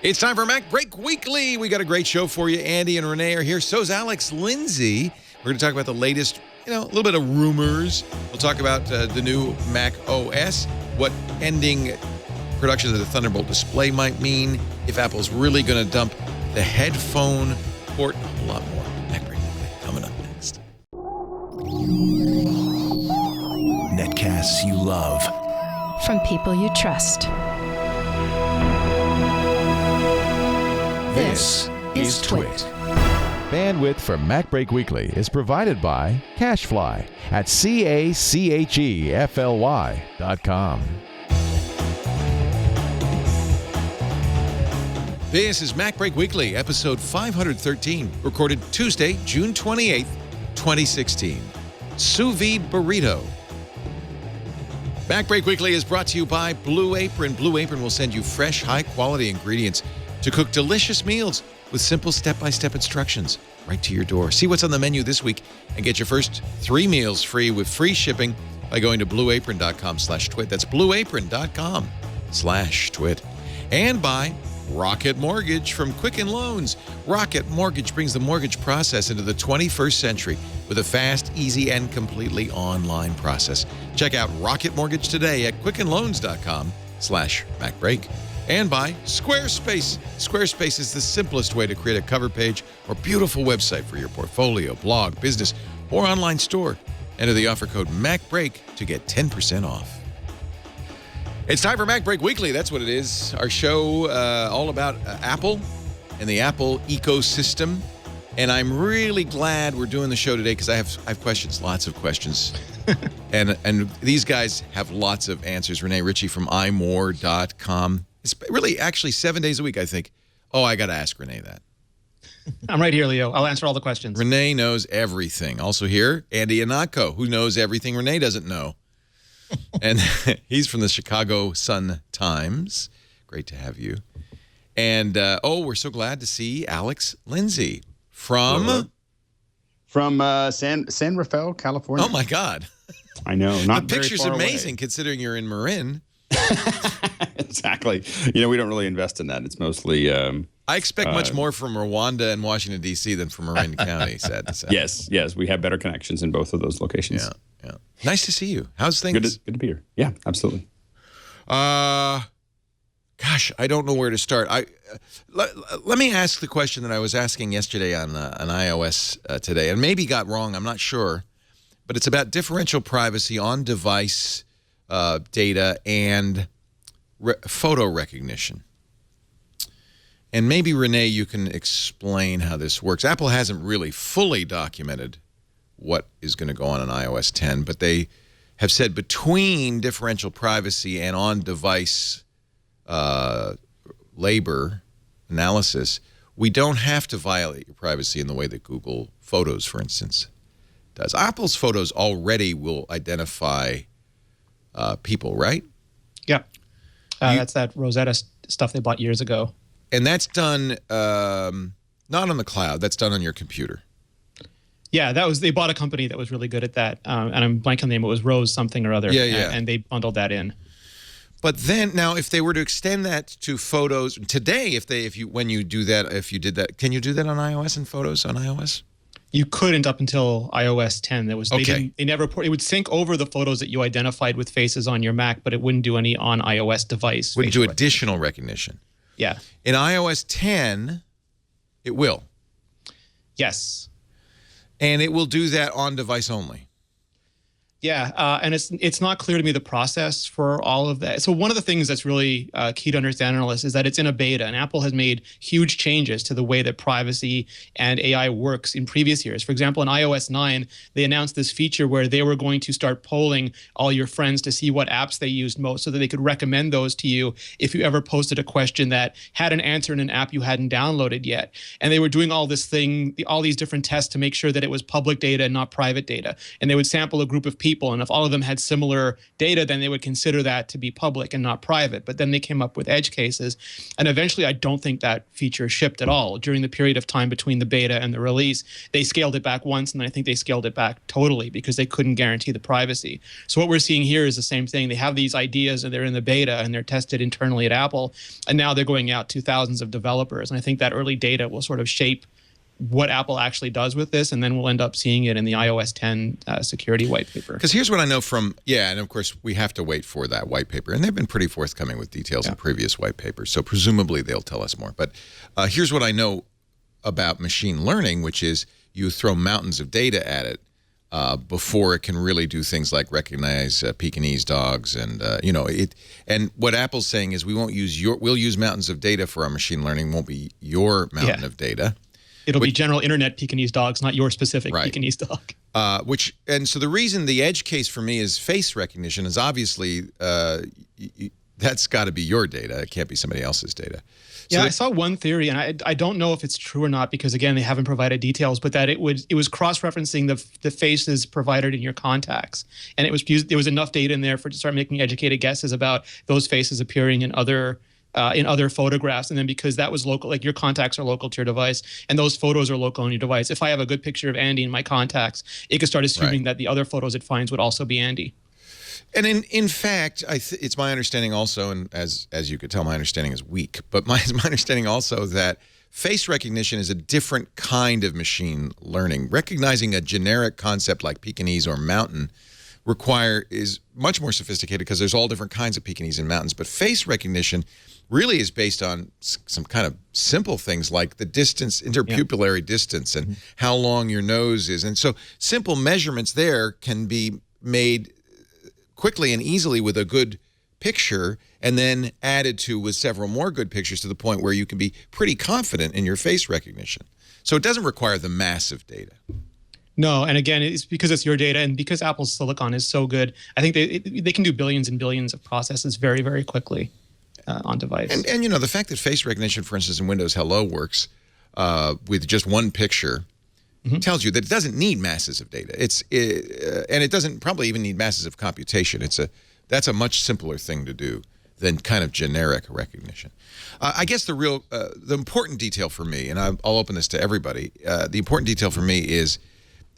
It's time for MacBreak Weekly. We got a great show for you. Andy and Rene are here. So's Alex Lindsay. We're going to talk about the latest, a little bit of rumors. We'll talk about the new Mac OS, what ending production of the Thunderbolt display might mean, if Apple's really going to dump the headphone port, and a whole lot more. MacBreak Weekly coming up next. Netcasts you love. From people you trust. This is Twit. Bandwidth for MacBreak Weekly is provided by CacheFly at CACHEFLY.com. This is MacBreak Weekly, episode 513, recorded Tuesday, June 28th, 2016. Sous-Vide Burrito. MacBreak Weekly is brought to you by Blue Apron. Blue Apron will send you fresh, high-quality ingredients to cook delicious meals with simple step-by-step instructions right to your door. See what's on the menu this week and get your first 3 meals free with free shipping by going to blueapron.com/twit. That's blueapron.com/twit. And by Rocket Mortgage from Quicken Loans. Rocket Mortgage brings the mortgage process into the 21st century with a fast, easy, and completely online process. Check out Rocket Mortgage today at quickenloans.com/MacBreak. And by Squarespace. Squarespace is the simplest way to create a cover page or beautiful website for your portfolio, blog, business, or online store. Enter the offer code MacBreak to get 10% off. It's time for MacBreak Weekly. That's what it is. Our show all about Apple and the Apple ecosystem. And I'm really glad we're doing the show today because I have questions, lots of questions. and these guys have lots of answers. Rene, Ritchie from imore.com. It's really actually 7 days a week, I think. Oh, I got to ask Rene that. I'm right here, Leo. I'll answer all the questions. Rene knows everything. Also here, Andy Ihnatko, who knows everything Rene doesn't know. And he's from the Chicago Sun-Times. Great to have you. And, we're so glad to see Alex Lindsay from San Rafael, California. Oh, my God. I know. The picture's amazing considering you're in Marin. Exactly. We don't really invest in that. It's mostly... I expect much more from Rwanda and Washington, D.C. than from Marin County, sad to say. Yes. We have better connections in both of those locations. Yeah. Nice to see you. How's things? Good to be here. Yeah, absolutely. Gosh, I don't know where to start. Let me ask the question that I was asking yesterday on iOS today, and maybe got wrong. I'm not sure. But it's about differential privacy on device data and photo recognition. And maybe, Rene, you can explain how this works. Apple hasn't really fully documented what is going to go on iOS 10, but they have said between differential privacy and on-device labor analysis, we don't have to violate your privacy in the way that Google Photos, for instance, does. Apple's Photos already will identify people, right? Yeah. That's that Rosetta stuff they bought years ago. And that's done not on the cloud. That's done on your computer. Yeah, they bought a company that was really good at that. And I'm blanking on the name. It was Rose something or other. Yeah. And they bundled that in. But then now, if they were to extend that to Photos today, if you did that, can you do that on iOS and Photos on iOS? You couldn't up until iOS 10. It would sync over the photos that you identified with faces on your Mac, but it wouldn't do any on iOS device. Wouldn't do additional recognition. Yeah. In iOS 10, it will. Yes. And it will do that on device only. Yeah, and it's not clear to me the process for all of that. So one of the things that's really key to understand on this is that it's in a beta, and Apple has made huge changes to the way that privacy and AI works in previous years. For example, in iOS 9, they announced this feature where they were going to start polling all your friends to see what apps they used most so that they could recommend those to you if you ever posted a question that had an answer in an app you hadn't downloaded yet. And they were doing all these different tests to make sure that it was public data and not private data. And they would sample a group of people people, and if all of them had similar data, then they would consider that to be public and not private. But then they came up with edge cases, and eventually I don't think that feature shipped at all. During the period of time between the beta and the release, they scaled it back once, and I think they scaled it back totally because they couldn't guarantee the privacy. So what we're seeing here is the same thing. They have these ideas, and they're in the beta, and they're tested internally at Apple, and now they're going out to thousands of developers. And I think that early data will sort of shape what Apple actually does with this, and then we'll end up seeing it in the iOS 10 security white paper. Because here's what I know from, and of course we have to wait for that white paper, and they've been pretty forthcoming with details in previous white papers, so presumably they'll tell us more. But here's what I know about machine learning, which is you throw mountains of data at it before it can really do things like recognize Pekingese dogs, and And what Apple's saying is we'll use mountains of data for our machine learning, won't be your mountain of data. It'll be general internet Pekingese dogs, not your specific Pekingese dog. So the reason the edge case for me is face recognition is obviously that's got to be your data. It can't be somebody else's data. So I saw one theory, and I don't know if it's true or not because again they haven't provided details, but that it was cross-referencing the faces provided in your contacts, and there was enough data in there to start making educated guesses about those faces appearing in other photographs. And then because that was local, like your contacts are local to your device and those photos are local on your device, if I have a good picture of Andy in my contacts, it could start assuming that the other photos it finds would also be Andy. And in fact, it's my understanding also, and as you could tell, my understanding is weak, but my understanding also that face recognition is a different kind of machine learning. Recognizing a generic concept like Pekingese or mountain is much more sophisticated because there's all different kinds of Pekingese and mountains. But face recognition really is based on some kind of simple things like the distance, interpupillary distance, and how long your nose is. And so simple measurements there can be made quickly and easily with a good picture and then added to with several more good pictures to the point where you can be pretty confident in your face recognition. So it doesn't require the massive data. No, and again, it's because it's your data, and because Apple's silicon is so good, I think they can do billions and billions of processes very, very quickly on device. And the fact that face recognition, for instance, in Windows Hello works with just one picture tells you that it doesn't need masses of data. And it doesn't probably even need masses of computation. That's a much simpler thing to do than kind of generic recognition. I guess the important detail for me, and I'll open this to everybody, the important detail for me is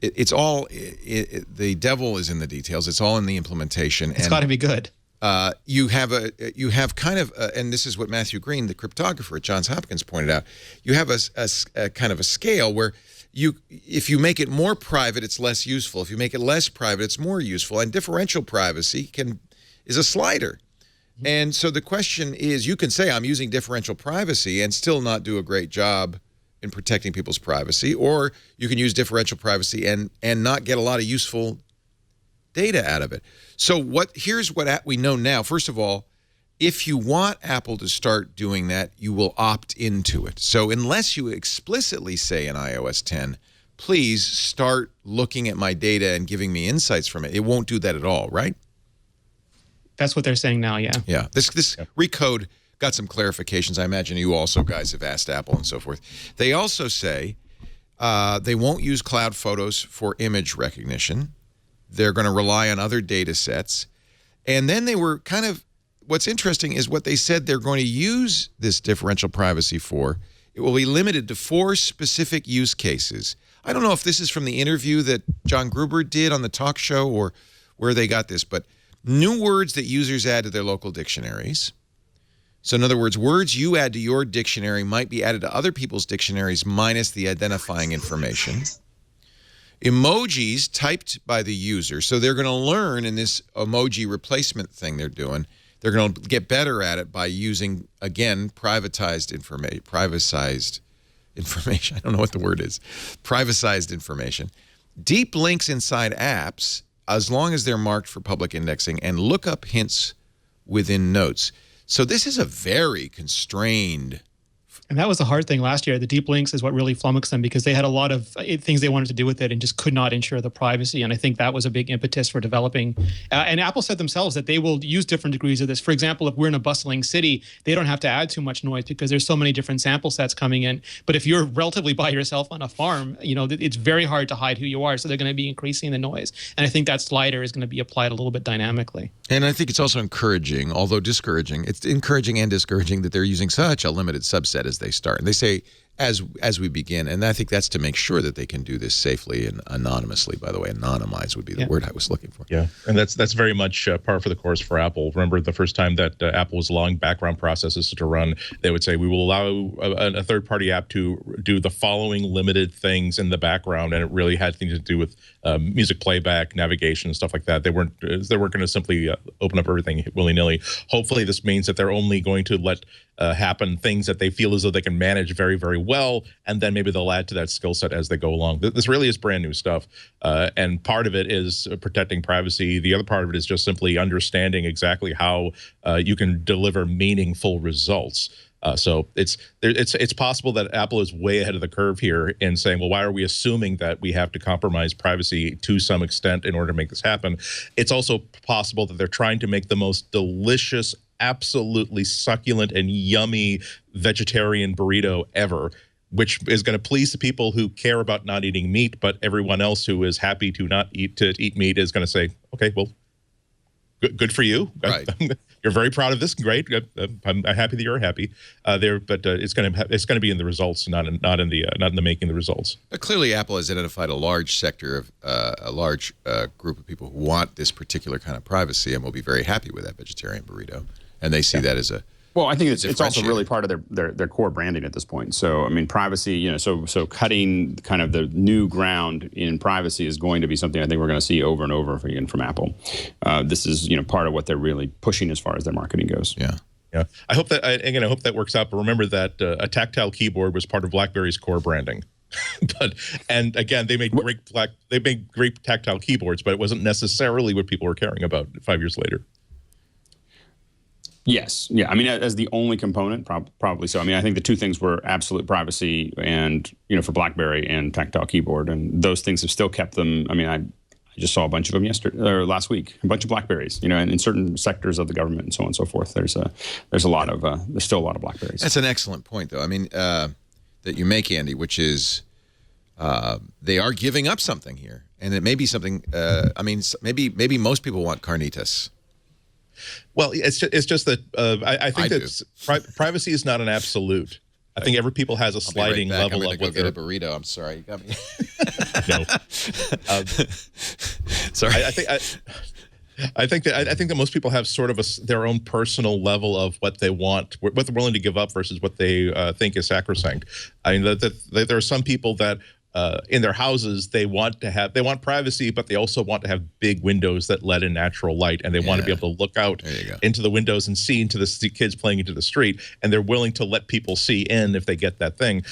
the devil is in the details. It's all in the implementation. It's got to be good. You have kind of, and this is what Matthew Green, the cryptographer at Johns Hopkins, pointed out. You have a kind of a scale where if you make it more private, it's less useful. If you make it less private, it's more useful. And differential privacy is a slider. And so the question is, you can say I'm using differential privacy and still not do a great job in protecting people's privacy, or you can use differential privacy and not get a lot of useful data out of it. So here's what we know now. First of all, if you want Apple to start doing that, you will opt into it. So unless you explicitly say in iOS 10, please start looking at my data and giving me insights from it, it won't do that at all, right? That's what they're saying now, yeah. Yeah. This recode got some clarifications. I imagine you also guys have asked Apple and so forth. They also say they won't use cloud photos for image recognition. They're going to rely on other data sets. And then they were what's interesting is what they said they're going to use this differential privacy for. It will be limited to 4 specific use cases. I don't know if this is from the interview that John Gruber did on the talk show or where they got this, but new words that users add to their local dictionaries. So in other words, words you add to your dictionary might be added to other people's dictionaries minus the identifying information. Emojis typed by the user. So they're going to learn in this emoji replacement thing they're doing. They're going to get better at it by using, again, privatized information. Privatized information. I don't know what the word is. Privatized information. Deep links inside apps, as long as they're marked for public indexing, and lookup hints within notes. So this is a very constrained And that was the hard thing last year. The deep links is what really flummoxed them because they had a lot of things they wanted to do with it and just could not ensure the privacy. And I think that was a big impetus for developing. And Apple said themselves that they will use different degrees of this. For example, if we're in a bustling city, they don't have to add too much noise because there's so many different sample sets coming in. But if you're relatively by yourself on a farm, it's very hard to hide who you are. So they're going to be increasing the noise. And I think that slider is going to be applied a little bit dynamically. And I think it's also encouraging, although discouraging. It's encouraging and discouraging that they're using such a limited subset as they start. And they say, as we begin, and I think that's to make sure that they can do this safely and anonymously. By the way, anonymize would be the word I was looking for. Yeah, and that's very much par for the course for Apple. Remember the first time that Apple was allowing background processes to run, they would say, we will allow a third-party app to do the following limited things in the background, and it really had things to do with music playback, navigation, stuff like that. They weren't going to simply open up everything willy-nilly. Hopefully, this means that they're only going to let happen things that they feel as though they can manage very, very well, and then maybe they'll add to that skill set as they go along. This really is brand new stuff, and part of it is protecting privacy. The other part of it is just simply understanding exactly how you can deliver meaningful results. So it's possible that Apple is way ahead of the curve here in saying, well, why are we assuming that we have to compromise privacy to some extent in order to make this happen? It's also possible that they're trying to make the most delicious, absolutely succulent and yummy vegetarian burrito ever, which is going to please the people who care about not eating meat, but everyone else who is happy to not eat meat is going to say, okay, well, good for you. Right. You're very proud of this. Great. I'm happy that you're happy. But it's going to be in the results, not in the making the results. But clearly, Apple has identified a large sector of a large group of people who want this particular kind of privacy, and will be very happy with that vegetarian burrito. And they see that as a Well, I think it's also really part of their core branding at this point. So, I mean, privacy, so cutting kind of the new ground in privacy is going to be something I think we're going to see over and over again from Apple. This is, part of what they're really pushing as far as their marketing goes. Yeah. I hope that works out. But remember that a tactile keyboard was part of BlackBerry's core branding. And again, they made great tactile keyboards, but it wasn't necessarily what people were caring about 5 years later. Yes. Yeah. I mean, as the only component, probably so. I mean, I think the two things were absolute privacy and, for BlackBerry and tactile keyboard. And those things have still kept them. I mean, I just saw a bunch of them last week, a bunch of BlackBerries, and in certain sectors of the government and so on and so forth. There's still a lot of BlackBerries. That's an excellent point, though. I mean, that you make, Andy, which is they are giving up something here. And it may be something, maybe most people want carnitas. Well, it's just that I think that privacy is not an absolute. I think every people has a sliding level of what they're. I'm going to go get a burrito. I'm sorry, you got me. No. Sorry. I think that most people have sort of their own personal level of what they want, what they're willing to give up versus what they think is sacrosanct. I mean, that there are some people that. In their houses, they want privacy, but they also want to have big windows that let in natural light, and they want to be able to look out into the windows and see into the kids playing into the street, and they're willing to let people see in if they get that thing.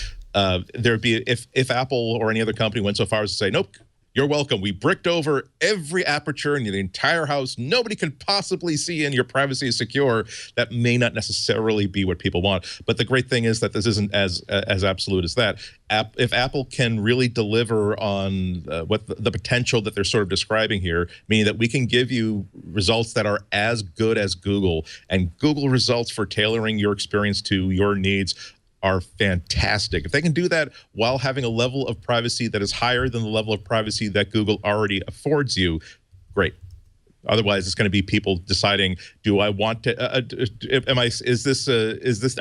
There'd be if Apple or any other company went so far as to say, nope, you're welcome. We bricked over every aperture in the entire house. Nobody can possibly see in. Your privacy is secure. That may not necessarily be what people want. But the great thing is that this isn't as absolute as that. If Apple can really deliver on what the potential that they're sort of describing here, meaning that we can give you results that are as good as Google, and Google results for tailoring your experience to your needs are fantastic. If they can do that while having a level of privacy that is higher than the level of privacy that Google already affords you, great. Otherwise, it's going to be people deciding: do I want to?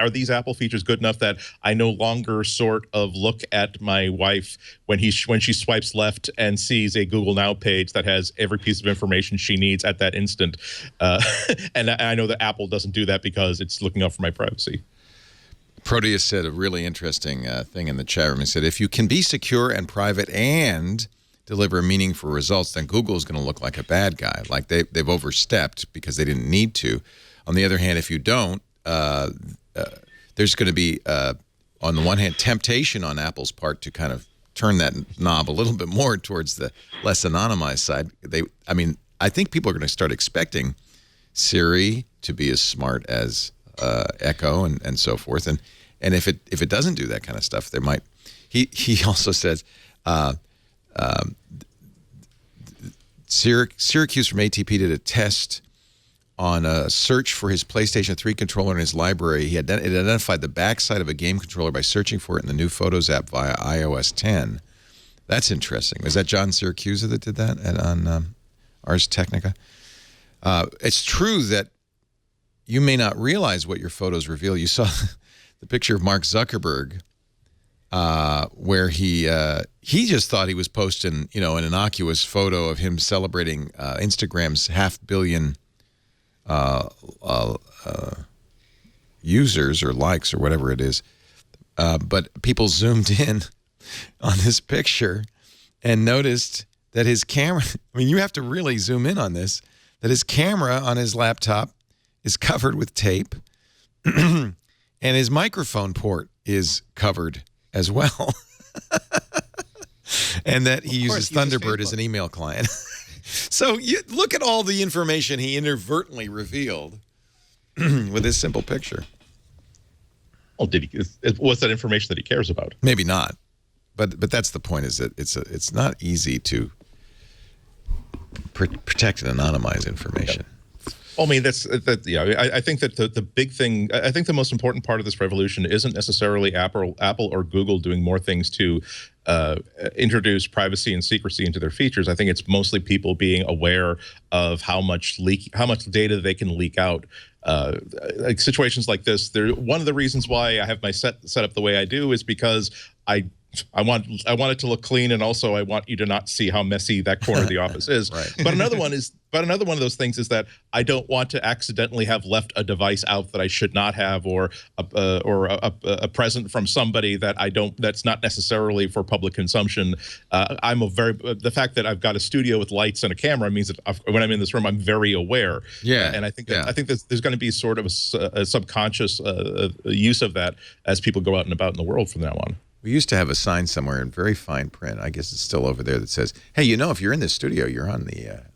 Are these Apple features good enough that I no longer sort of look at my wife when she swipes left and sees a Google Now page that has every piece of information she needs at that instant? And I know that Apple doesn't do that because it's looking out for my privacy. Proteus said a really interesting thing in the chat room. He said, if you can be secure and private and deliver meaningful results, then Google is going to look like a bad guy. Like they've overstepped because they didn't need to. On the other hand, if you don't, there's going to be, on the one hand, temptation on Apple's part to kind of turn that knob a little bit more towards the less anonymized side. I think people are going to start expecting Siri to be as smart as Echo and so forth. And if it doesn't do that kind of stuff, there might. He also says, Syracuse from ATP did a test on a search for his PlayStation 3 controller in his library. It identified the backside of a game controller by searching for it in the new Photos app via iOS 10. That's interesting. Was that John Syracuse that did that on Ars Technica? It's true that you may not realize what your photos reveal. You saw the picture of Mark Zuckerberg where he just thought he was posting, an innocuous photo of him celebrating Instagram's 500 million users or likes or whatever it is. But people zoomed in on this picture and noticed that his camera, I mean, you have to really zoom in on this, that his camera on his laptop is covered with tape and his microphone port is covered as well. And that he uses Thunderbird as an email client. So you look at all the information he inadvertently revealed with this simple picture. Well, what's that information that he cares about? Maybe not, but that's the point. Is that it's not easy to protect and anonymize information. Well, I mean, I think that the big thing, I think the most important part of this revolution isn't necessarily Apple or Google doing more things to introduce privacy and secrecy into their features. I think it's mostly people being aware of how much data they can leak out. Like situations like this, one of the reasons why I have my set up the way I do is because I want it to look clean, and also I want you to not see how messy that corner of the office is. Right. But another one of those things is that I don't want to accidentally have left a device out that I should not have, or a present from somebody that that's not necessarily for public consumption. The fact that I've got a studio with lights and a camera means that when I'm in this room, I'm very aware. Yeah. And I think there's going to be sort of a subconscious use of that as people go out and about in the world from now on. We used to have a sign somewhere in very fine print. I guess it's still over there that says, "Hey, if you're in this studio, you're on the air."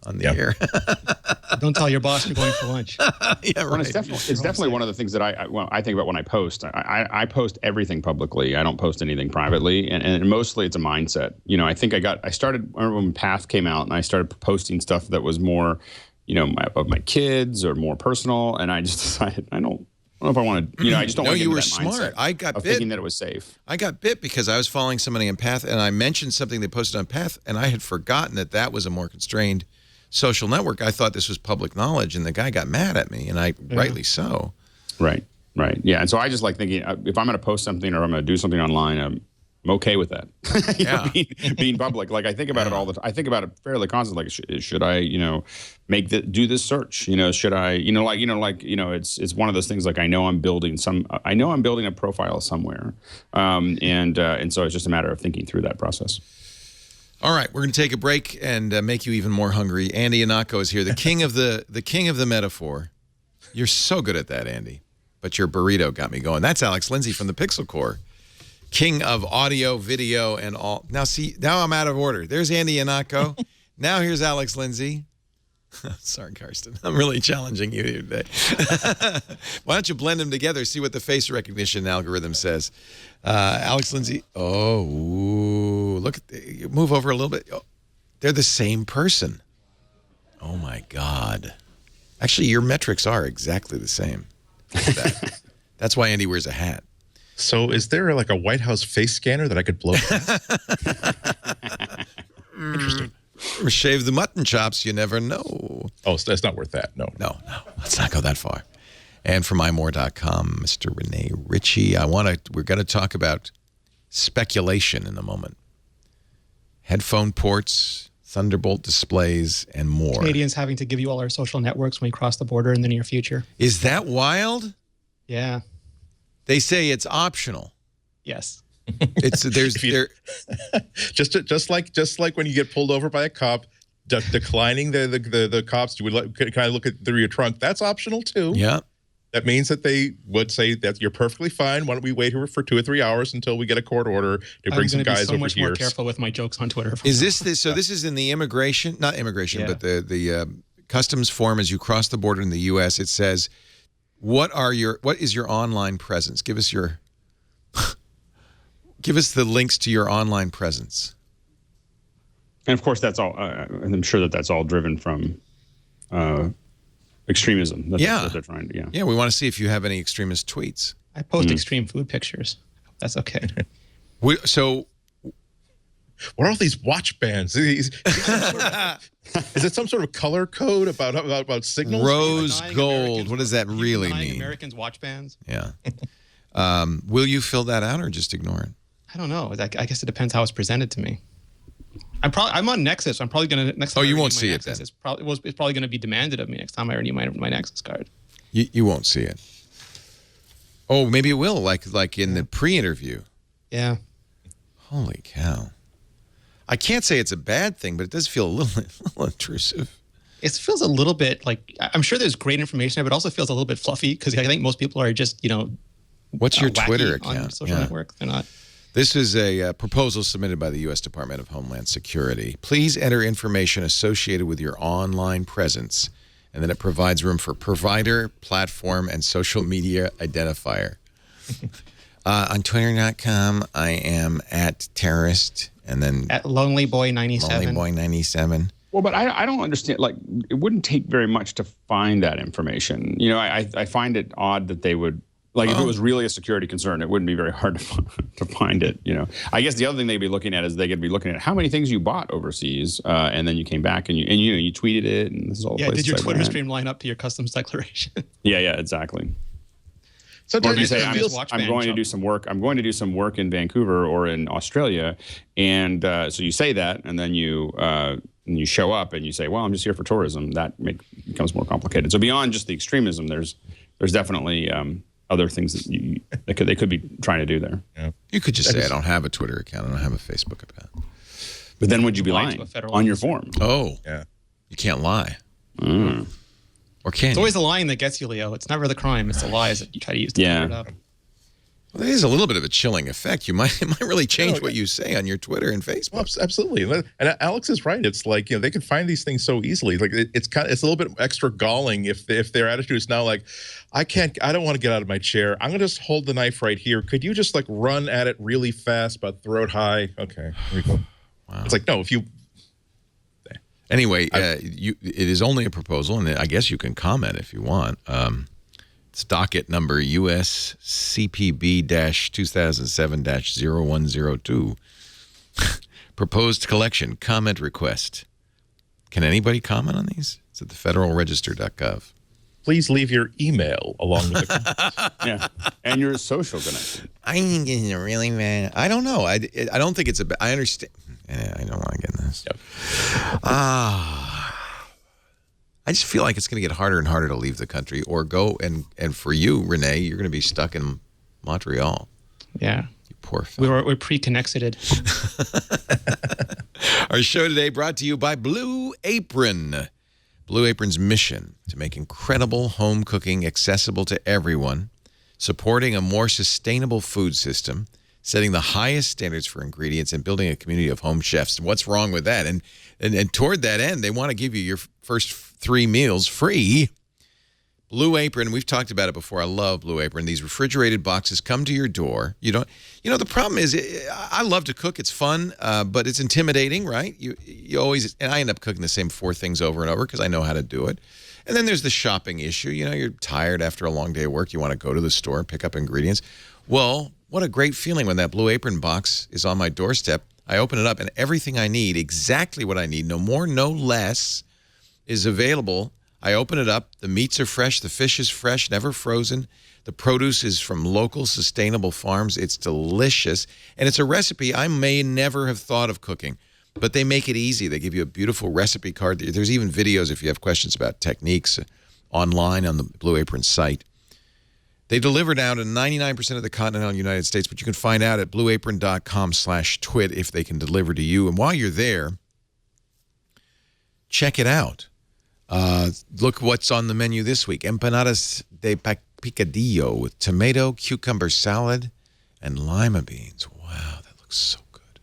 Don't tell your boss you're going for lunch. Yeah, right. It's definitely one of the things that I think about when I post. I post everything publicly. I don't post anything privately, and mostly it's a mindset. I started when Path came out, and I started posting stuff that was more, of my kids or more personal, and I just decided I don't know if I want to, I just don't want to get into that smart. I got bit. Thinking that it was safe. I got bit because I was following somebody on Path, and I mentioned something they posted on Path, and I had forgotten that was a more constrained social network. I thought this was public knowledge, and the guy got mad at me, and rightly so. Right. Yeah. And so I just like thinking, if I'm going to post something or I'm going to do something online, I'm okay with that. Being public. Like I think about it all the time. I think about it fairly constantly. Like, should I, do this search? Should I, it's one of those things. Like I know I'm building a profile somewhere, and so it's just a matter of thinking through that process. All right, we're going to take a break and make you even more hungry. Andy Ihnatko is here, the king of the metaphor. You're so good at that, Andy. But your burrito got me going. That's Alex Lindsay from the Pixel Corps. King of audio, video, and all. Now I'm out of order. There's Andy Ihnatko. Now here's Alex Lindsay. Sorry, Karsten. I'm really challenging you here today. Why don't you blend them together, see what the face recognition algorithm says. Alex Lindsay. Oh, look. Move over a little bit. Oh, they're the same person. Oh, my God. Actually, your metrics are exactly the same. That's why Andy wears a hat. So is there like a White House face scanner that I could blow past? Interesting. Shave the mutton chops, you never know. Oh, so that's not worth that. No. Let's not go that far. And from imore.com, Mr. Rene Ritchie. We're going to talk about speculation in a moment. Headphone ports, Thunderbolt displays, and more. Canadians having to give you all our social networks when we cross the border in the near future. Is that wild? Yeah. They say it's optional. Yes. Just like when you get pulled over by a cop, declining the cops. Can I look through your trunk? That's optional too. Yeah. That means that they would say that you're perfectly fine. Why don't we wait here for 2 or 3 hours until we get a court order to bring some guys over here? I'm going to be so much more careful with my jokes on Twitter. Is this so? This is in the but the customs form as you cross the border in the U.S. It says, what is your online presence? Give us your Give us the links to your online presence. And of course, that's all. I'm sure that's all driven from extremism. That they're trying to. Yeah. Yeah, we want to see if you have any extremist tweets. I post extreme food pictures. That's okay. So, what are all these watch bands? Is it some sort of color code about signals? Rose gold. What does that really mean? Americans watch bands. Yeah. Will you fill that out or just ignore it? I don't know. I guess it depends how it's presented to me. I'm on Nexus. I'm probably gonna next time. Oh, you won't see it then. It's probably gonna be demanded of me next time I renew my Nexus card. You won't see it. Oh, maybe it will, like in the pre-interview. Yeah. Holy cow! I can't say it's a bad thing, but it does feel a little intrusive. It feels a little bit like, I'm sure there's great information, but it also feels a little bit fluffy because I think most people are just What's your Twitter account? On social network. They're not. This is a proposal submitted by the U.S. Department of Homeland Security. Please enter information associated with your online presence, and then it provides room for provider, platform, and social media identifier. On Twitter.com, I am at terrorist, and then at lonelyboy97. Lonelyboy97. Well, but I don't understand. Like, it wouldn't take very much to find that information. I find it odd that they would. Like, if it was really a security concern, it wouldn't be very hard to find it. I guess the other thing they'd be looking at is they could be looking at how many things you bought overseas, and then you came back and you tweeted it, and this is all. Yeah, did your Twitter stream line up to your customs declaration? Yeah, exactly. Sometimes or if you say I'm going to do some work. I'm going to do some work in Vancouver or in Australia, and so you say that, and then you show up and you say, "Well, I'm just here for tourism." That becomes more complicated. So beyond just the extremism, there's definitely other things that they could be trying to do there. Yeah. You could just say, I don't have a Twitter account. I don't have a Facebook account. But then would you be lying on your form? Oh, yeah. You can't lie. Or can It's always the lying that gets you, Leo. It's never the crime. It's the lies that you try to use to cover it up. Well, there is a little bit of a chilling effect. It might really change what you say on your Twitter and Facebook. Well, absolutely, and Alex is right. It's like they can find these things so easily. Like it's a little bit extra galling if their attitude is now like, I don't want to get out of my chair. I'm gonna just hold the knife right here. Could you just run at it really fast but throw it high? Okay, here we go. Wow. It's like, no, if you. Anyway, it is only a proposal, and I guess you can comment if you want. It's docket number USCPB-2007-0102. Proposed collection, comment request. Can anybody comment on these? It's at the federalregister.gov. Please leave your email along with the yeah, and your social connection. I think it's really bad. I don't know. I don't think it's I understand. I don't want to get in this. Yep. I just feel like it's going to get harder and harder to leave the country or go. And for you, Rene, you're going to be stuck in Montreal. Yeah. You poor fellow. We're pre-connected. Our show today brought to you by Blue Apron. Blue Apron's mission to make incredible home cooking accessible to everyone, supporting a more sustainable food system, setting the highest standards for ingredients, and building a community of home chefs. What's wrong with that? And toward that end, they want to give you your first 3 meals free. Blue Apron, we've talked about it before. I love Blue Apron. These refrigerated boxes come to your door. The problem is, I love to cook. It's fun, but it's intimidating, right? You always, and I end up cooking the same 4 things over and over because I know how to do it. And then there's the shopping issue. You're tired after a long day of work. You want to go to the store and pick up ingredients. Well, what a great feeling when that Blue Apron box is on my doorstep. I open it up and everything I need, exactly what I need, no more, no less, is available. I open it up. The meats are fresh. The fish is fresh, never frozen. The produce is from local, sustainable farms. It's delicious. And it's a recipe I may never have thought of cooking, but they make it easy. They give you a beautiful recipe card. There's even videos if you have questions about techniques online on the Blue Apron site. They deliver now to 99% of the continental United States, but you can find out at blueapron.com/twit if they can deliver to you. And while you're there, check it out. Look what's on the menu this week. Empanadas de picadillo with tomato, cucumber salad, and lima beans. Wow, that looks so good.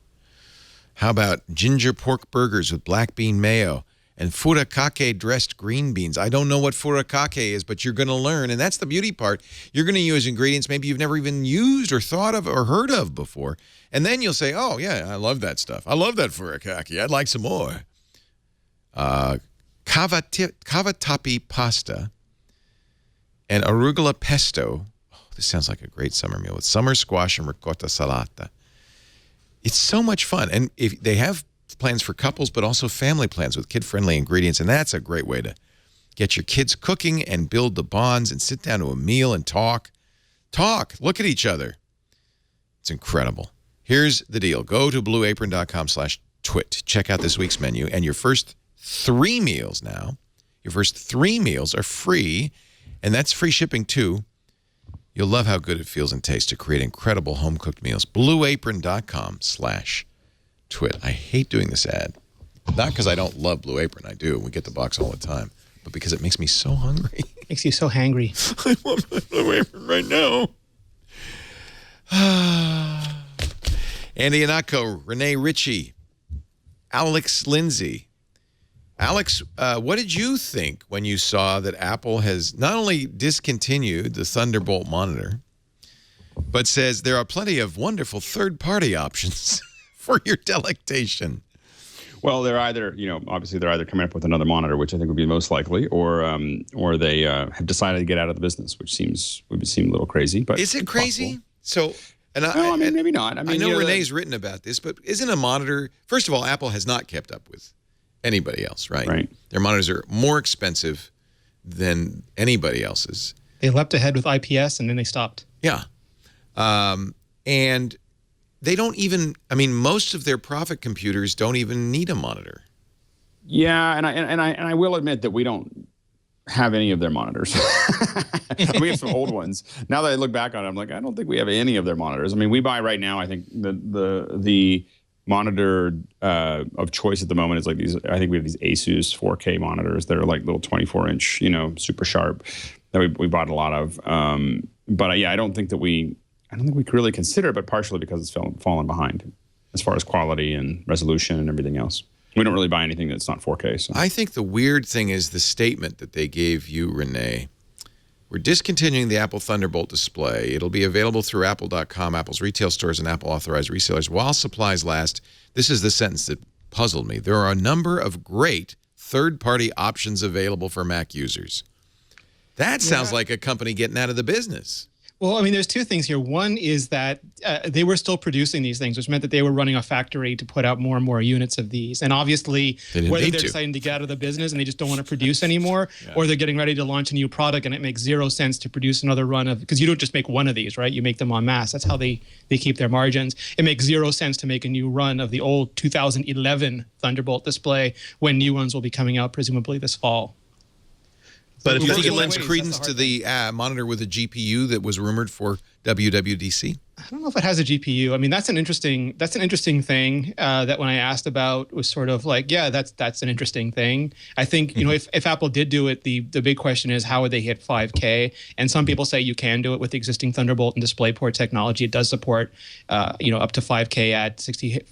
How about ginger pork burgers with black bean mayo and furikake dressed green beans. I don't know what furikake is, but you're going to learn. And that's the beauty part. You're going to use ingredients maybe you've never even used or thought of or heard of before. And then you'll say, oh, yeah, I love that stuff. I love that furikake. I'd like some more. Cavatappi pasta and arugula pesto. Oh, this sounds like a great summer meal with summer squash and ricotta salata. It's so much fun. And if they have plans for couples, but also family plans with kid-friendly ingredients, and that's a great way to get your kids cooking and build the bonds and sit down to a meal and talk. Look at each other. It's incredible. Here's the deal. Go to blueapron.com/twit. Check out this week's menu, and your first 3 meals now, your first 3 meals are free, and that's free shipping too. You'll love how good it feels and tastes to create incredible home-cooked meals. blueapron.com/twit. I hate doing this ad. Not because I don't love Blue Apron. I do. We get the box all the time. But because it makes me so hungry. Makes you so hangry. I want my Blue Apron right now. Andy Ihnatko, Rene, Ritchie, Alex, Lindsay. Alex, what did you think when you saw that Apple has not only discontinued the Thunderbolt monitor, but says there are plenty of wonderful third-party options for your delectation? Well, they're either, obviously they're either coming up with another monitor, which I think would be most likely, or they have decided to get out of the business, which would seem a little crazy. But is it crazy? Possible. So, maybe not. I know Rene's written about this, but isn't a monitor? First of all, Apple has not kept up with anybody else, right? Right. Their monitors are more expensive than anybody else's. They leapt ahead with IPS and then they stopped. Yeah. And they don't even, most of their profit computers don't even need a monitor. Yeah, and I will admit that we don't have any of their monitors. We have some old ones. Now that I look back on it, I'm like, I don't think we have any of their monitors. We buy right now, I think the monitor of choice at the moment is like these. I think we have these Asus 4K monitors that are like little 24-inch, super sharp that we bought a lot of. But yeah, I don't think we could really consider it, but partially because it's fallen behind as far as quality and resolution and everything else. We don't really buy anything that's not 4K. So. I think the weird thing is the statement that they gave you, Rene. We're discontinuing the Apple Thunderbolt display. It'll be available through Apple.com, Apple's retail stores, and Apple-authorized resellers while supplies last. This is the sentence that puzzled me. There are a number of great third-party options available for Mac users. That sounds like a company getting out of the business. Well, there's 2 things here. One is that they were still producing these things, which meant that they were running a factory to put out more and more units of these. And obviously, whether they're deciding to get out of the business and they just don't want to produce anymore, or they're getting ready to launch a new product and it makes 0 sense to produce another run of, because you don't just make one of these, right? You make them en masse. That's how they keep their margins. It makes 0 sense to make a new run of the old 2011 Thunderbolt display when new ones will be coming out presumably this fall. But if you think it lends credence to the monitor with a GPU that was rumored for WWDC? I don't know if it has a GPU. That's an interesting thing that when I asked about was sort of like, yeah, that's an interesting thing. I think, if Apple did do it, the big question is how would they hit 5K? And some people say you can do it with the existing Thunderbolt and DisplayPort technology. It does support, up to 5K at 60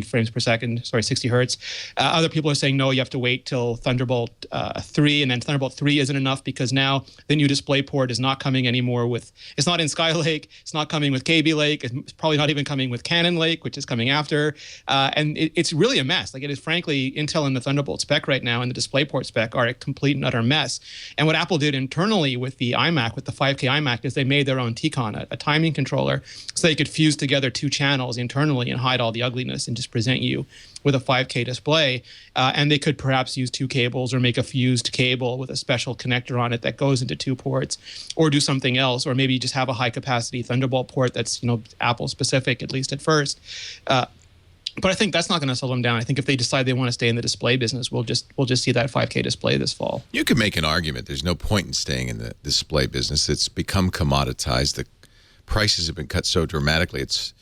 frames per second, 60 hertz. Other people are saying, no, you have to wait till Thunderbolt 3, and then Thunderbolt 3 isn't enough because now the new DisplayPort is not coming anymore it's not in Skylake, it's not coming with KB Lake, it's probably not even coming with Cannon Lake, which is coming after. And it's really a mess. Like it is frankly, Intel and the Thunderbolt spec right now and the DisplayPort spec are a complete and utter mess. And what Apple did internally with the iMac, with the 5K iMac, is they made their own Tcon, a timing controller, so they could fuse together 2 channels internally and hide all the ugliness and just present you with a 5K display. And they could perhaps use 2 cables or make a fused cable with a special connector on it that goes into 2 ports, or do something else, or maybe just have a high capacity Thunderbolt port that's Apple specific, at least at first. But I think that's not going to slow them down. I think if they decide they want to stay in the display business, we'll just see that 5K display this fall. You could make an argument. There's no point in staying in the display business. It's become commoditized. The prices have been cut so dramatically. It's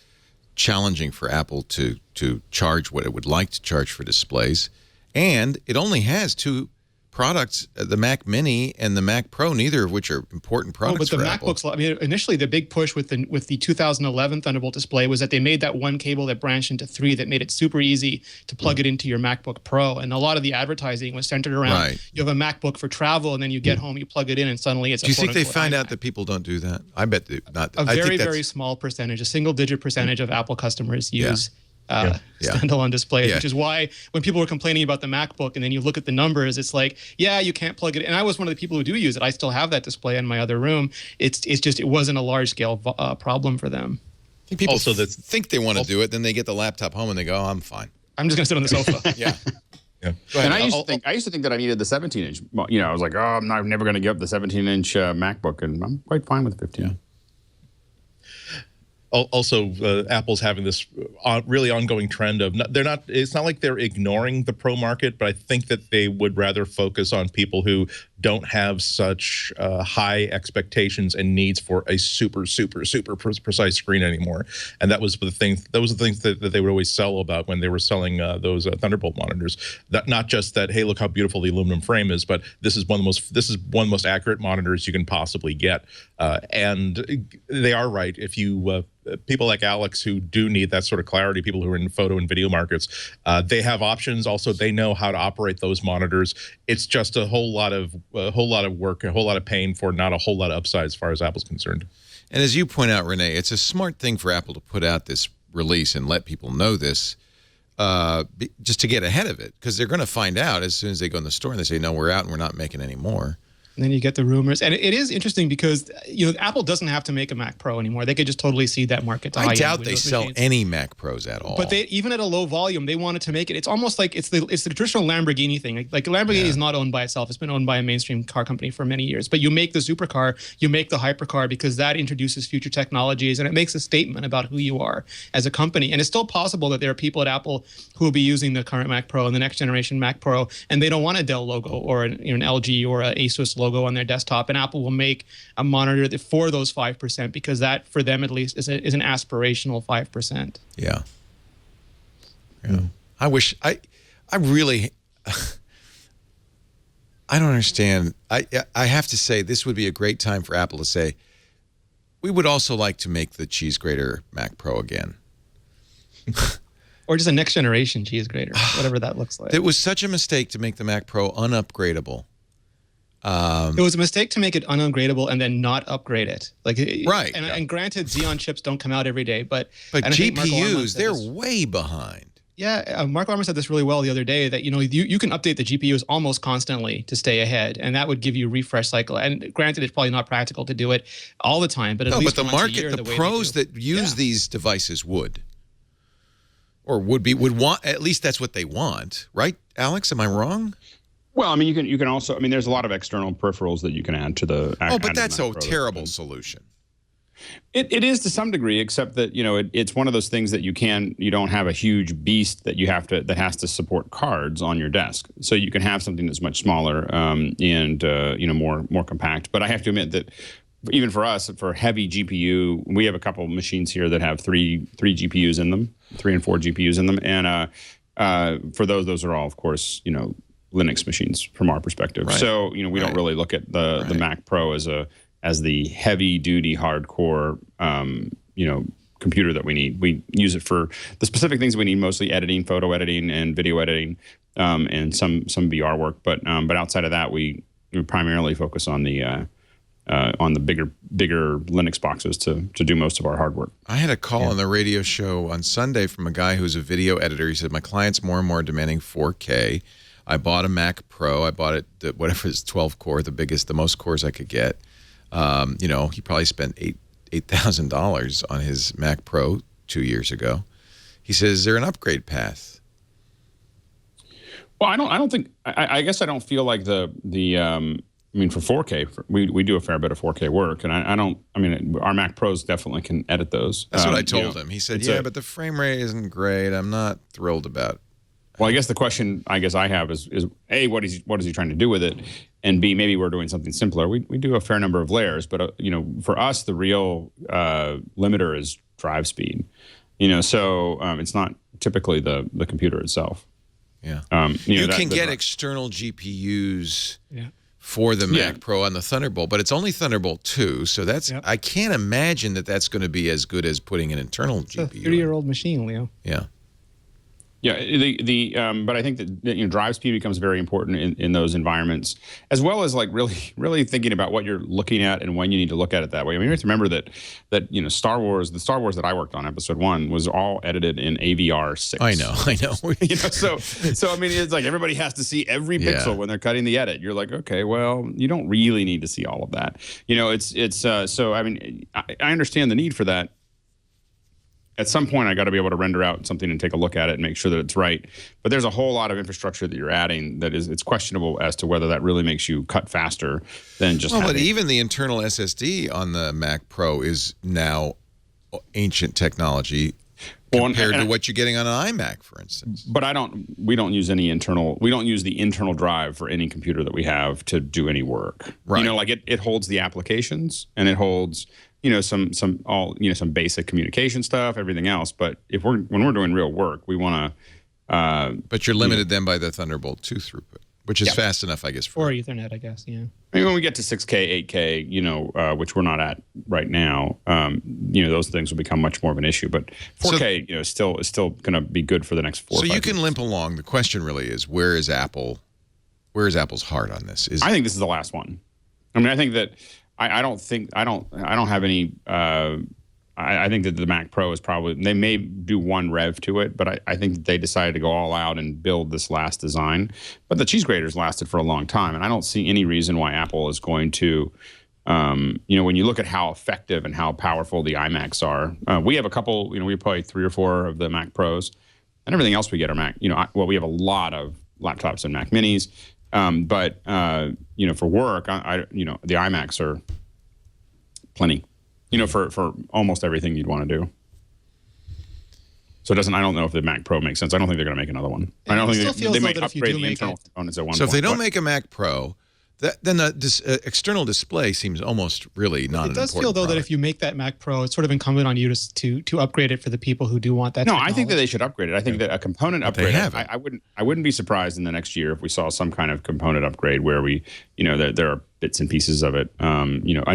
challenging for Apple to charge what it would like to charge for displays. And it only has 2 products, the Mac Mini and the Mac Pro, neither of which are important products but the for Apple. MacBooks, I mean, initially the big push with the 2011 Thunderbolt display was that they made that one cable that branched into 3 that made it super easy to plug it into your MacBook Pro. And a lot of the advertising was centered around you have a MacBook for travel, and then you get home, you plug it in, and suddenly it's Do you think they find out that people don't do that? I bet not. A very small percentage, a single-digit percentage of Apple customers use standalone displays, which is why when people were complaining about the MacBook and then you look at the numbers, it's like, you can't plug it in. And I was one of the people who do use it. I still have that display in my other room. It's just, it wasn't a large-scale problem for them. I think people also think they want to do it, then they get the laptop home and they go, oh, I'm fine. I'm just going to sit on the sofa. Yeah. And I used to think that I needed the 17-inch. You know, I was like, oh, I'm never going to give up the 17-inch MacBook, and I'm quite fine with the 15. Yeah. Also, Apple's having this really ongoing trend of it's not like they're ignoring the pro market, but I think that they would rather focus on people who don't have such high expectations and needs for a super precise screen anymore. And that was the thing. Those are the things that they would always sell about when they were selling those Thunderbolt monitors. That not just that, hey, look how beautiful the aluminum frame is, but this is one of the most accurate monitors you can possibly get. And they are right. If you people like Alex who do need that sort of clarity, people who are in photo and video markets, they have options. Also, they know how to operate those monitors. It's just a whole lot of work, a whole lot of pain for not a whole lot of upside as far as Apple's concerned. And as you point out, Rene, it's a smart thing for Apple to put out this release and let people know this, just to get ahead of it, because they're going to find out as soon as they go in the store and they say, no, we're out and we're not making any more. And then you get the rumors. And it is interesting because, Apple doesn't have to make a Mac Pro anymore. They could just totally seed that market to high-end I doubt they Windows sell machines. any Mac Pros at all. But even at a low volume, they wanted to make it. It's almost like it's the traditional Lamborghini thing. Like Lamborghini is not owned by itself. It's been owned by a mainstream car company for many years. But you make the supercar, you make the hypercar because that introduces future technologies and it makes a statement about who you are as a company. And it's still possible that there are people at Apple who will be using the current Mac Pro and the next generation Mac Pro, and they don't want a Dell logo or an LG or an Asus logo on their desktop. And Apple will make a monitor for those 5% because that, for them at least, is an aspirational 5%. Yeah. I wish I really I don't understand. I have to say this would be a great time for Apple to say we would also like to make the cheese grater Mac Pro again. Or just a next generation cheese grater, whatever that looks like. It was such a mistake to make the Mac Pro unupgradable. It was a mistake to make it unupgradable and then not upgrade it. Right. And granted, Xeon chips don't come out every day, but GPUs, they're way behind. Yeah, Mark Larman said this really well the other day that you can update the GPUs almost constantly to stay ahead, and that would give you a refresh cycle. And granted, it's probably not practical to do it all the time, but at least the market, the pros that use these devices would want. At least that's what they want, right, Alex? Am I wrong? Well, I mean, you can also, I mean, there's a lot of external peripherals that you can add to the. But that's a terrible solution. It is to some degree, except that it's one of those things that you don't have a huge beast that that has to support cards on your desk. So you can have something that's much smaller and more compact. But I have to admit that even for us, for heavy GPU, we have a couple of machines here that have three GPUs in them, 3 and 4 GPUs in them, and for those are all, of course, Linux machines from our perspective. Right. So, we don't really look at the Mac Pro as the heavy duty hardcore, computer that we need. We use it for the specific things we need, mostly editing, photo editing and video editing, and some VR work. But outside of that, we primarily focus on the bigger Linux boxes to do most of our hard work. I had a call on the radio show on Sunday from a guy who's a video editor. He said, my client's more and more demanding 4K. I bought a Mac Pro. I bought it, whatever is 12 core, the most cores I could get. He probably spent $8,000 on his Mac Pro 2 years ago. He says, is there an upgrade path? Well, I don't think, I guess I don't feel like for 4K, we do a fair bit of 4K work, and our Mac Pros definitely can edit those. That's what I told him. He said, but the frame rate isn't great. I'm not thrilled about it. Well, I guess the question I have is A, what is he trying to do with it? And B, maybe we're doing something simpler. We do a fair number of layers, but for us, the real limiter is drive speed. So it's not typically the computer itself. Yeah. You can get external GPUs Yeah. for the Mac Pro on the Thunderbolt, but it's only Thunderbolt 2, so that's I can't imagine that that's going to be as good as putting an internal GPU. It's a 30-year-old machine, Leo. Yeah. Yeah, but I think that drive speed becomes very important in those environments, as well as like really thinking about what you're looking at and when you need to look at it that way. I mean, you have to remember that the Star Wars that I worked on, Episode 1, was all edited in AVR 6. I know. So I mean, it's like everybody has to see every pixel when they're cutting the edit. You're like, okay, well, you don't really need to see all of that. So I mean, I understand the need for that. At some point, I got to be able to render out something and take a look at it and make sure that it's right. But there's a whole lot of infrastructure that you're adding that it's questionable as to whether that really makes you cut faster than just. Well, but even the internal SSD on the Mac Pro is now ancient technology compared to what you're getting on an iMac, for instance. But we don't use the internal drive for any computer that we have to do any work. Right. Like it holds the applications and it holds some basic communication stuff, everything else. But when we're doing real work, we want to. But you're limited then by the Thunderbolt 2 throughput, which is fast enough, I guess. Or Ethernet, I guess. Yeah. I mean, when we get to 6K, 8K, which we're not at right now, those things will become much more of an issue. But 4K, is still going to be good for the next 4 or 5 years. So you years. can limp along. The question really is, where is Apple's heart on this? I think this is the last one. I mean, I think that. I don't have any. I think that the Mac Pro is probably, they may do one rev to it, but I think they decided to go all out and build this last design. But the cheese graters lasted for a long time, and I don't see any reason why Apple is going to. When you look at how effective and how powerful the iMacs are, we have a couple. We have probably 3 or 4 of the Mac Pros, and everything else we get are Mac. We have a lot of laptops and Mac Minis. But for work, the iMacs are plenty, for almost everything you'd want to do. So I don't know if the Mac Pro makes sense. I don't think they're going to make another one. I don't think they may upgrade the internal components at one point. So if they don't make a Mac Pro, then the external display seems almost really not an important It does feel, though, that if you make that Mac Pro, it's sort of incumbent on you to upgrade it for the people who do want that technology. I think that they should upgrade it. I think that a component upgrade, I wouldn't be surprised in the next year if we saw some kind of component upgrade where we, there are bits and pieces of it, a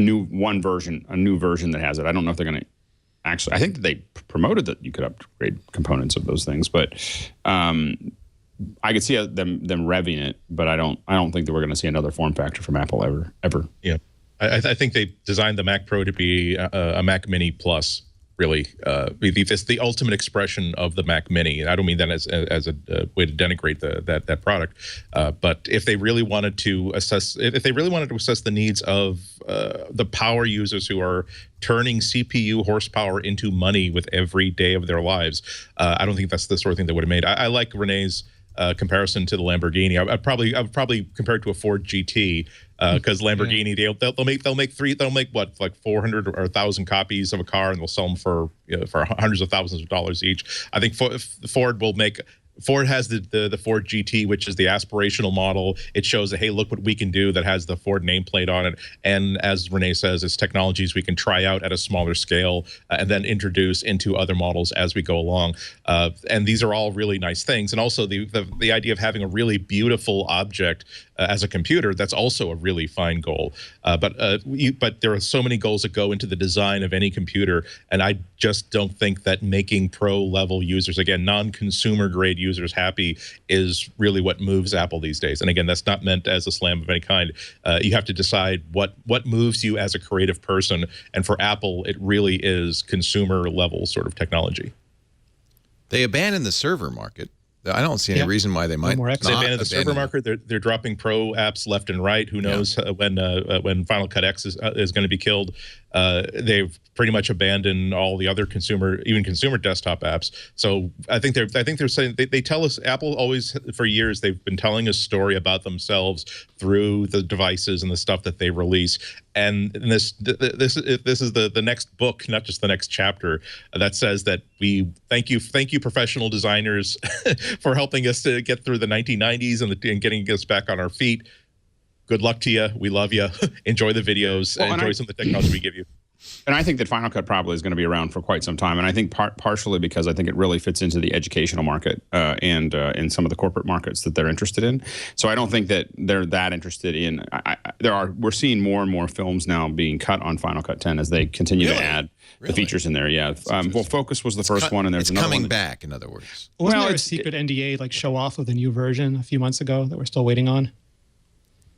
new version that has it. I don't know if they're going to actually, I think that they promoted that you could upgrade components of those things, but I could see them revving it, but I don't think that we're going to see another form factor from Apple ever. Yeah, I think they designed the Mac Pro to be a Mac Mini Plus. Really, it's the ultimate expression of the Mac Mini. I don't mean that as a way to denigrate that product, but if they really wanted to assess, the needs of the power users who are turning CPU horsepower into money with every day of their lives, I don't think that's the sort of thing they would have made. I like Rene's comparison to the Lamborghini. I would probably compare it to a Ford GT, because Lamborghini they'll make what, like 400 or 1,000 copies of a car, and they'll sell them for hundreds of thousands of dollars each. I think Ford has the Ford GT, which is the aspirational model. It shows that, hey, look what we can do, that has the Ford nameplate on it. And as Rene says, it's technologies we can try out at a smaller scale and then introduce into other models as we go along. And these are all really nice things. And also the idea of having a really beautiful object as a computer, that's also a really fine goal. But there are so many goals that go into the design of any computer, and I just don't think that making pro-level users, again, non-consumer grade users, happy is really what moves Apple these days. And again, that's not meant as a slam of any kind. You have to decide what moves you as a creative person, and for Apple, it really is consumer-level sort of technology. They abandoned the server market. I don't see any reason why they might not abandon the server market. They're dropping pro apps left and right. Who knows when Final Cut X is going to be killed? They've pretty much abandoned all the other consumer desktop apps. So I think they're saying they tell us, Apple always, for years, they've been telling a story about themselves through the devices and the stuff that they release. And this is the next book, not just the next chapter, that says that we thank you professional designers for helping us to get through the 1990s and getting us back on our feet. Good luck to you. We love you. Enjoy the videos. Enjoy some of the technology we give you. And I think that Final Cut probably is going to be around for quite some time. And I think partially because I think it really fits into the educational market and in some of the corporate markets that they're interested in. So I don't think that they're that interested in. We're seeing more and more films now being cut on Final Cut 10 as they continue to add the features in there. Yeah. Well, Focus was the first one, and there's another one. It's coming back, in other words. Wasn't there a secret NDA like show off of the new version a few months ago that we're still waiting on?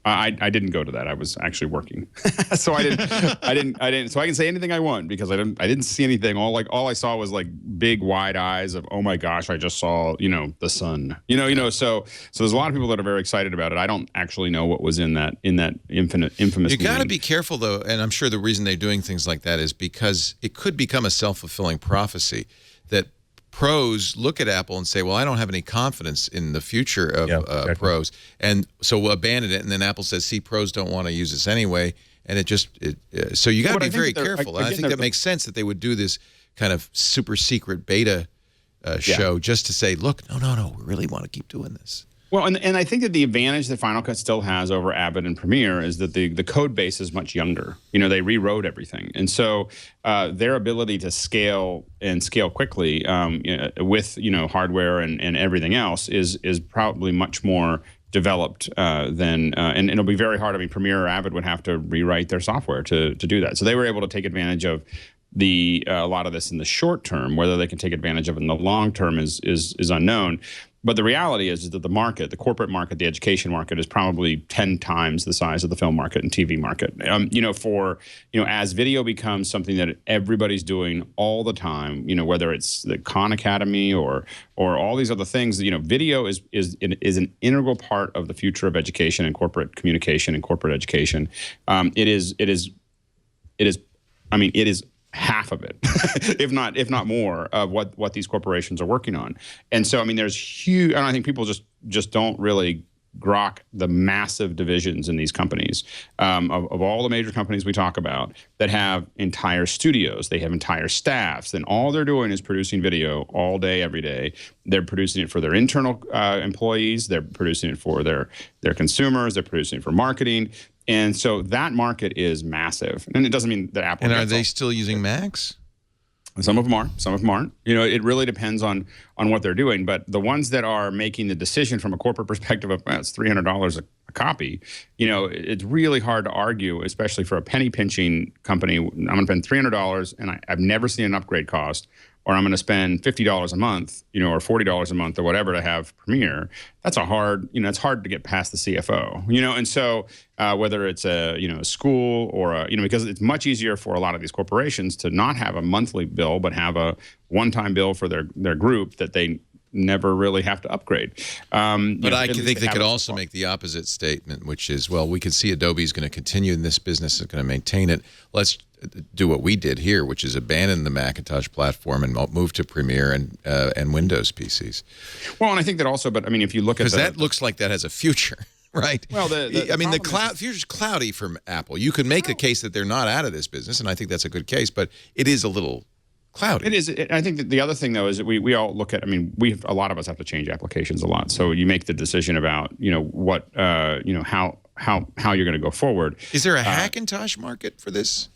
I didn't go to that. I was actually working, so I didn't. So I can say anything I want because I didn't see anything. All I saw was like big wide eyes of, oh my gosh, I just saw the sun. So there's a lot of people that are very excited about it. I don't actually know what was in that infamous. You got to be careful though, and I'm sure the reason they're doing things like that is because it could become a self-fulfilling prophecy that pros look at Apple and say, well, I don't have any confidence in the future of exactly. Pros. And so we'll abandon it. And then Apple says, see, pros don't want to use this anyway. And so you got to be very careful. And I think that makes sense that they would do this kind of super secret beta show just to say, look, no, we really want to keep doing this. Well, and I think that the advantage that Final Cut still has over Avid and Premiere is that the code base is much younger. They rewrote everything. And so their ability to scale quickly with, hardware and everything else is probably much more developed than, and it'll be very hard. I mean, Premiere or Avid would have to rewrite their software to do that. So they were able to take advantage of a lot of this in the short term. Whether they can take advantage of it in the long term is unknown. But the reality is that the corporate market, the education market, is probably 10 times the size of the film market and TV market. As video becomes something that everybody's doing all the time, whether it's the Khan Academy or all these other things, video is an integral part of the future of education and corporate communication and corporate education. It is half of it, if not more, of what these corporations are working on. And so, there's huge, and I think people just don't really grok the massive divisions in these companies. Of all the major companies we talk about that have entire studios, they have entire staffs, and all they're doing is producing video all day, every day. They're producing it for their internal employees, they're producing it for their consumers, they're producing it for marketing. And so that market is massive. And it doesn't mean that Apple... And are they still using Macs? Some of them are, some of them aren't. It really depends on what they're doing. But the ones that are making the decision from a corporate perspective of, it's $300 a copy, it's really hard to argue, especially for a penny-pinching company. I'm going to spend $300, and I've never seen an upgrade cost, or I'm going to spend $50 a month, or $40 a month or whatever to have Premiere. That's it's hard to get past the CFO, and so whether it's a school or because it's much easier for a lot of these corporations to not have a monthly bill, but have a one-time bill for their group that they never really have to upgrade. But I think they could also make the opposite statement, which is, well, we can see Adobe is going to continue in this business, is going to maintain it. Let's do what we did here, which is abandon the Macintosh platform and move to Premiere and Windows PCs. Well, and I think that also, but if you look at because that looks like that has a future. Right. Well, the future's cloudy from Apple. You could make a case that they're not out of this business, and I think that's a good case, but it is a little cloudy. It is. I think that the other thing, though, is that we all look at, a lot of us have to change applications a lot. So you make the decision about, what, how you're going to go forward. Is there a Hackintosh market for this?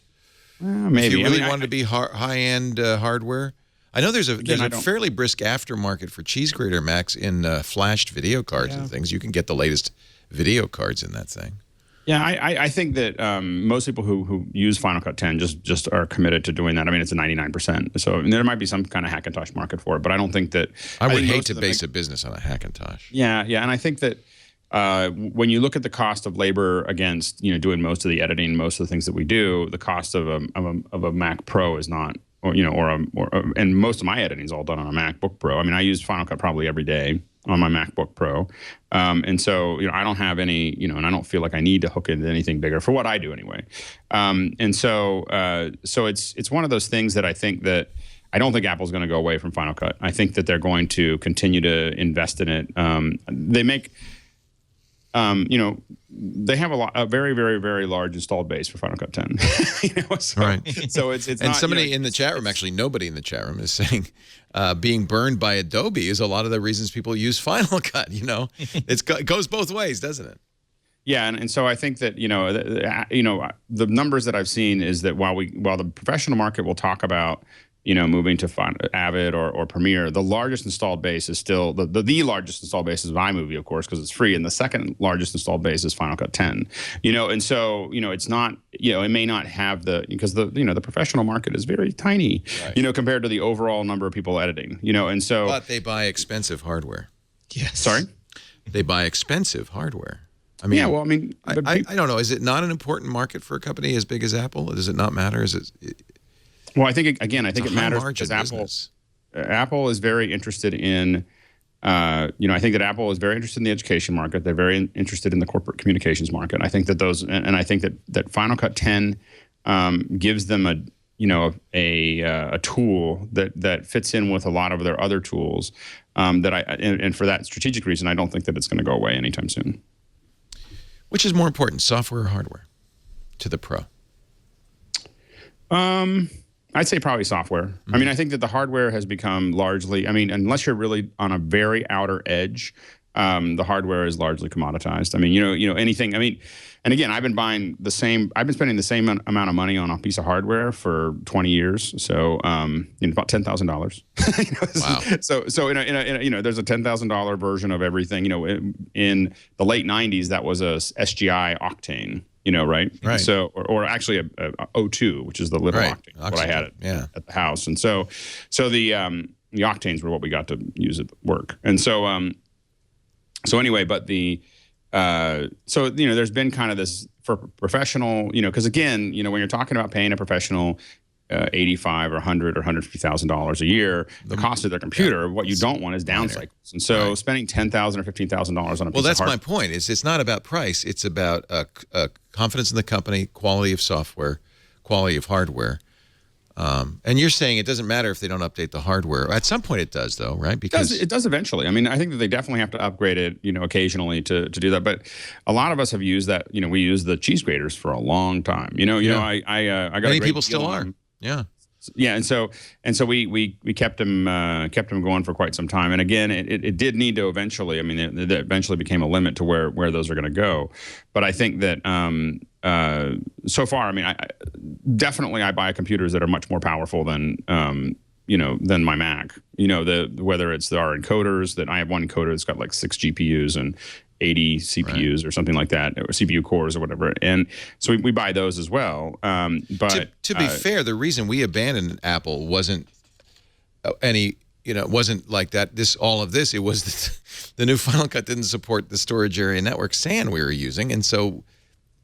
Maybe. If you really wanted to be high-end hardware? I know there's a fairly brisk aftermarket for cheese grater Macs in flashed video cards and things. You can get the latest video cards in that thing. Yeah, I think that most people who use Final Cut 10 just are committed to doing that. It's a 99%. So there might be some kind of Hackintosh market for it, but I don't think that... I would hate to base a business on a Hackintosh. Yeah, and I think that when you look at the cost of labor against doing most of the editing, most of the things that we do, the cost of a Mac Pro is not, and most of my editing is all done on a MacBook Pro. I use Final Cut probably every day on my MacBook Pro, and so I don't have any, and I don't feel like I need to hook into anything bigger for what I do anyway. And so it's one of those things that I think that I don't think Apple's going to go away from Final Cut. I think that they're going to continue to invest in it. They make. They have a very, very, very large installed base for Final Cut 10. Right. So it's and not, somebody in the chat room, actually nobody in the chat room is saying being burned by Adobe is a lot of the reasons people use Final Cut. It goes both ways, doesn't it? Yeah, and so I think that the numbers that I've seen is that while the professional market will talk about moving to Avid or Premiere, the largest installed base is still the largest installed base is iMovie, of course, because it's free, and the second largest installed base is Final Cut 10. And so it's not it may not have because the professional market is very tiny, right, compared to the overall number of people editing, and so. But they buy expensive hardware. Yes. Sorry. They buy expensive hardware. I mean, yeah. Well, I mean, I don't know. Is it not an important market for a company as big as Apple? Does it not matter? Is it? Well, I think it matters because Apple is very interested in. I think that Apple is very interested in the education market. They're very interested in the corporate communications market. I think that and I think that Final Cut 10 gives them a tool that fits in with a lot of their other tools. And for that strategic reason, I don't think that it's going to go away anytime soon. Which is more important, software or hardware, to the pro? I'd say probably software. Mm-hmm. I mean, I think that the hardware has become largely, unless you're really on a very outer edge, the hardware is largely commoditized. I mean, anything. I mean, and again, I've been spending the same amount of money on a piece of hardware for 20 years. So, about $10,000. Wow. So there's a $10,000 version of everything. In the late 90s, that was a SGI Octane. Right? Right. So, or actually a O2, which is the little Octane, what I had at the house. And so the Octanes were what we got to use at work. And so anyway, but there's been kind of this for professional, because again, when you're talking about paying a professional $85 or $100 or $150,000 a year, the cost of their computer, what you don't want is down cycles. And so spending $10,000 or $15,000 on a piece of hardware. Well, that's my point. It's not about price. It's about confidence in the company, quality of software, quality of hardware. And you're saying it doesn't matter if they don't update the hardware. At some point it does, though, right? Because it does eventually. I mean, I think that they definitely have to upgrade it, occasionally to do that. But a lot of us have used that. We use the cheese graters for a long time. I got many people still are. Yeah. Yeah, and so we kept them going for quite some time. And again, it did need to eventually. I mean, it eventually became a limit to where those are going to go. But I think that so far, I mean, I buy computers that are much more powerful than my Mac. Whether it's our encoders, that I have one encoder that's got like 6 GPUs and 80 CPUs or something like that, or CPU cores or whatever. And so we buy those as well. But to be fair, the reason we abandoned Apple wasn't it wasn't like that. All of this, it was that the new Final Cut didn't support the storage area network SAN we were using, and so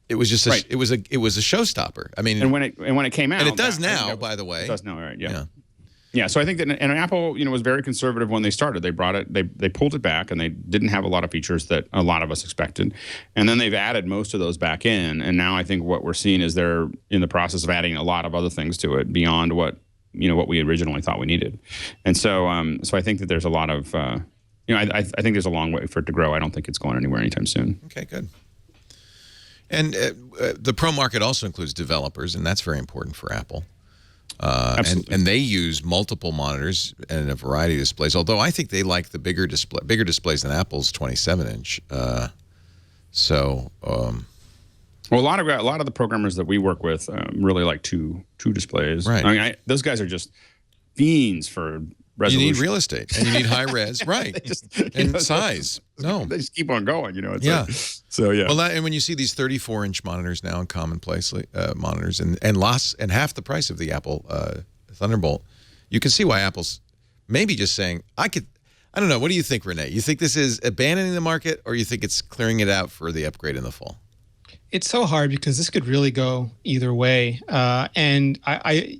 it was just it was a showstopper. I mean, and when it came out, and it does now, by the way. It does now, right? Yeah. Yeah, so I think that, and Apple, was very conservative when they started. They brought it, they pulled it back, and they didn't have a lot of features that a lot of us expected. And then they've added most of those back in, and now I think what we're seeing is they're in the process of adding a lot of other things to it beyond what we originally thought we needed. And so, I think that there's a lot of, I think there's a long way for it to grow. I don't think it's going anywhere anytime soon. Okay, good. And the pro market also includes developers, and that's very important for Apple. And they use multiple monitors and a variety of displays. Although I think they like the bigger displays than Apple's 27-inch. Well, a lot of the programmers that we work with really like two displays. Right. I mean, those guys are just fiends for resolution. You need real estate and you need high res, right? And size. They just keep on going. It's yeah. So yeah. Well, and when you see these 34-inch monitors now in commonplace monitors and half the price of the Apple Thunderbolt, you can see why Apple's maybe just saying, I don't know. What do you think, Rene? You think this is abandoning the market, or you think it's clearing it out for the upgrade in the fall? It's so hard because this could really go either way. And I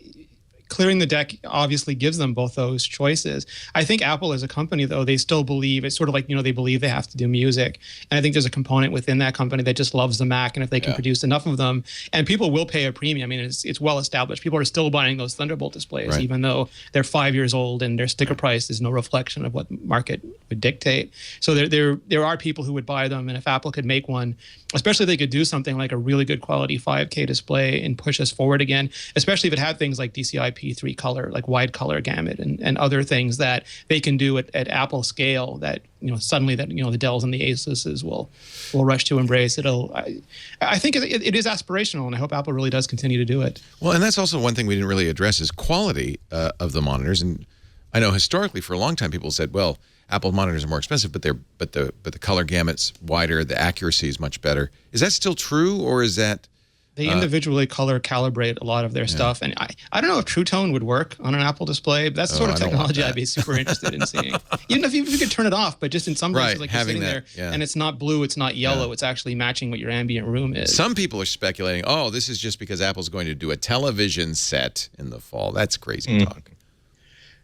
clearing the deck obviously gives them both those choices. I think Apple as a company, though, they still believe, it's sort of like, they believe they have to do music. And I think there's a component within that company that just loves the Mac. And if they can produce enough of them, and people will pay a premium. I mean, it's well established. People are still buying those Thunderbolt displays, even though they're 5 years old and their sticker price is no reflection of what market would dictate. So there are people who would buy them. And if Apple could make one, especially if they could do something like a really good quality 5K display and push us forward again, especially if it had things like DCI IP3 color, like wide color gamut, and other things that they can do at Apple scale that suddenly that the Dells and the Asuses will rush to embrace. I think it is aspirational, and I hope Apple really does continue to do it. Well, and that's also one thing we didn't really address is quality of the monitors. And I know historically for a long time people said, well, Apple monitors are more expensive, but the color gamut's wider, the accuracy is much better. Is that still true, or is that they individually color calibrate a lot of their stuff? And I don't know if True Tone would work on an Apple display, but that's the sort of technology I'd be super interested in seeing. Even if you could turn it off, but just in some places, like you're sitting there and it's not blue, it's not yellow, it's actually matching what your ambient room is. Some people are speculating, oh, this is just because Apple's going to do a television set in the fall. That's crazy talk.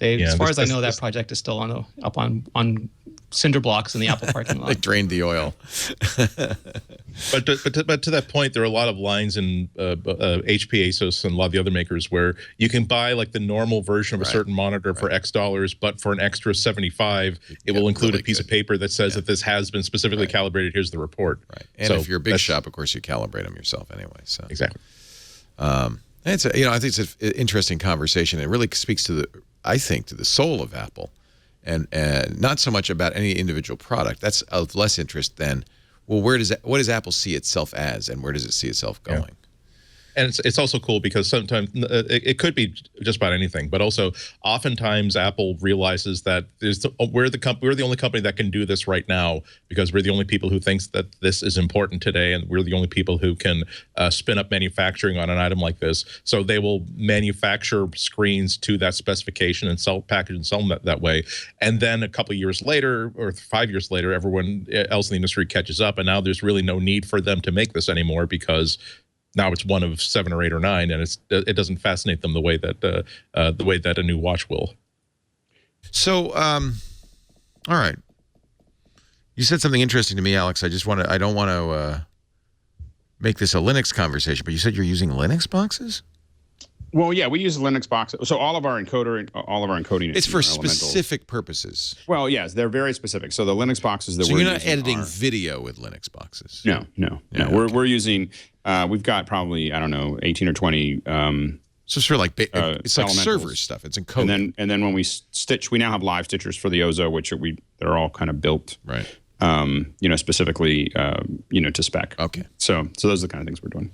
As far as I know, that project is still up on cinder blocks in the Apple parking lot. They drained the oil. But to that point, there are a lot of lines in HP, Asus, and a lot of the other makers where you can buy like the normal version of a certain monitor for X dollars, but for an extra 75, it will include a piece of paper that says that this has been specifically calibrated. Here's the report. Right. And so if you're a big shop, of course, you calibrate them yourself anyway. So exactly. It's I think it's an interesting conversation. It really speaks to the soul of Apple, and not so much about any individual product. That's of less interest than, well, what does Apple see itself as, and where does it see itself going? Yeah. And it's also cool because sometimes it could be just about anything, but also oftentimes Apple realizes that we're the only company that can do this right now because we're the only people who thinks that this is important today, and we're the only people who can spin up manufacturing on an item like this. So they will manufacture screens to that specification and package and sell them that way. And then a couple of years later, or 5 years later, everyone else in the industry catches up, and now there's really no need for them to make this anymore because now it's one of 7 or 8 or 9, and it doesn't fascinate them the way that a new watch will. So, all right, you said something interesting to me, Alex. I don't want to make this a Linux conversation, but you said you're using Linux boxes? Well, yeah, we use Linux boxes. So all of our encoding. It's for specific purposes. Well, yes, they're very specific. So the Linux boxes that we're using. So you're not editing video with Linux boxes? No. Yeah, we're using. We've got probably 18 or 20. So it's for like it's like server stuff. It's encoded. And then when we stitch, we now have live stitchers for the Ozo, which they're all kind of built. Right. Specifically, to spec. Okay. So those are the kind of things we're doing.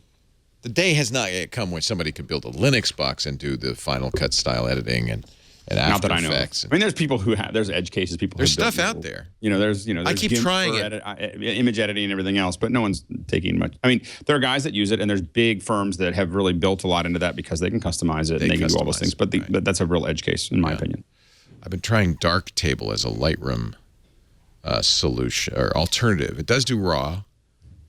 The day has not yet come when somebody could build a Linux box and do the Final Cut style editing and After Not that I know. Effects. I mean, there's people who have, there's edge cases. There's stuff out there. There's I keep trying it. Image editing and everything else, but no one's taking much. I mean, there are guys that use it, and there's big firms that have really built a lot into that because they can customize it and they can do all those things. But that's a real edge case, in my opinion. I've been trying Darktable as a Lightroom solution or alternative. It does do RAW.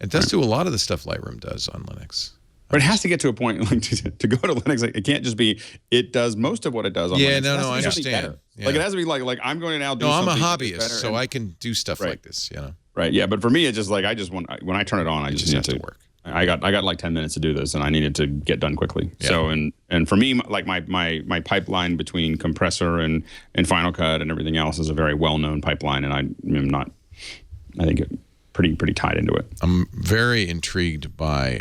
It does do a lot of the stuff Lightroom does on Linux. But it has to get to a point like to go to Linux. Like, it can't just be it does most of what it does on Linux. Yeah, no, I understand. Yeah. Like it has to be like I'm going to now do. No, I'm a hobbyist, so I can do stuff like this. Right. Yeah, but for me, it's just like I just want when I turn it on, I just need to work. I got like 10 minutes to do this, and I needed to get done quickly. Yeah. So and for me, like my pipeline between compressor and Final Cut and everything else is a very well known pipeline, and I'm not. I think pretty tied into it. I'm very intrigued by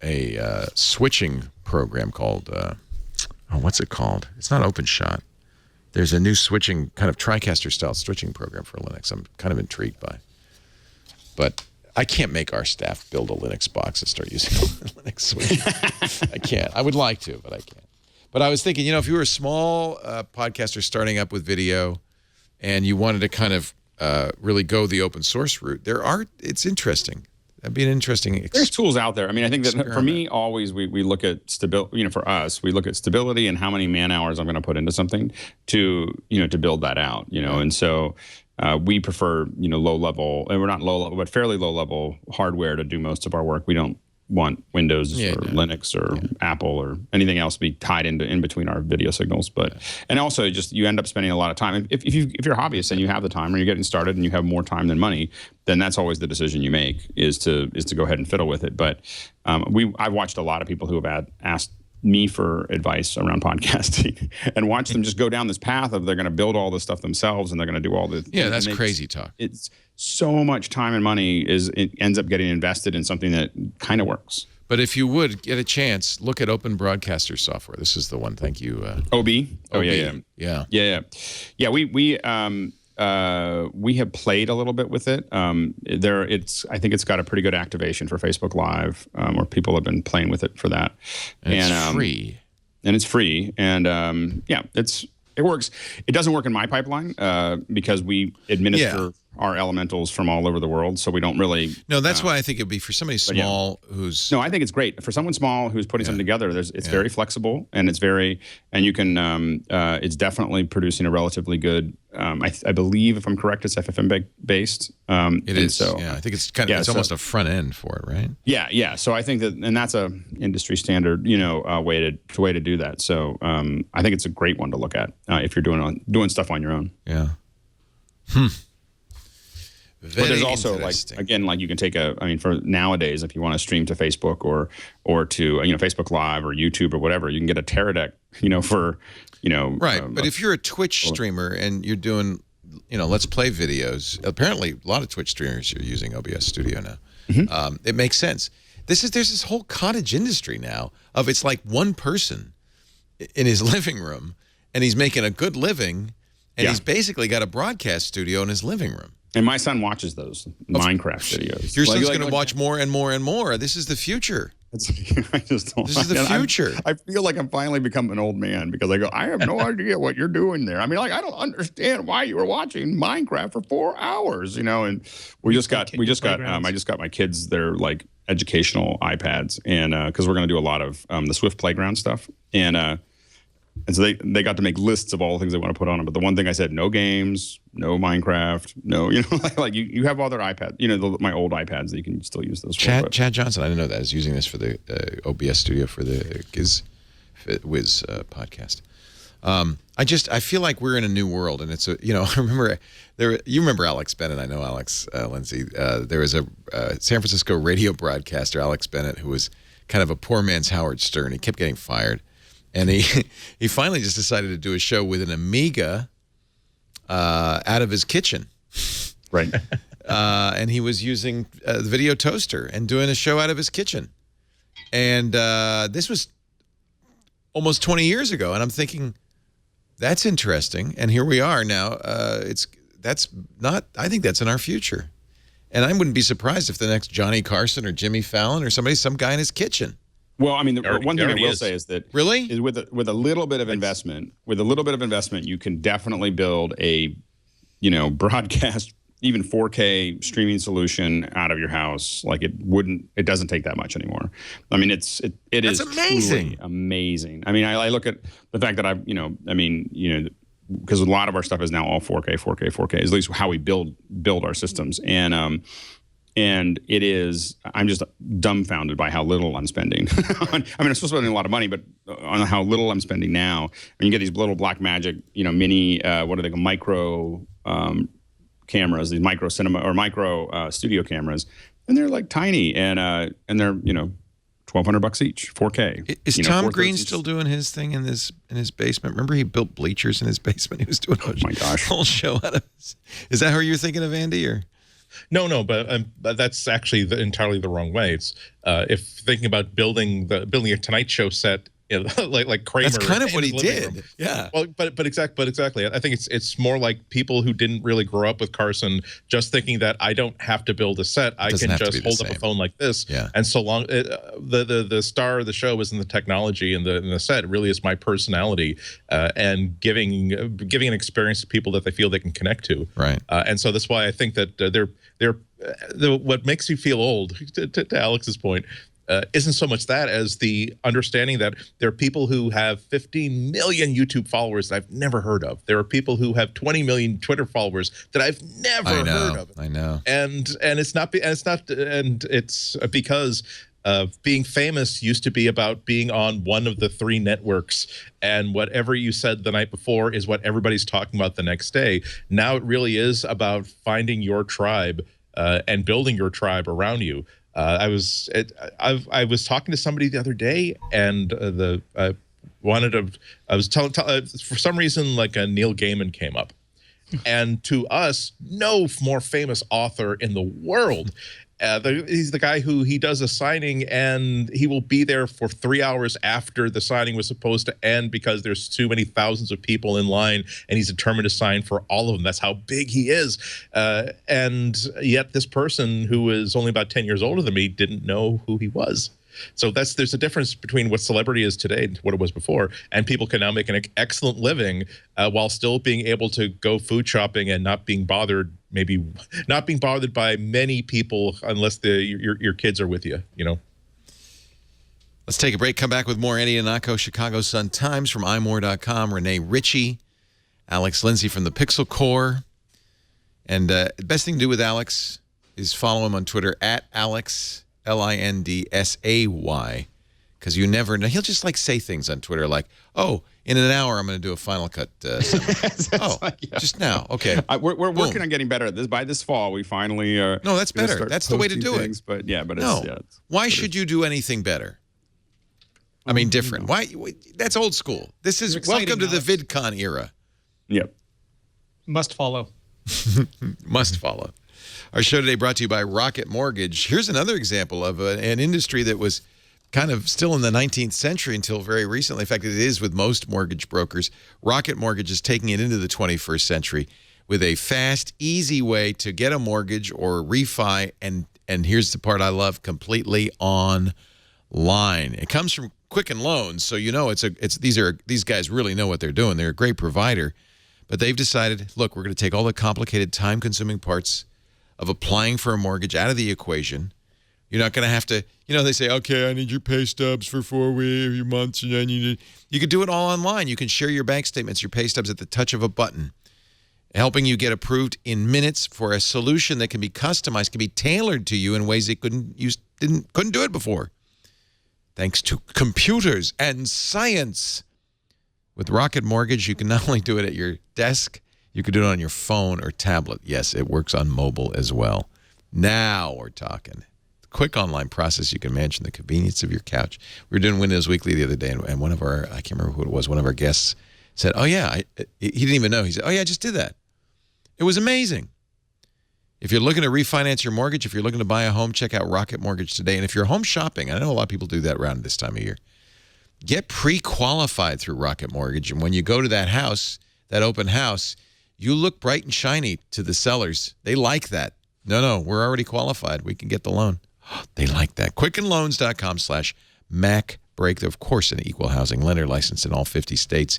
a switching program called what's it called? It's not OpenShot. There's a new switching kind of TriCaster style switching program for Linux. I'm kind of intrigued by, but I can't make our staff build a Linux box and start using Linux switch. I can't. I would like to, but I can't. But I was thinking, if you were a small podcaster starting up with video, and you wanted to kind of really go the open source route, it's interesting. That'd be an interesting There's tools out there. I mean, I think that for me, always we look at stability. For us, we look at stability and how many man hours I'm going to put into something to build that out. And so we prefer low level, and we're not low level, but fairly low level hardware to do most of our work. We don't want Windows or Linux or Apple or anything else to be tied in between our video signals. But and also just you end up spending a lot of time. If you're a hobbyist and you have the time, or you're getting started and you have more time than money, then that's always the decision you make is to go ahead and fiddle with it. But I've watched a lot of people who have asked me for advice around podcasting and watch them just go down this path of they're going to build all this stuff themselves and they're going to do all the that's crazy talk. It's so much time and money it ends up getting invested in something that kind of works. But if you would get a chance, look at Open Broadcaster software. This is the one. Thank you. OB. Oh, OB. Yeah. We have played a little bit with it. I think it's got a pretty good activation for Facebook Live, where people have been playing with it for that. And it's free. And it's free. And it works. It doesn't work in my pipeline because we administer our elementals from all over the world, so we don't really. No, that's why I think it'd be for somebody small who's. No, I think it's great for someone small who's putting something together. It's very flexible, and you can. It's definitely producing a relatively good. I believe, if I'm correct, it's FFM based. It is. So, I think it's kind of. It's almost a front end for it, right? Yeah. So I think that, and that's a industry standard, way to do that. So I think it's a great one to look at if you're doing stuff on your own. Yeah. But there's also you can take for nowadays, if you want to stream to Facebook or to Facebook Live or YouTube or whatever, you can get a Teradek, for right. But if you're a Twitch streamer and you're doing Let's Play videos, apparently a lot of Twitch streamers are using OBS Studio now. Mm-hmm. It makes sense. There's this whole cottage industry now of it's like one person in his living room and he's making a good living and he's basically got a broadcast studio in his living room. And my son watches those Minecraft videos. Your son's going to watch more and more and more. This is the future. I just don't. This is the future. I feel like I'm finally becoming an old man because I go, I have no idea what you're doing there. I don't understand why you were watching Minecraft for 4 hours, And I just got my kids their like educational iPads, and because we're going to do a lot of the Swift Playground stuff, and so they got to make lists of all the things they want to put on them. But the one thing I said, no games, no Minecraft, no, you have other iPads, my old iPads that you can still use those for. Chad Johnson, I didn't know that, is using this for the OBS Studio for the Wiz podcast. I feel like we're in a new world, and it's I remember you remember Alex Bennett. I know Alex, Lindsay. There was a San Francisco radio broadcaster, Alex Bennett, who was kind of a poor man's Howard Stern. He kept getting fired. And he finally just decided to do a show with an Amiga out of his kitchen. Right. And he was using the video toaster and doing a show out of his kitchen. And this was almost 20 years ago. And I'm thinking, that's interesting. And here we are now. I think that's in our future. And I wouldn't be surprised if the next Johnny Carson or Jimmy Fallon or some guy in his kitchen. Well, the one thing I will say is that is with a little bit of investment, you can definitely build a, broadcast, even 4K streaming solution out of your house. Like it doesn't take that much anymore. That's amazing. Amazing. I look at the fact that because a lot of our stuff is now all 4K, is at least how we build our systems. And it is, I'm just dumbfounded by how little I'm spending. I'm supposed to spend a lot of money, but on how little I'm spending now. You get these little Blackmagic, mini, what are they called, micro cameras, these micro cinema or micro studio cameras, and they're like tiny, and they're $1,200 each, 4K. Is Tom Green still doing his thing in his basement? Remember he built bleachers in his basement? He was doing a whole show out of it. Is that how you're thinking of, Andy, or? No, but that's actually entirely the wrong way. It's if thinking about building a Tonight Show set, like Kramer. That's kind of what he did. Yeah. Well, but exactly. I think it's more like people who didn't really grow up with Carson, just thinking that I don't have to build a set. I can just hold up a phone like this. Yeah. And so long, the star of the show isn't the technology and the set. It really is my personality and giving an experience to people that they feel they can connect to. Right. And so that's why I think that what makes you feel old, to Alex's point, isn't so much that as the understanding that there are people who have 15 million YouTube followers that I've never heard of. There are people who have 20 million Twitter followers that I've never heard of. I know. And it's because being famous used to be about being on one of the 3 networks, and whatever you said the night before is what everybody's talking about the next day. Now it really is about finding your tribe and building your tribe around you. I was talking to somebody the other day, and I was telling for some reason, like a Neil Gaiman came up, and to us, no more famous author in the world. He's the guy who he does a signing and he will be there for 3 hours after the signing was supposed to end because there's too many thousands of people in line and he's determined to sign for all of them. That's how big he is. And yet this person who is only about 10 years older than me didn't know who he was. So there's a difference between what celebrity is today and what it was before. And people can now make an excellent living while still being able to go food shopping and not being bothered, maybe not being bothered by many people unless your kids are with you, you know. Let's take a break. Come back with more Andy Ihnatko, Chicago Sun-Times from imore.com, Rene Ritchie, Alex Lindsay from the Pixel Core. And the best thing to do with Alex is follow him on Twitter at Alex Lindsay, because you never know. He'll just like say things on Twitter like, "Oh, in an hour I'm going to do a Final Cut." Just now. Okay, we're working on getting better at this. By this fall, we finally. No, that's better. That's the way to do it. But yeah, but no. Why should you do anything better? I mean, different. Why? That's old school. This is welcome to the VidCon era. Yep. Must follow. Must follow. Our show today brought to you by Rocket Mortgage. Here's another example of an industry that was kind of still in the 19th century until very recently. In fact, it is with most mortgage brokers. Rocket Mortgage is taking it into the 21st century with a fast, easy way to get a mortgage or refi. And here's the part I love, completely online. It comes from Quicken Loans, so you know these guys really know what they're doing. They're a great provider, but they've decided, look, we're going to take all the complicated, time-consuming parts of applying for a mortgage out of the equation. You're not going to have to, they say, okay, I need your pay stubs for 4 months, and then you can do it all online. You can share your bank statements, your pay stubs at the touch of a button, helping you get approved in minutes for a solution that can be customized, can be tailored to you in ways that couldn't do it before. Thanks to computers and science. With Rocket Mortgage, you can not only do it at your desk, you can do it on your phone or tablet. Yes, it works on mobile as well. Now we're talking. Quick online process you can manage in the convenience of your couch. We were doing Windows Weekly the other day, and one of our, I can't remember who it was, one of our guests said, oh, yeah, he didn't even know. He said, oh, yeah, I just did that. It was amazing. If you're looking to refinance your mortgage, if you're looking to buy a home, check out Rocket Mortgage today. And if you're home shopping, I know a lot of people do that around this time of year, get pre-qualified through Rocket Mortgage. And when you go to that house, that open house, you look bright and shiny to the sellers. They like that. No, we're already qualified. We can get the loan. They like that. QuickenLoans.com/MacBreak. They're, of course, an equal housing lender licensed in all 50 states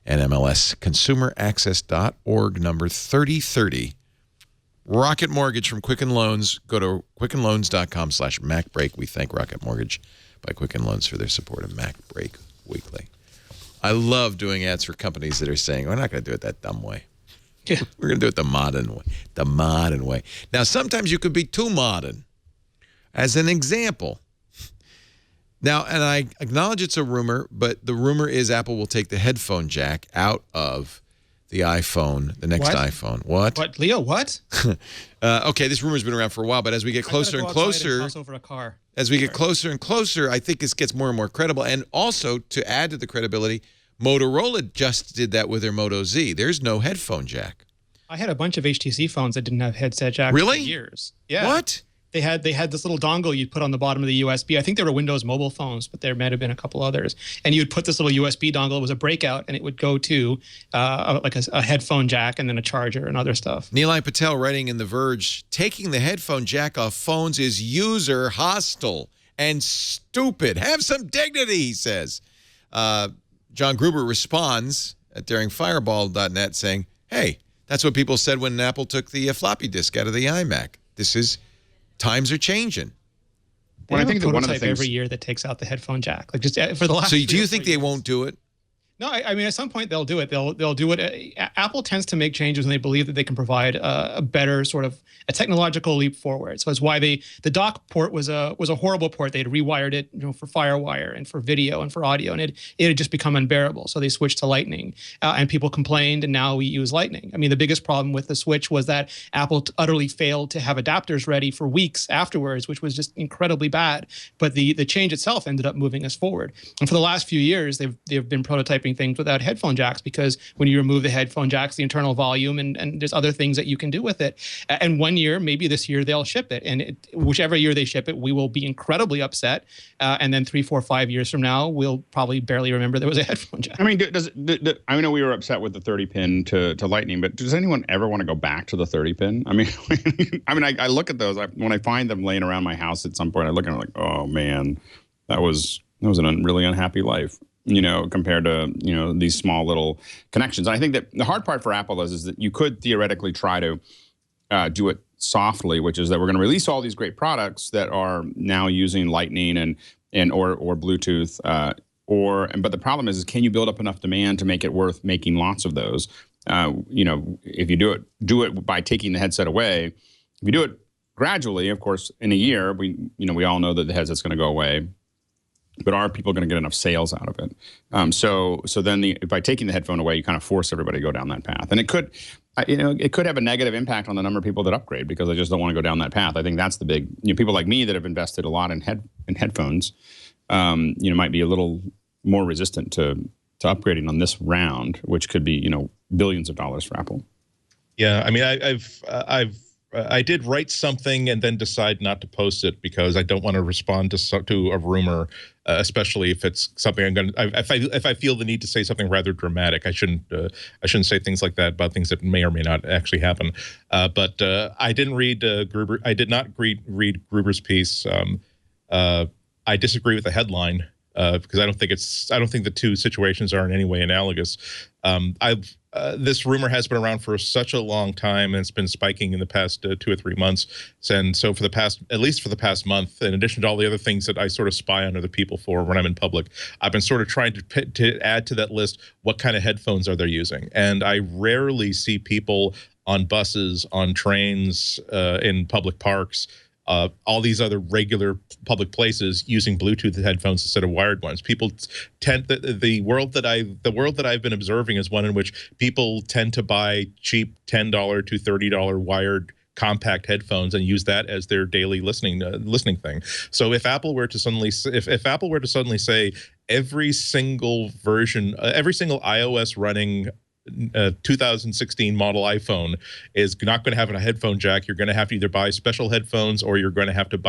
and MLS. ConsumerAccess.org, number 3030. Rocket Mortgage from Quicken Loans. Go to QuickenLoans.com/MacBreak. We thank Rocket Mortgage by Quicken Loans for their support of MacBreak Weekly. I love doing ads for companies that are saying, we're not going to do it that dumb way. Yeah. We're going to do it the modern way. The modern way. Now, sometimes you could be too modern. As an example. Now, and I acknowledge it's a rumor, but the rumor is Apple will take the headphone jack out of the iPhone, the next iPhone. What? What, Leo, what? Okay, this rumor's been around for a while, but as we get closer and closer, over a car. as we get closer and closer, I think this gets more and more credible. And also, to add to the credibility, Motorola just did that with their Moto Z. There's no headphone jack. I had a bunch of HTC phones that didn't have headset jacks for years. Yeah. What? They had this little dongle you'd put on the bottom of the USB. I think they were Windows mobile phones, but there might have been a couple others. And you'd put this little USB dongle. It was a breakout, and it would go to like a headphone jack and then a charger and other stuff. Nilay Patel writing in The Verge, taking the headphone jack off phones is user hostile and stupid. Have some dignity, he says. John Gruber responds at daringfireball.net saying, hey, that's what people said when Apple took the floppy disk out of the iMac. Times are changing. Well, I think that one of the things every year that takes out the headphone jack, like just for the last. So do you think they won't do it? No, I mean, at some point they'll do it. They'll do it. Apple tends to make changes when they believe that they can provide a better sort of a technological leap forward. So it's why the dock port was a horrible port. They had rewired it, for FireWire and for video and for audio, and it had just become unbearable. So they switched to Lightning, and people complained, and now we use Lightning. I mean, the biggest problem with the switch was that Apple utterly failed to have adapters ready for weeks afterwards, which was just incredibly bad. But the change itself ended up moving us forward. And for the last few years, they've been prototyping shipping things without headphone jacks, because when you remove the headphone jacks, the internal volume, and there's other things that you can do with it. And one year, maybe this year, they'll ship it. And whichever year they ship it, we will be incredibly upset. And then 3, 4, 5 years from now, we'll probably barely remember there was a headphone jack. I mean, I know we were upset with the 30 pin to Lightning, but does anyone ever want to go back to the 30 pin? I mean, I look at those when I find them laying around my house at some point. I look at them like, oh man, that was really unhappy life, compared to these small little connections. And I think that the hard part for Apple is that you could theoretically try to do it softly, which is that we're going to release all these great products that are now using Lightning and or Bluetooth. But the problem is can you build up enough demand to make it worth making lots of those? If you do it by taking the headset away. If you do it gradually, of course, in a year, we all know that the headset's going to go away. But are people going to get enough sales out of it? So then by taking the headphone away, you kind of force everybody to go down that path, and it could have a negative impact on the number of people that upgrade because they just don't want to go down that path. I think that's the big people like me that have invested a lot in headphones, might be a little more resistant to upgrading on this round, which could be billions of dollars for Apple. Yeah, I mean, I did write something and then decide not to post it because I don't want to respond to a rumor, especially if it's something I'm going to. If I feel the need to say something rather dramatic, I shouldn't say things like that about things that may or may not actually happen. But I didn't read Gruber. I did not read Gruber's piece. I disagree with the headline because I don't think the two situations are in any way analogous. This rumor has been around for such a long time, and it's been spiking in the past 2 or 3 months. And so at least for the past month, in addition to all the other things that I sort of spy on other people for when I'm in public, I've been sort of trying to add to that list what kind of headphones are they using. And I rarely see people on buses, on trains, in public parks, all these other regular public places using Bluetooth headphones instead of wired ones. People tend the world that I've been observing is one in which people tend to buy cheap $10 to $30 wired compact headphones and use that as their daily listening thing. So if Apple were to suddenly say every single version, every single iOS running 2016 model iPhone is not going to have a headphone jack. You're going to have to either buy special headphones or you're going to have to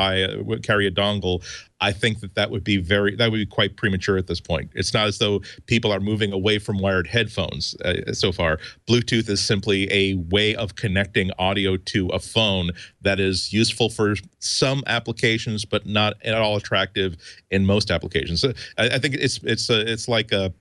carry a dongle. I think that would be quite premature at this point. It's not as though people are moving away from wired headphones so far. Bluetooth is simply a way of connecting audio to a phone that is useful for some applications, but not at all attractive in most applications. So I think it's like a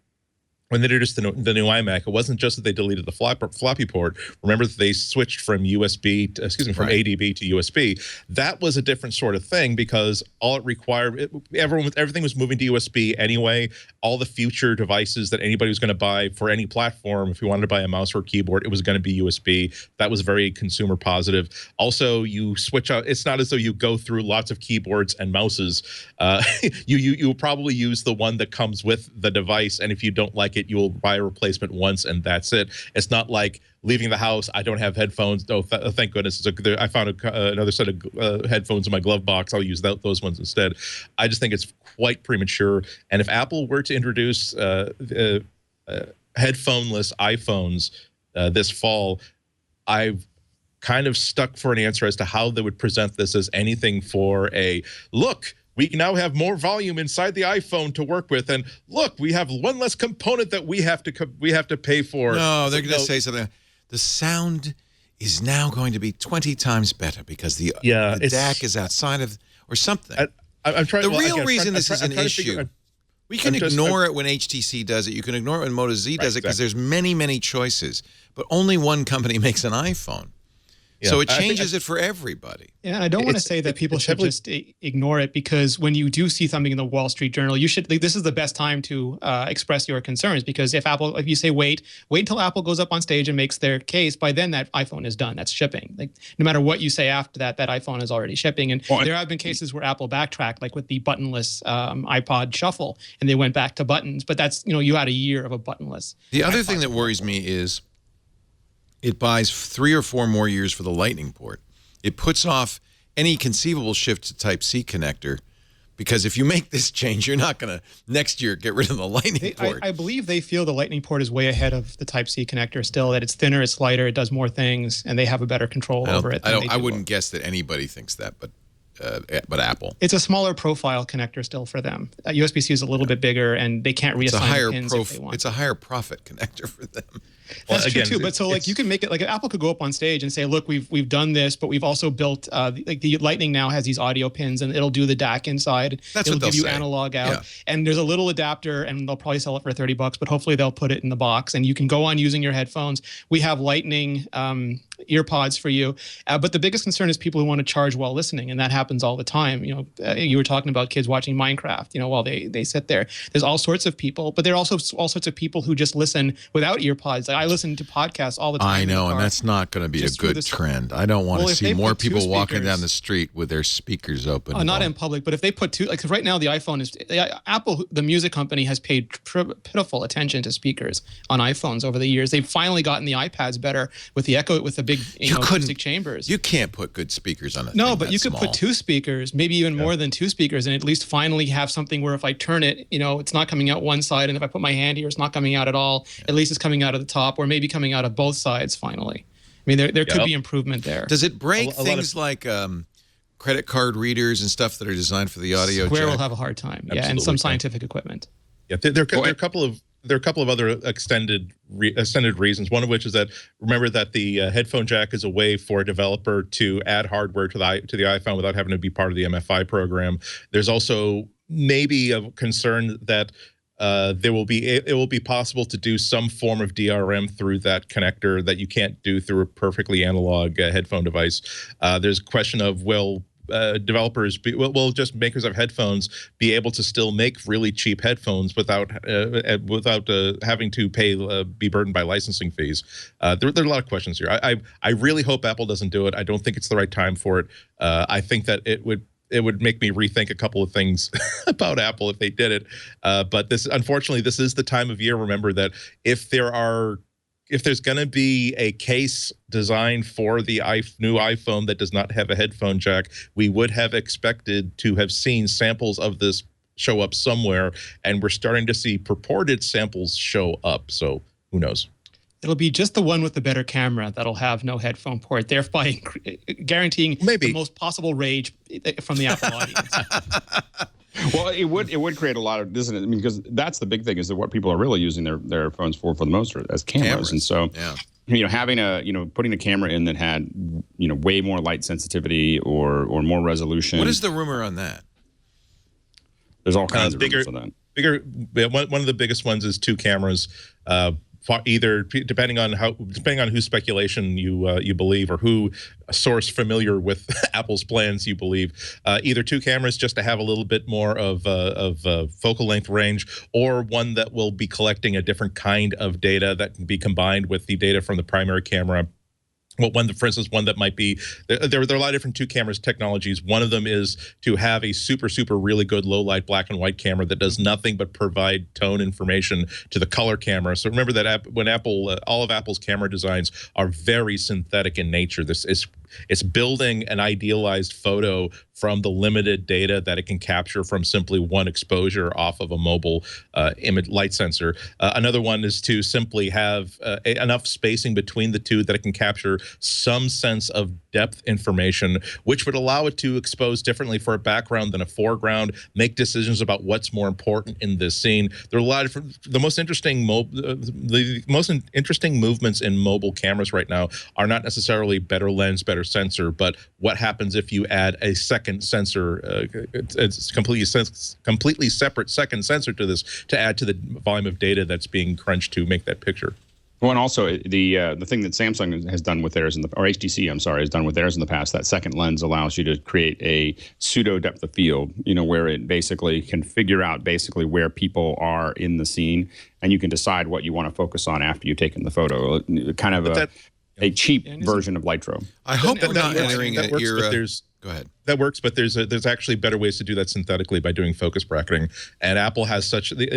when they introduced the new iMac, it wasn't just that they deleted the floppy port. Remember that they switched from ADB to USB. That was a different sort of thing because all it required, everything was moving to USB anyway. All the future devices that anybody was going to buy for any platform, if you wanted to buy a mouse or a keyboard, it was going to be USB. That was very consumer positive. Also, you switch out. It's not as though you go through lots of keyboards and mouses. You probably use the one that comes with the device, and if you don't like it, you will buy a replacement once and that's it. It's not like leaving the house, I don't have headphones. Oh, thank goodness. I found another set of headphones in my glove box. I'll use those ones instead. I just think it's quite premature. And if Apple were to introduce headphoneless iPhones this fall, I've kind of stuck for an answer as to how they would present this as anything for a look. We now have more volume inside the iPhone to work with, and look, we have one less component that we have to pay for. No, they're going to say something. The sound is now going to be 20 times better because the DAC is outside of or something. I'm trying. The real reason this is an issue. We can ignore it when HTC does it. You can ignore it when Moto Z does it because there's many choices, but only one company makes an iPhone. Yeah. So it changes it for everybody. Yeah, and I don't want to say that people should just ignore it because when you do see something in the Wall Street Journal, you should. This is the best time to express your concerns because if you say wait until Apple goes up on stage and makes their case, by then that iPhone is done. That's shipping. Like no matter what you say after that, that iPhone is already shipping. And there have been cases where Apple backtracked, like with the buttonless iPod Shuffle, and they went back to buttons. But that's you had a year of a buttonless. The other thing that worries me is it buys 3 or 4 more years for the Lightning port. It puts off any conceivable shift to Type-C connector Because if you make this change, you're not going to next year get rid of the Lightning port. I believe they feel the Lightning port is way ahead of the Type-C connector still, that it's thinner, it's lighter, it does more things, and they have a better control over it. I wouldn't guess that anybody thinks that, but Apple. It's a smaller profile connector still for them. USB-C is a little bit bigger, and they can't reassign pins if they want. It's a higher profit connector for them. That's true too. But so like you can make it like Apple could go up on stage and say, look, we've done this, but we've also built like the Lightning now has these audio pins and it'll do the DAC inside. That's it'll what they'll give you say. Analog out. Yeah. And there's a little adapter and they'll probably sell it for $30, but hopefully they'll put it in the box and you can go on using your headphones. We have Lightning earpods for you. But the biggest concern is people who want to charge while listening, and that happens all the time. You know, you were talking about kids watching Minecraft, you know, while they sit there. There's all sorts of people, but there are also all sorts of people who just listen without earpods. Like I listen to podcasts all the time. I know, and that's not going to be a good trend. I don't want to see more people walking down the street with their speakers open. Oh, not in public, but if they put two, like 'cause right now the iPhone is, Apple, the music company, has paid pitiful attention to speakers on iPhones over the years. They've finally gotten the iPads better with the Echo, with the big acoustic chambers. You can't put good speakers on a No, thing but you could put two speakers, maybe even more than two speakers, and at least finally have something where if I turn it, you know, it's not coming out one side, and if I put my hand here, it's not coming out at all. At least it's coming out of the top, or maybe coming out of both sides finally. I mean, there could be improvement there. Does it break things like credit card readers and stuff that are designed for the audio Square jack? will have a hard time. Absolutely. Yeah, and some scientific equipment. Yeah, there are a couple of other extended reasons. One of which is that remember that the headphone jack is a way for a developer to add hardware to the iPhone without having to be part of the MFI program. There's also maybe a concern that it will be possible to do some form of DRM through that connector that you can't do through a perfectly analog headphone device. There's a question of will just makers of headphones be able to still make really cheap headphones without having to be burdened by licensing fees? There are a lot of questions here. I really hope Apple doesn't do it. I don't think it's the right time for it. I think that it would make me rethink a couple of things about Apple if they did it. But unfortunately, this is the time of year. Remember that if there's going to be a case designed for the new iPhone that does not have a headphone jack, we would have expected to have seen samples of this show up somewhere, and we're starting to see purported samples show up. So who knows? It'll be just the one with the better camera that'll have no headphone port, thereby guaranteeing the most possible rage from the Apple audience. Well, it would create a lot of dissonance. I mean, because that's the big thing is that what people are really using their phones for the most are as cameras. And so, having putting a camera in that had way more light sensitivity or more resolution. What is the rumor on that? There's all kinds of rumors on that. One of the biggest ones is two cameras. Either depending on whose speculation you believe or who a source familiar with Apple's plans you believe, either two cameras just to have a little bit more of focal length range, or one that will be collecting a different kind of data that can be combined with the data from the primary camera. Well, for instance, one that might be, there are a lot of different two cameras technologies. One of them is to have a super really good low light black and white camera that does nothing but provide tone information to the color camera. So remember that when all of Apple's camera designs are very synthetic in nature. It's building an idealized photo from the limited data that it can capture from simply one exposure off of a mobile image light sensor. Another one is to simply have enough spacing between the two that it can capture some sense of depth information, which would allow it to expose differently for a background than a foreground, make decisions about what's more important in this scene. There are a lot of the most interesting movements in mobile cameras right now are not necessarily better lens, better sensor, but what happens if you add a second sensor, it's completely separate second sensor to this to add to the volume of data that's being crunched to make that picture. Well, and also the thing that Samsung has done with theirs or HTC, has done with theirs in the past, that second lens allows you to create a pseudo depth of field, where it basically can figure out where people are in the scene, and you can decide what you want to focus on after you've taken the photo. Kind of a cheap version of Lightroom. I hope we're not entering an era. Go ahead. That works, but there's actually better ways to do that synthetically by doing focus bracketing. And Apple has such the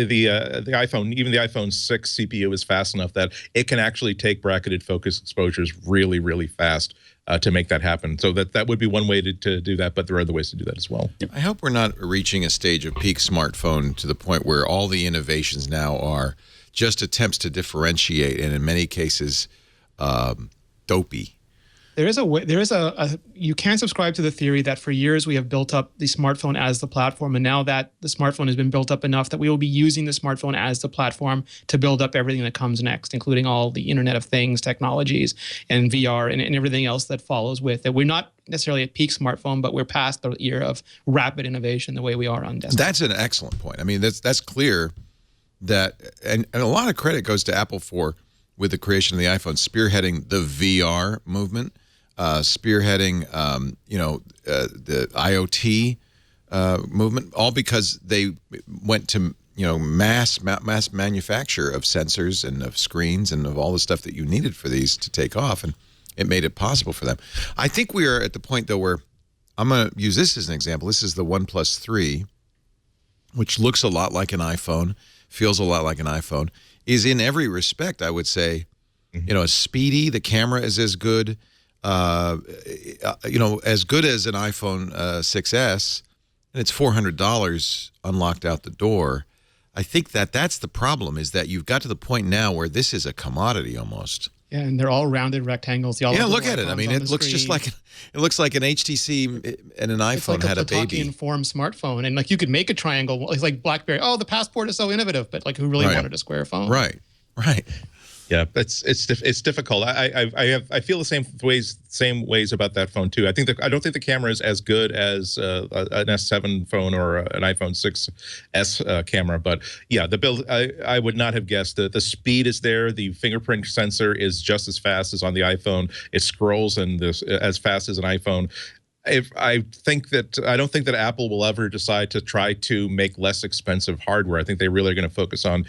iPhone, even the iPhone 6 CPU is fast enough that it can actually take bracketed focus exposures really, really fast to make that happen. So that would be one way to do that, but there are other ways to do that as well. I hope we're not reaching a stage of peak smartphone to the point where all the innovations now are just attempts to differentiate, and in many cases, dopey. There is a you can subscribe to the theory that for years we have built up the smartphone as the platform, and now that the smartphone has been built up enough that we will be using the smartphone as the platform to build up everything that comes next, including all the Internet of Things technologies and VR and everything else that follows with it. We're not necessarily at peak smartphone, but we're past the era of rapid innovation the way we are on desktop. That's an excellent point. I mean, that's clear that, and a lot of credit goes to Apple for, with the creation of the iPhone, spearheading the VR movement. Spearheading, the IoT movement, all because they went to mass manufacture of sensors and of screens and of all the stuff that you needed for these to take off, and it made it possible for them. I think we are at the point though where I'm going to use this as an example. This is the OnePlus 3, which looks a lot like an iPhone, feels a lot like an iPhone, is in every respect, I would say, speedy. The camera is as good. As good as an iPhone 6S, and it's $400 unlocked out the door. I think that's the problem, is that you've got to the point now where this is a commodity almost. Yeah, and they're all rounded rectectangles. Look at it. I mean, it looks just like an HTC and an iPhone had a baby. It's like a informed smartphone, and like you could make a triangle. It's like BlackBerry. Oh, the Passport is so innovative, but like who really wanted a square phone? Right. Yeah, it's difficult. I feel the same ways about that phone too. I don't think the camera is as good as an S7 phone or an iPhone 6s camera, but yeah, the build. I would not have guessed that the speed is there. The fingerprint sensor is just as fast as on the iPhone. It scrolls as fast as an iPhone. I don't think that Apple will ever decide to try to make less expensive hardware. I think they really are going to focus on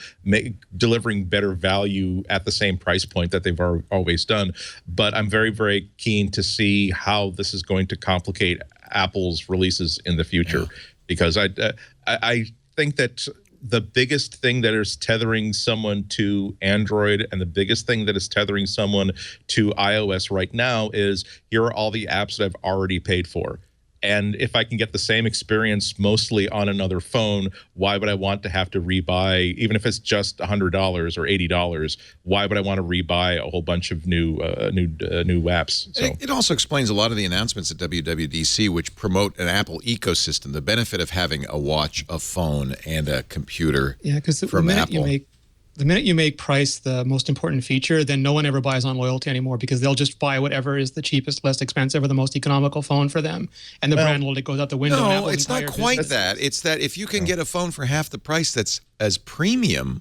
delivering better value at the same price point that they've always done. But I'm very, very keen to see how this is going to complicate Apple's releases in the future, because I think that the biggest thing that is tethering someone to Android and the biggest thing that is tethering someone to iOS right now is, here are all the apps that I've already paid for. And if I can get the same experience mostly on another phone, why would I want to have to rebuy, even if it's just $100 or $80? Why would I want to rebuy a whole bunch of new apps? So it also explains a lot of the announcements at WWDC, which promote an Apple ecosystem, the benefit of having a watch, a phone, and a computer. Yeah, because the minute you make price the most important feature, then no one ever buys on loyalty anymore, because they'll just buy whatever is the cheapest, less expensive, or the most economical phone for them. And the brand loyalty goes out the window. No, it's not quite that. It's that if you can get a phone for half the price that's as premium,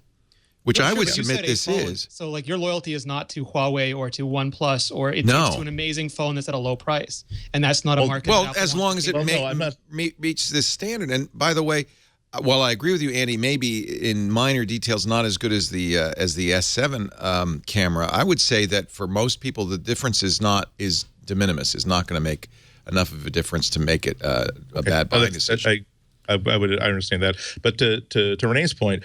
which I would submit this is. So like your loyalty is not to Huawei or to OnePlus, or it's to an amazing phone that's at a low price. And that's not a market. Well, as long as it meets this standard. And by the way, while I agree with you, Andy, maybe in minor details not as good as the S7 camera, I would say that for most people the difference is de minimis. Is not going to make enough of a difference to make it a bad buying decision. I understand that, but to Renee's point,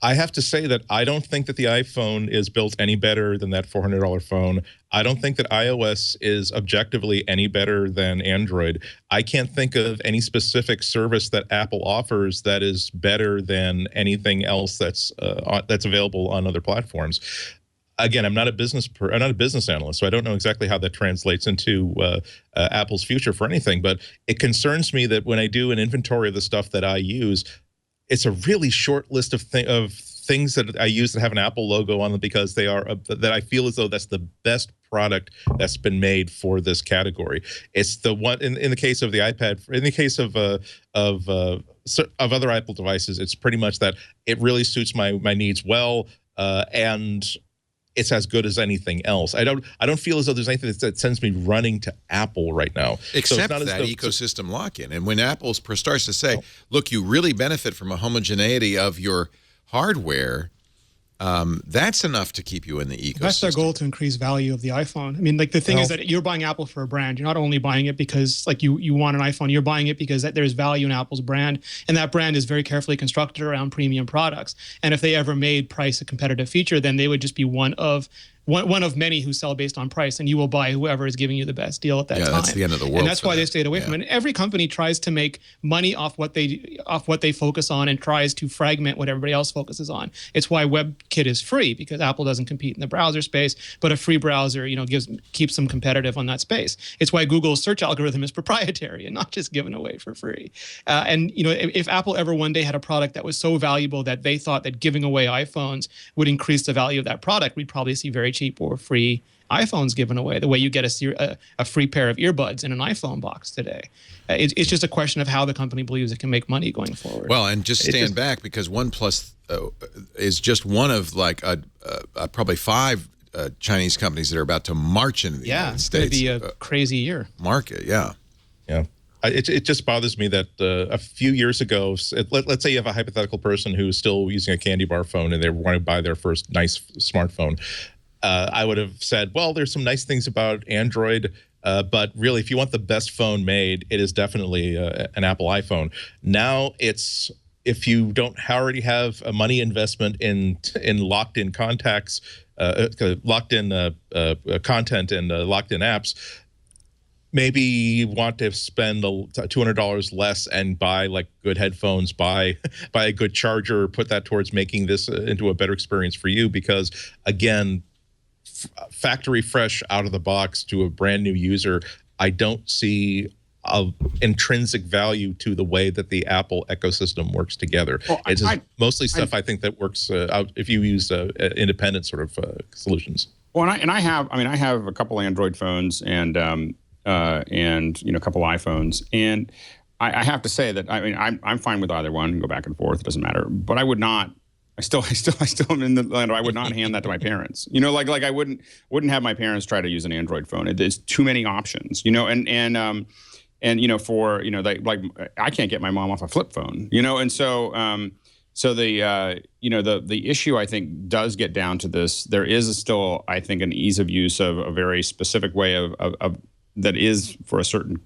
I have to say that I don't think that the iPhone is built any better than that $400 phone. I don't think that iOS is objectively any better than Android. I can't think of any specific service that Apple offers that is better than anything else that's available on other platforms. Again, I'm not a business analyst, so I don't know exactly how that translates into Apple's future for anything. But it concerns me that when I do an inventory of the stuff that I use, it's a really short list of things that I use that have an Apple logo on them, because they are that I feel as though that's the best product that's been made for this category. It's the one in the case of the iPad. In the case of other Apple devices, it's pretty much that it really suits my needs well, and it's as good as anything else. I don't feel as though there's anything that sends me running to Apple right now. Except that ecosystem lock-in. And when Apple starts to say, look, you really benefit from a homogeneity of your hardware, that's enough to keep you in the ecosystem. That's their goal, to increase value of the iPhone. I mean, like the thing is that you're buying Apple for a brand. You're not only buying it because like you want an iPhone. You're buying it because there's value in Apple's brand, and that brand is very carefully constructed around premium products. And if they ever made price a competitive feature, then they would just be one of many who sell based on price, and you will buy whoever is giving you the best deal at that time. That's the end of the world. And that's why they stayed away from it. And every company tries to make money off what they focus on, and tries to fragment what everybody else focuses on. It's why WebKit is free, because Apple doesn't compete in the browser space, but a free browser, keeps them competitive on that space. It's why Google's search algorithm is proprietary and not just given away for free. And if Apple ever one day had a product that was so valuable that they thought that giving away iPhones would increase the value of that product, we'd probably see very cheap or free iPhones given away, the way you get a free pair of earbuds in an iPhone box today. It's just a question of how the company believes it can make money going forward. Well, and just stand back, because OnePlus is just one of like probably 5 Chinese companies that are about to march into the United States. It's going to be a crazy year. Market, yeah. It just bothers me that a few years ago, let's say you have a hypothetical person who's still using a candy bar phone and they want to buy their first nice smartphone. I would have said, well, there's some nice things about Android, but really, if you want the best phone made, it is definitely an Apple iPhone. Now it's, if you don't already have a money investment in locked-in contacts, locked-in content and locked-in apps, maybe you want to spend $200 less and buy like good headphones, buy a good charger, put that towards making this into a better experience for you. Because again, factory fresh out of the box to a brand new user, I don't see of intrinsic value to the way that the Apple ecosystem works together. Well, it's mostly stuff I think that works out if you use independent sort of solutions. Well, I have a couple Android phones and a couple iPhones, and I have to say that I'm fine with either one. Go back and forth, it doesn't matter. But I would not. I still am in the land. I would not hand that to my parents. Like I wouldn't have my parents try to use an Android phone. It's too many options. For like I can't get my mom off a flip phone. And so the issue I think does get down to this. There is still, I think, an ease of use of a very specific way of that is for a certain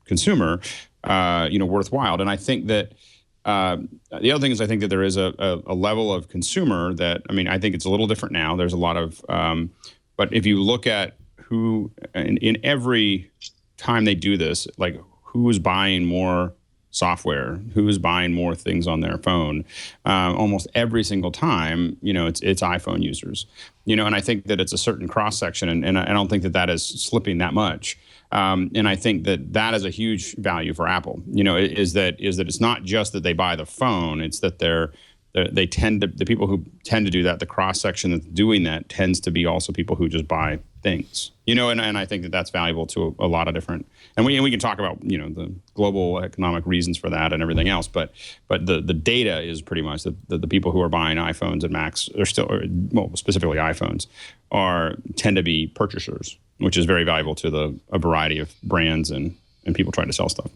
consumer, worthwhile. And I think that. The other thing is I think that there is a level of consumer that, I think it's a little different now. There's a lot of, but if you look at who, in every time they do this, like who is buying more software, who is buying more things on their phone, almost every single time, it's iPhone users, and I think that it's a certain cross-section, and I don't think that is slipping that much. And I think that is a huge value for Apple. Is that it's not just that they buy the phone; it's that the people who tend to do that, the cross section that's doing that, tends to be also people who just buy things. And I think that's valuable to a lot of different. And we can talk about the global economic reasons for that and everything else. But the data is pretty much that the people who are buying iPhones and Macs are still, specifically iPhones, tend to be purchasers, which is very valuable to a variety of brands and people trying to sell stuff.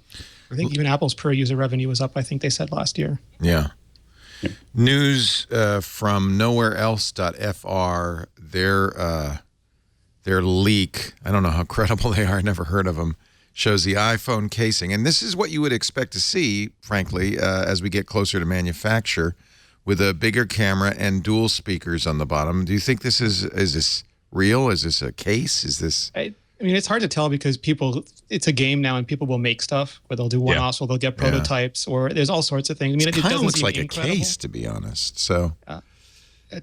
I think even Apple's per user revenue was up, I think they said last year. Yeah. News from nowhereelse.fr, their leak, I don't know how credible they are, I never heard of them, shows the iPhone casing. And this is what you would expect to see, frankly, as we get closer to manufacture, with a bigger camera and dual speakers on the bottom. Do you think this is this real? Is this a case? Is this... it's hard to tell because it's a game now and people will make stuff where they'll do one-offs or they'll get prototypes or there's all sorts of things. It kind of looks like a case, to be honest. So...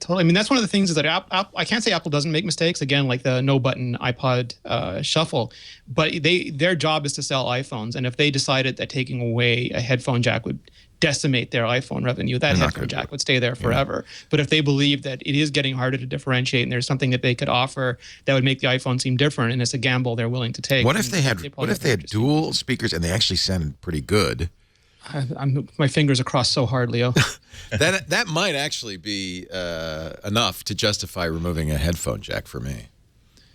Totally. That's one of the things is that I can't say Apple doesn't make mistakes. Again, like the no-button iPod Shuffle, but their job is to sell iPhones. And if they decided that taking away a headphone jack would decimate their iPhone revenue, that headphone jack would stay there forever. Yeah. But if they believe that it is getting harder to differentiate and there's something that they could offer that would make the iPhone seem different, and it's a gamble they're willing to take. What if they had dual speakers and they actually sounded pretty good? My fingers are crossed so hard, Leo. That might actually be enough to justify removing a headphone jack for me.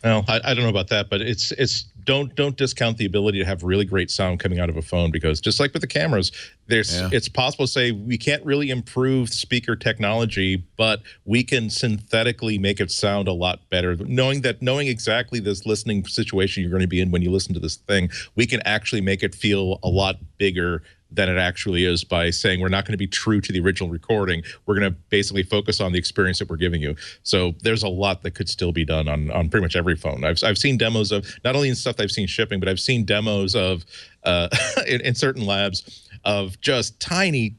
Well, I don't know about that, but it's don't discount the ability to have really great sound coming out of a phone, because just like with the cameras, it's possible to say we can't really improve speaker technology, but we can synthetically make it sound a lot better. Knowing exactly this listening situation you're going to be in when you listen to this thing, we can actually make it feel a lot bigger than it actually is by saying we're not going to be true to the original recording. We're going to basically focus on the experience that we're giving you. So there's a lot that could still be done on pretty much every phone. I've seen demos of, not only in stuff that I've seen shipping, but I've seen demos of in certain labs of just tiny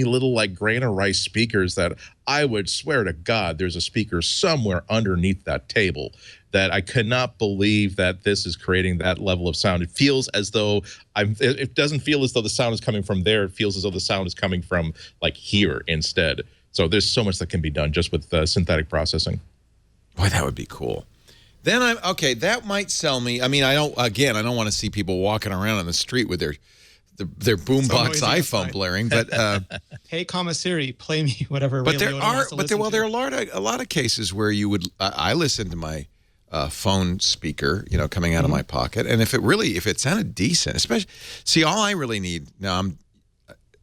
little like grain of rice speakers that I would swear to God there's a speaker somewhere underneath that table, that I cannot believe that this is creating that level of sound. It feels as though it doesn't feel as though the sound is coming from there. It feels as though the sound is coming from like here instead. So there's so much that can be done just with synthetic processing. Boy, that would be cool. Then that might sell me. I mean, I don't want to see people walking around on the street with their boombox iPhone blaring, but hey, Siri, play me whatever. But there are a lot of cases where you would. I listen to my phone speaker, coming out of my pocket, and if it sounded decent, especially all I really need now.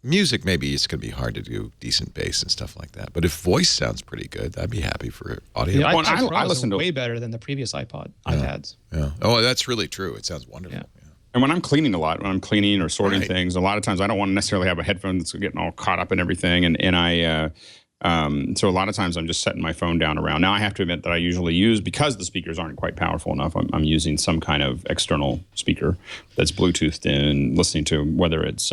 Music, maybe it's going to be hard to do decent bass and stuff like that. But if voice sounds pretty good, I'd be happy for audio. Yeah, I listen to way better than the previous iPads. Yeah. Oh, that's really true. It sounds wonderful. Yeah. And when I'm cleaning a lot, when I'm cleaning or sorting things, a lot of times I don't want to necessarily have a headphone that's getting all caught up in everything. So a lot of times I'm just setting my phone down around. Now I have to admit that I usually use, because the speakers aren't quite powerful enough, I'm using some kind of external speaker that's Bluetoothed in, listening to whether it's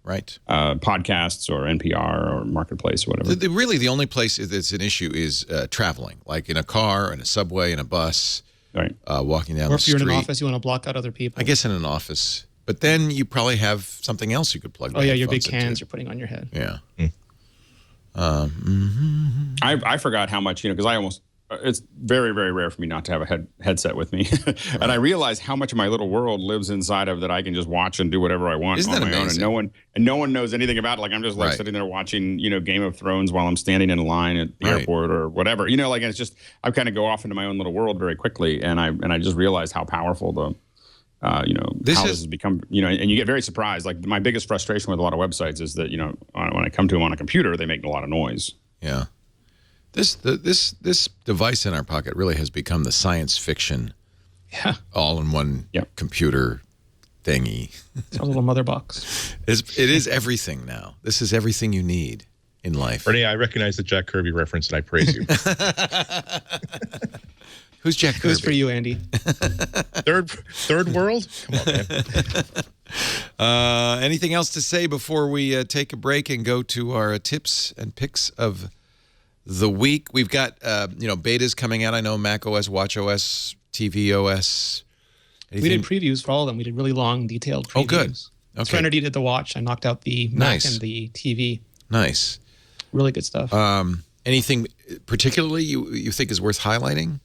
podcasts or NPR or Marketplace or whatever. Really, the only place that's an issue is traveling, like in a car, in a subway, in a bus, walking down the street. Or if you're in an office, you want to block out other people. I guess in an office. But then you probably have something else you could plug. Oh, yeah, your big cans you're putting on your head. Yeah. I forgot how much, because it's very, very rare for me not to have a headset with me. And I realize how much of my little world lives inside of that I can just watch and do whatever I want on my own. And no one knows anything about it. Like I'm just like sitting there watching, Game of Thrones while I'm standing in line at the airport or whatever. It's just, I kind of go off into my own little world very quickly. And I just realize how powerful how this has become, and you get very surprised. Like my biggest frustration with a lot of websites is that, when I come to them on a computer, they make a lot of noise. Yeah. This device in our pocket really has become the science fiction, all-in-one computer thingy. It's a little mother box. It is everything now. This is everything you need in life. Rene, I recognize the Jack Kirby reference, and I praise you. Who's Jack Kirby? Who's for you, Andy? Third world? Come on, man. Anything else to say before we take a break and go to our tips and picks of the week? We've got betas coming out. I know Mac OS, Watch OS, TV OS. We did previews for all of them. We did really long, detailed previews. Oh, good. Okay. Serenity did the watch. I knocked out the Mac and the TV. Nice. Really good stuff. Anything particularly you think is worth highlighting?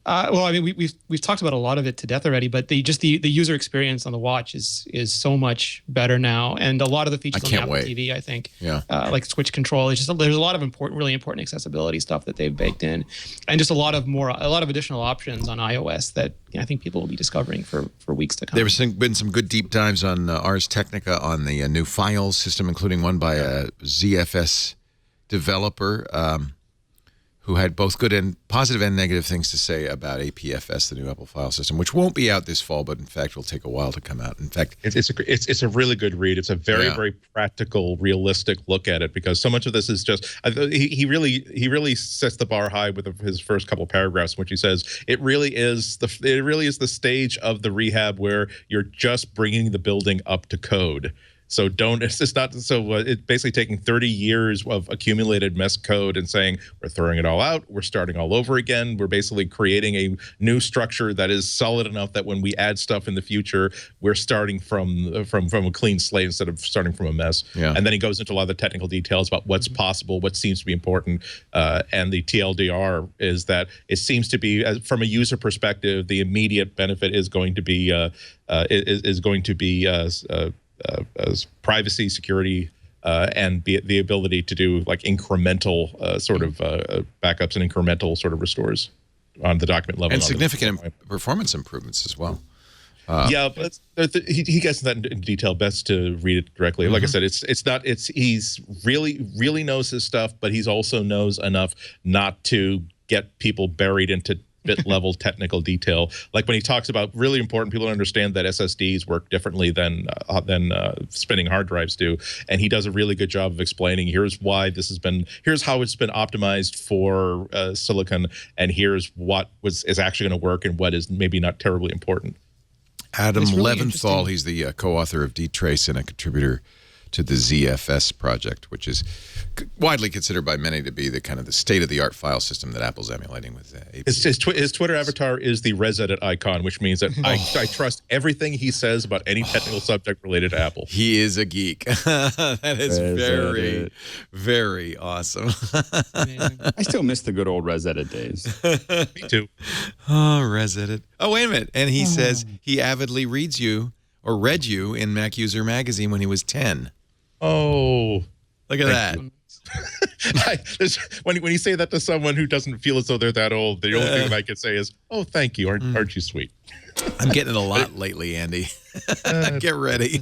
Well, I mean, we've talked about a lot of it to death already, but the user experience on the watch is so much better now, and a lot of the features on the Apple TV, I think, like switch control, there's a lot of really important accessibility stuff that they've baked in, and just a lot of additional options on iOS that I think people will be discovering for weeks to come. There's been some good deep dives on Ars Technica on the new file system, including one by a ZFS developer. Who had both good and positive and negative things to say about APFS, the new Apple file system, which won't be out this fall, but in fact will take a while to come out. In fact, it's a really good read. It's a very very practical, realistic look at it, because so much of this is just he really sets the bar high with his first couple paragraphs, in which he says it really is the stage of the rehab where you're just bringing the building up to code. So it's basically taking 30 years of accumulated mess code and saying, we're throwing it all out. We're starting all over again. We're basically creating a new structure that is solid enough that when we add stuff in the future, we're starting from a clean slate instead of starting from a mess. Yeah. And then he goes into a lot of the technical details about what's possible, what seems to be important. And the TLDR is that it seems to be, from a user perspective, the immediate benefit is going to be as privacy, security, and the ability to do like incremental sort of backups and incremental sort of restores. on the document level. And significant performance improvements as well. Yeah, but he gets that in detail. Best to read it directly. Like I said, he's really knows his stuff, but he's also knows enough not to get people buried into bit level technical detail. Like when he talks about really important people to understand that SSDs work differently than spinning hard drives do, and he does a really good job of explaining here's how it's been optimized for silicon, and here's what is actually going to work and what is maybe not terribly important. Adam Leventhal, he's the co-author of D-Trace and a contributor to the ZFS project, which is widely considered by many to be the kind of the state-of-the-art file system that Apple's emulating with APFS. His Twitter avatar is the ResEdit icon, which means that I trust everything he says about any technical subject related to Apple. He is a geek. That is very, very awesome. I still miss the good old ResEdit days. Me too. Oh, ResEdit. Oh, wait a minute. And he says he avidly read you in Mac User Magazine when he was 10. Oh, look at that. When you say that to someone who doesn't feel as though they're that old, the only thing I can say is, "Oh, thank you. Aren't you sweet?" I'm getting it a lot lately, Andy. Get ready.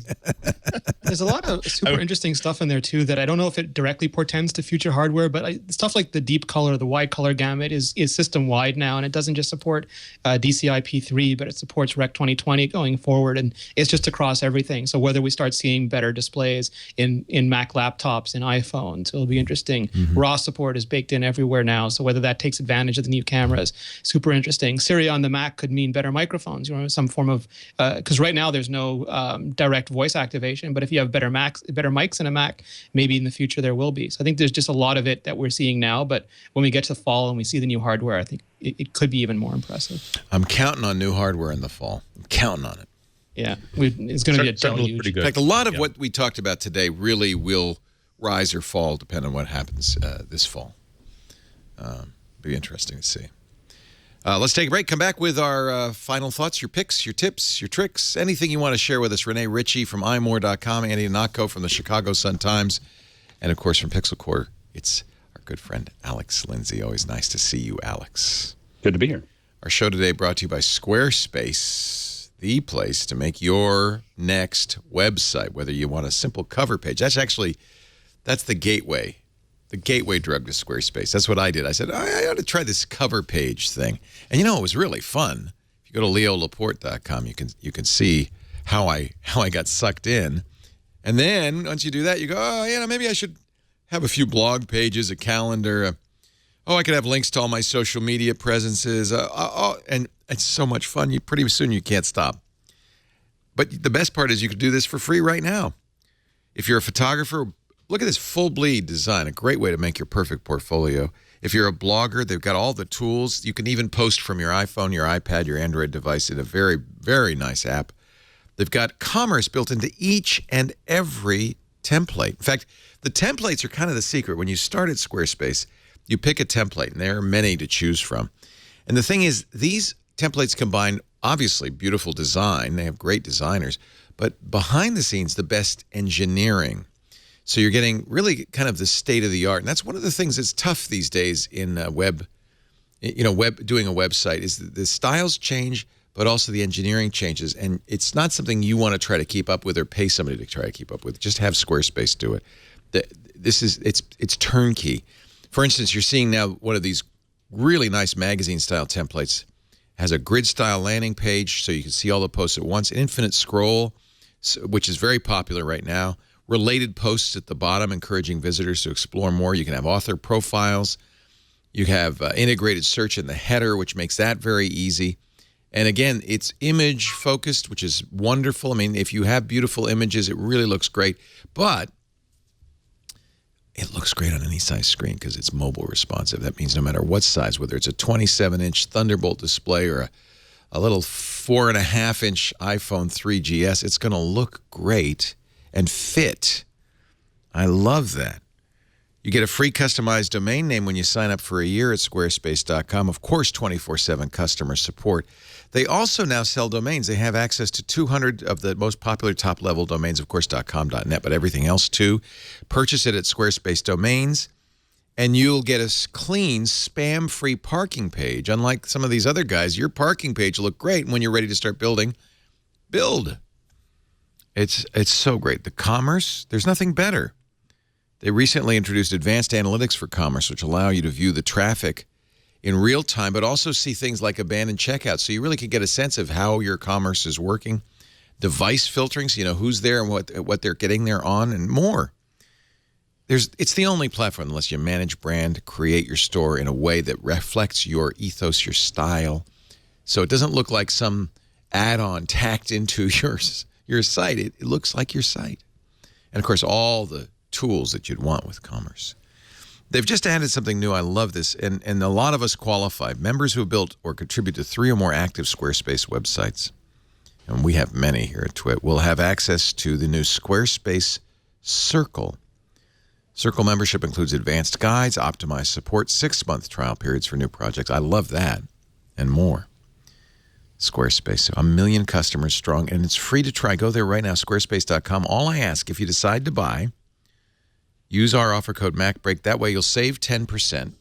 There's a lot of super interesting stuff in there too that I don't know if it directly portends to future hardware, but stuff like the deep color, the wide color gamut is system wide now, and it doesn't just support DCI-P3, but it supports Rec 2020 going forward, and it's just across everything. So whether we start seeing better displays in Mac laptops, in iPhones, it'll be interesting. RAW support is baked in everywhere now, so whether that takes advantage of the new cameras, super interesting. Siri on the Mac could mean better microphones, some form of because right now there's no direct voice activation, but if you have better mics in a Mac, maybe in the future there will be. So I think there's just a lot of it that we're seeing now, but when we get to the fall and we see the new hardware, I think it could be even more impressive. I'm counting on new hardware in the fall. I'm counting on it. Yeah, it's going to be a deluge. Pretty good. In fact, a lot of what we talked about today really will rise or fall depending on what happens this fall. Be interesting to see. Let's take a break. Come back with our final thoughts, your picks, your tips, your tricks, anything you want to share with us. Rene Ritchie from imore.com, Andy Ihnatko from the Chicago Sun-Times, and, of course, from Pixel Core, it's our good friend Alex Lindsay. Always nice to see you, Alex. Good to be here. Our show today brought to you by Squarespace, the place to make your next website, whether you want a simple cover page. That's the gateway. The gateway drug to Squarespace. That's what I did. I said, I ought to try this cover page thing. And it was really fun. If you go to leolaporte.com, you can see how I got sucked in. And then once you do that, you go, maybe I should have a few blog pages, a calendar. I could have links to all my social media presences. And it's so much fun. Pretty soon you can't stop. But the best part is you could do this for free right now. If you're a photographer, look at this full bleed design, a great way to make your perfect portfolio. If you're a blogger, they've got all the tools. You can even post from your iPhone, your iPad, your Android device in a very, very nice app. They've got commerce built into each and every template. In fact, the templates are kind of the secret. When you start at Squarespace, you pick a template, and there are many to choose from. And the thing is, these templates combine, obviously, beautiful design. They have great designers. But behind the scenes, the best engineering. So you're getting really kind of the state of the art. And that's one of the things that's tough these days in web doing a website is the styles change, but also the engineering changes. And it's not something you want to try to keep up with or pay somebody to try to keep up with. Just have Squarespace do it. It's turnkey. For instance, you're seeing now one of these really nice magazine-style templates. It has a grid-style landing page so you can see all the posts at once. An infinite scroll, which is very popular right now. Related posts at the bottom, encouraging visitors to explore more. You can have author profiles. You have integrated search in the header, which makes that very easy. And again, it's image focused, which is wonderful. I mean, if you have beautiful images, it really looks great. But it looks great on any size screen because it's mobile responsive. That means no matter what size, whether it's a 27-inch Thunderbolt display or a little 4.5-inch iPhone 3GS, it's going to look great and fit. I love that. You get a free customized domain name when you sign up for a year at squarespace.com. Of course, 24/7 customer support. They also now sell domains. They have access to 200 of the most popular top-level domains, of course, .com, .net, but everything else too. Purchase it at Squarespace Domains. and you'll get a clean, spam-free parking page. Unlike some of these other guys, your parking page will look great. And when you're ready to start building, build. It's so great. The commerce, there's nothing better. They recently introduced advanced analytics for commerce, which allow you to view the traffic in real time, but also see things like abandoned checkout. So you really can get a sense of how your commerce is working. Device filtering, so you know who's there and what they're getting there on, and more. It's the only platform that lets you manage brand, create your store in a way that reflects your ethos, your style. So it doesn't look like some add-on tacked into your site. It looks like your site. And, of course, all the tools that you'd want with commerce. They've just added something new. I love this. And a lot of us qualify. Members who have built or contribute to 3 or more active Squarespace websites, and we have many here at Twit, will have access to the new Squarespace Circle. Circle membership includes advanced guides, optimized support, 6-month trial periods for new projects. I love that, and more. Squarespace, 1 million customers strong, and it's free to try. Go there right now, squarespace.com. All I ask, if you decide to buy, use our offer code MacBreak. That way you'll save 10%, and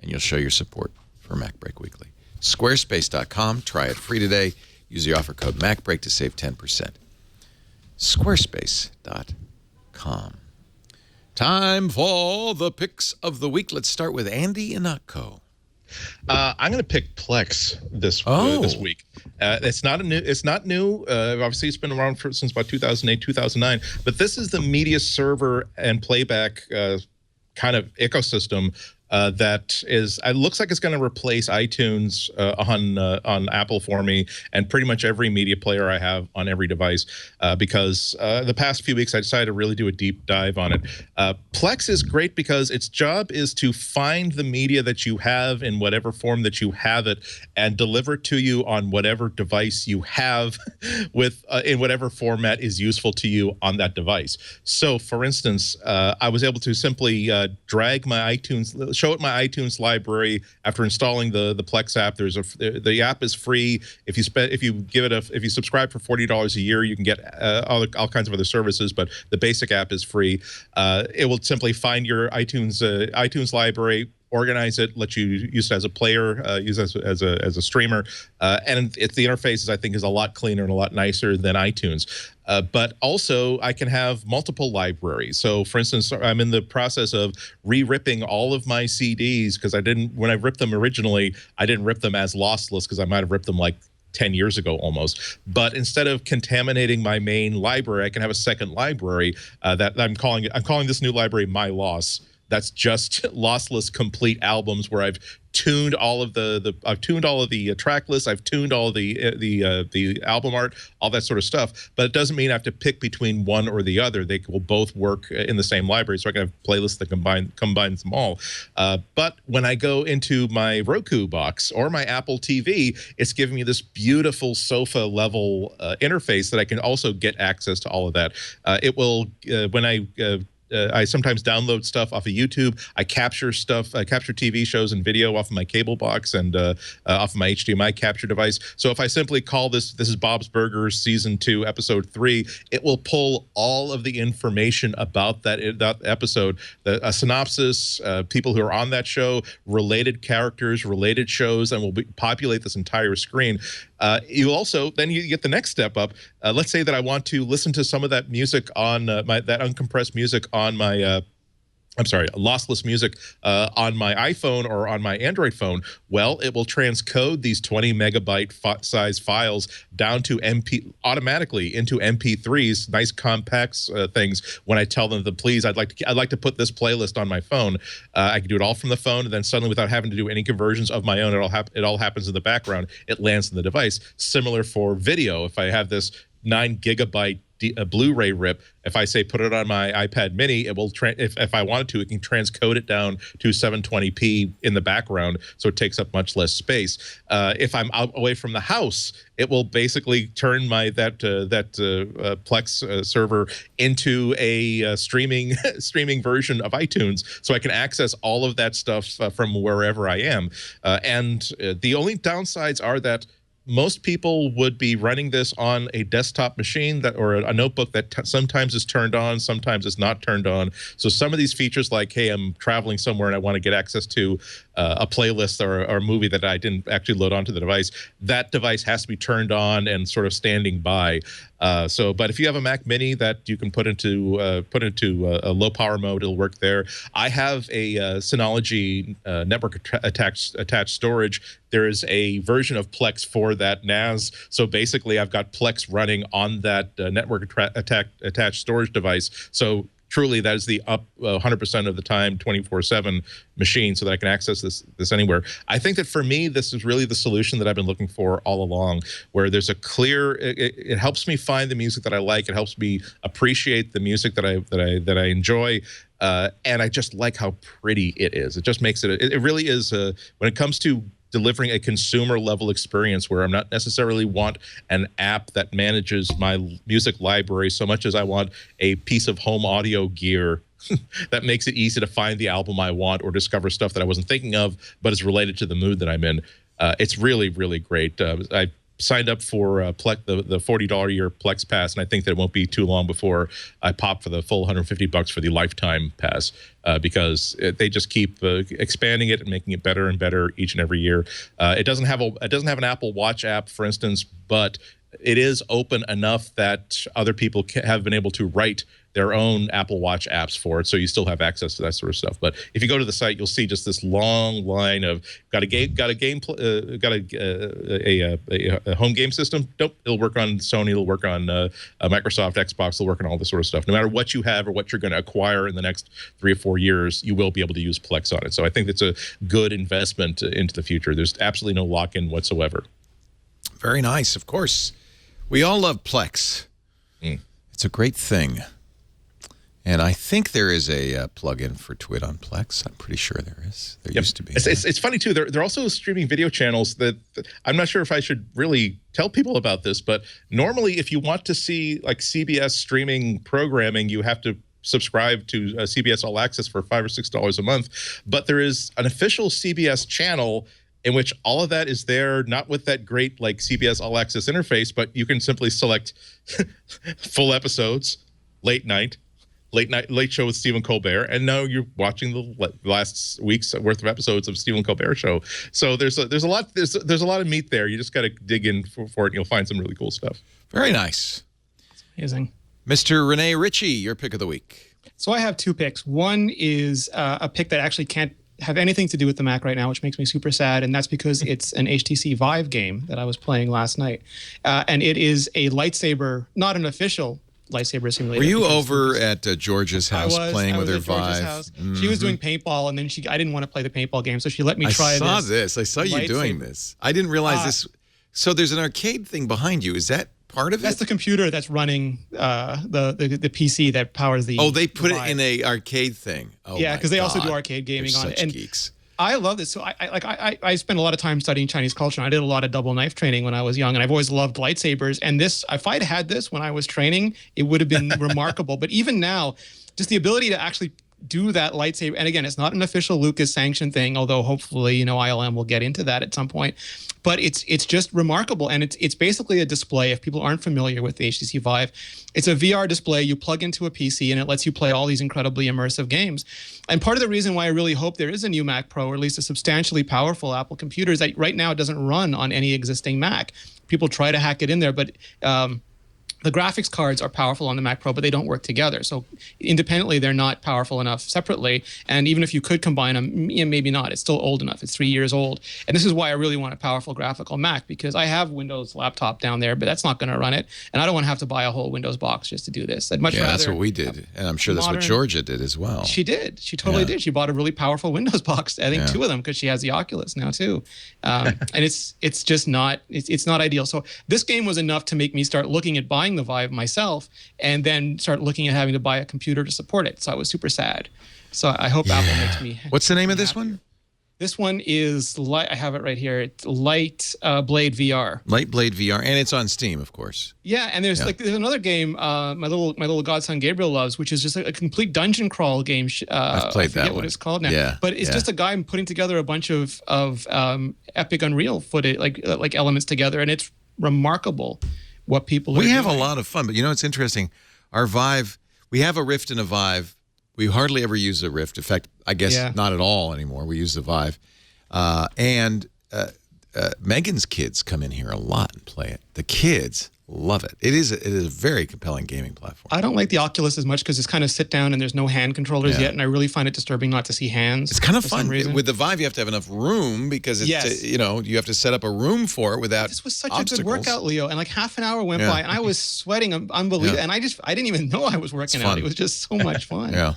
you'll show your support for MacBreak Weekly. Squarespace.com. Try it free today. Use the offer code MacBreak to save 10%. Squarespace.com. Time for the picks of the week. Let's start with Andy Ihnatko. I'm going to pick Plex this week. It's not new. Obviously, it's been around since about 2008, 2009. But this is the media server and playback kind of ecosystem that is. It looks like it's going to replace iTunes on Apple for me, and pretty much every media player I have on every device. Because the past few weeks, I decided to really do a deep dive on it. Plex is great because its job is to find the media that you have in whatever form that you have it, and deliver it to you on whatever device you have, with in whatever format is useful to you on that device. So, for instance, I was able to simply drag my iTunes. Show it my iTunes library after installing the Plex app. The app is free. If you subscribe for $40 a year, you can get all kinds of other services, but the basic app is free. It will simply find your iTunes library, organize it, let you use it as a player, use it as a streamer, and the interface I think is a lot cleaner and a lot nicer than iTunes. But also, I can have multiple libraries. So, for instance, I'm in the process of re-ripping all of my CDs because when I ripped them originally, I didn't rip them as lossless because I might have ripped them like 10 years ago almost. But instead of contaminating my main library, I can have a second library that I'm calling this new library My Loss. That's just lossless complete albums where I've tuned all of the track lists, I've tuned all of the album art, all that sort of stuff. But it doesn't mean I have to pick between one or the other. They will both work in the same library, so I can have playlists that combines them all. But when I go into my Roku box or my Apple TV, it's giving me this beautiful sofa level interface that I can also get access to all of that. It will when I sometimes download stuff off of YouTube. I capture stuff. I capture TV shows and video off of my cable box and off of my HDMI capture device. So if I simply call this is Bob's Burgers Season 2, Episode 3, it will pull all of the information about that episode, a synopsis, people who are on that show, related characters, related shows, and will populate this entire screen. You get the next step up. Let's say that I want to listen to some of that music on that uncompressed music on my lossless music on my iPhone or on my Android phone. Well, it will transcode these 20 megabyte size files down to automatically into MP3s, nice compact things. When I tell them to please, I'd like to put this playlist on my phone. I can do it all from the phone, and then suddenly, without having to do any conversions of my own, it all happens in the background. It lands in the device. Similar for video. If I have this 9 gigabyte a Blu-ray rip, if I say put it on my iPad mini, it will if I wanted to, it can transcode it down to 720p in the background, so it takes up much less space. If I'm out away from the house, it will basically turn Plex server into a streaming version of iTunes, so I can access all of that stuff from wherever I am. And the only downsides are that most people would be running this on a desktop machine or a notebook that sometimes is turned on, sometimes it's not turned on. So some of these features like, hey, I'm traveling somewhere and I want to get access to a playlist or a movie that I didn't actually load onto the device, that device has to be turned on and sort of standing by. But if you have a Mac Mini that you can put into a low power mode, it'll work there. I have a Synology network attached storage. There is a version of Plex for that NAS. So basically, I've got Plex running on that network attached storage device. So truly, that is the 100% of the time, 24/7 machine, so that I can access this anywhere. I think that for me, this is really the solution that I've been looking for all along, where there's a clear. It helps me find the music that I like. It helps me appreciate the music that I enjoy. And I just like how pretty it is. It just makes it. It really is. When it comes to delivering a consumer level experience where I'm not necessarily want an app that manages my music library so much as I want a piece of home audio gear that makes it easy to find the album I want or discover stuff that I wasn't thinking of, but is related to the mood that I'm in. It's really, really great. I signed up for the $40 a year Plex pass, and I think that it won't be too long before I pop for the full $150 for the lifetime pass, because they just keep expanding it and making it better and better each and every year. It doesn't have an Apple Watch app, for instance, but it is open enough that other people have been able to write their own Apple Watch apps for it, so you still have access to that sort of stuff. But if you go to the site, you'll see just this long line of got a home game system. Nope, it'll work on Sony, it'll work on Microsoft, Xbox, it'll work on all this sort of stuff. No matter what you have or what you're going to acquire in the next 3 or 4 years, you will be able to use Plex on it. So I think it's a good investment into the future. There's absolutely no lock-in whatsoever. Very nice, of course. We all love Plex. It's a great thing. And I think there is a plug-in for Twit on Plex. I'm pretty sure there is. There used to be. It's funny, too. They're also streaming video channels that I'm not sure if I should really tell people about this, but normally if you want to see like CBS streaming programming, you have to subscribe to CBS All Access for $5 or $6 a month. But there is an official CBS channel in which all of that is there, not with that great like CBS All Access interface, but you can simply select full episodes, late show with Stephen Colbert, and now you're watching the last week's worth of episodes of Stephen Colbert Show. So there's a lot of meat there. You just got to dig in for it, and you'll find some really cool stuff. Very nice. It's amazing. Mr. Rene Ritchie, your pick of the week. So I have 2 picks. One is a pick that actually can't have anything to do with the Mac right now, which makes me super sad, and that's because it's an HTC Vive game that I was playing last night. And it is a lightsaber, not an official lightsaber simulator. Were you over at Georgia's house playing with her Vive? Mm-hmm. She was doing paintball, and then I didn't want to play the paintball game, so she let me try this. I saw you doing this. I didn't realize this. So there's an arcade thing behind you. Is that part of it? That's the computer that's running the PC that powers the. Oh, they put it in a arcade thing. Oh, yeah, because they also do arcade gaming on it. And geeks. I love this. So I spent a lot of time studying Chinese culture. And I did a lot of double knife training when I was young, and I've always loved lightsabers. And this, if I'd had this when I was training, it would have been remarkable. But even now, just the ability to actually do that lightsaber, and again, it's not an official Lucas sanctioned thing, although hopefully, ILM will get into that at some point. But it's just remarkable, and it's basically a display. If people aren't familiar with the HTC Vive, it's a VR display you plug into a PC, and it lets you play all these incredibly immersive games. And part of the reason why I really hope there is a new Mac Pro, or at least a substantially powerful Apple computer, is that right now it doesn't run on any existing Mac. People try to hack it in there, but the graphics cards are powerful on the Mac Pro, but they don't work together. So independently, they're not powerful enough separately. And even if you could combine them, maybe not. It's still old enough. It's 3 years old. And this is why I really want a powerful graphical Mac, because I have Windows laptop down there, but that's not going to run it. And I don't want to have to buy a whole Windows box just to do this. I'd much rather. That's what we did. And I'm sure that's what Georgia did as well. She did. She totally did. She bought a really powerful Windows box. I think 2 of them, because she has the Oculus now too. And it's just not, it's not ideal. So this game was enough to make me start looking at buying the Vive myself, and then start looking at having to buy a computer to support it. So I was super sad. So I hope Apple makes me. What's the name of this one? This one is light. I have it right here. It's Lightblade VR. Lightblade VR, and it's on Steam, of course. Yeah, and there's another game my little godson Gabriel loves, which is just a complete dungeon crawl game. I've played that one. What it's called now. Yeah, but it's just a guy putting together a bunch of epic Unreal footage, like elements together, and it's remarkable what people are doing. We have a lot of fun, but you know it's interesting. Our Vive, we have a Rift and a Vive. We hardly ever use the Rift. In fact, I guess not at all anymore. We use the Vive. Megan's kids come in here a lot and play it. The kids love it. It is a very compelling gaming platform. I don't like the Oculus as much because it's kind of sit down and there's no hand controllers yet, and I really find it disturbing not to see hands. It's kind of fun. With the Vive, you have to have enough room because it's, you have to set up a room for it without This was such obstacles. a good workout, Leo, and like half an hour went by and I was sweating unbelievably, and I didn't even know I was working out. It was just so much fun.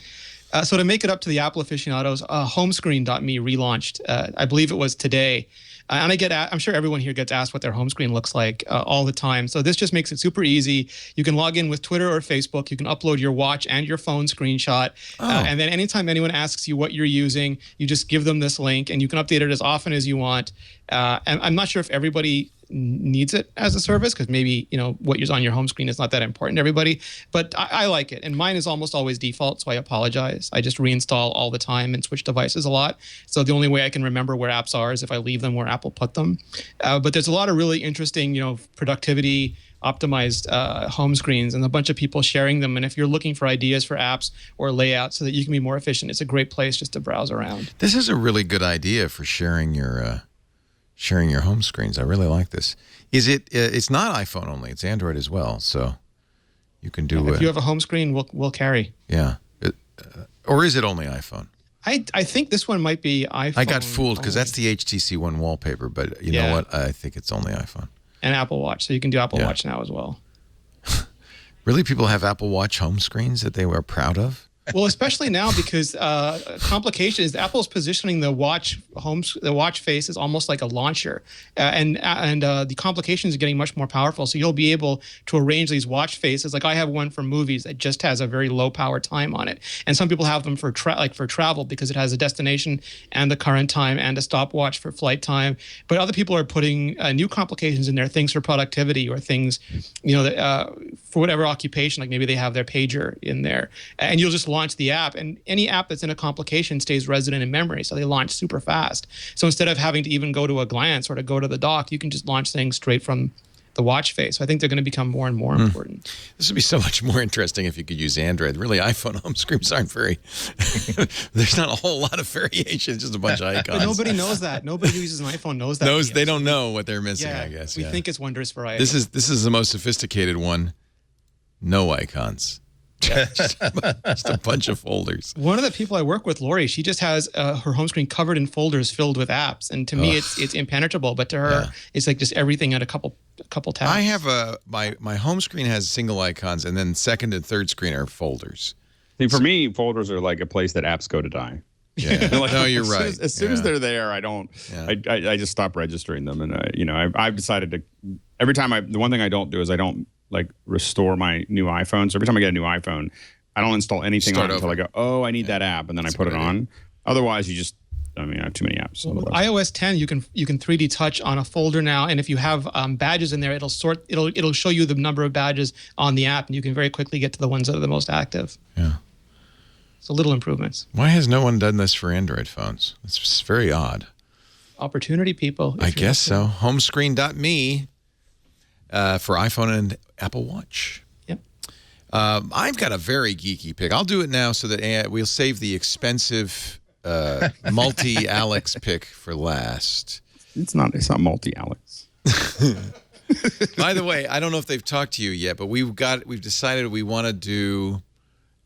So to make it up to the Apple aficionados, homescreen.me relaunched. I believe it was today. And I'm sure everyone here gets asked what their home screen looks like all the time. So this just makes it super easy. You can log in with Twitter or Facebook. You can upload your watch and your phone screenshot. And then anytime anyone asks you what you're using, you just give them this link and you can update it as often as you want. And I'm not sure if everybody needs it as a service because maybe what is on your home screen is not that important to everybody, but I like it, and mine is almost always default, so I apologize. I just reinstall all the time and switch devices a lot, so the only way I can remember where apps are is if I leave them where Apple put them. But there's a lot of really interesting productivity optimized home screens and a bunch of people sharing them, and if you're looking for ideas for apps or layouts so that you can be more efficient, it's a great place just to browse around. This is a really good idea for sharing your home screens. I really like this. Is it? It's not iPhone only. It's Android as well. So you can do. If you have a home screen, we'll carry. Yeah. Or is it only iPhone? I think this one might be iPhone. I got fooled because that's the HTC One wallpaper. But you know what? I think it's only iPhone. And Apple Watch. So you can do Apple Watch now as well. Really, people have Apple Watch home screens that they were proud of? Well, especially now because complication is Apple's positioning the watch face is almost like a launcher, and the complications are getting much more powerful. So you'll be able to arrange these watch faces. Like I have one for movies that just has a very low power time on it, and some people have them for travel because it has a destination and the current time and a stopwatch for flight time. But other people are putting new complications in there, things for productivity or things, for whatever occupation. Like maybe they have their pager in there, and you'll just launch the app, and any app that's in a complication stays resident in memory, so they launch super fast. So instead of having to even go to a glance or to go to the dock, you can just launch things straight from the watch face. So I think they're going to become more and more important. This would be so much more interesting if you could use Android. Really, iPhone home screens aren't very... There's not a whole lot of variation, just a bunch of icons. But nobody knows that. Nobody who uses an iPhone knows that. They don't know what they're missing, I guess. We think it's wondrous for iOS. This is the most sophisticated one. No icons. Just a bunch of folders. One of the people I work with, Lori, she just has her home screen covered in folders filled with apps, and to me, it's impenetrable. But to her, it's like just everything at a couple tabs. I have my home screen has single icons, and then second and third screen are folders. See, for me, folders are like a place that apps go to die. Yeah, no, you're right. As soon as they're there, I don't. Yeah. I just stop registering them, and I've decided to. Every time the one thing I don't do is I don't restore my new iPhone. So every time I get a new iPhone, I don't install anything on it until I go, I need that app, and then I put it on. Otherwise, I have too many apps. With iOS 10, you can 3D touch on a folder now, and if you have badges in there, it'll show you the number of badges on the app, and you can very quickly get to the ones that are the most active. Yeah. So little improvements. Why has no one done this for Android phones? It's just very odd. Opportunity, people. I guess so. Homescreen.me for iPhone and Apple Watch. Yep. I've got a very geeky pick. I'll do it now so that we'll save the expensive multi-Alex pick for last. It's not multi-Alex. By the way, I don't know if they've talked to you yet, but we've decided we want to do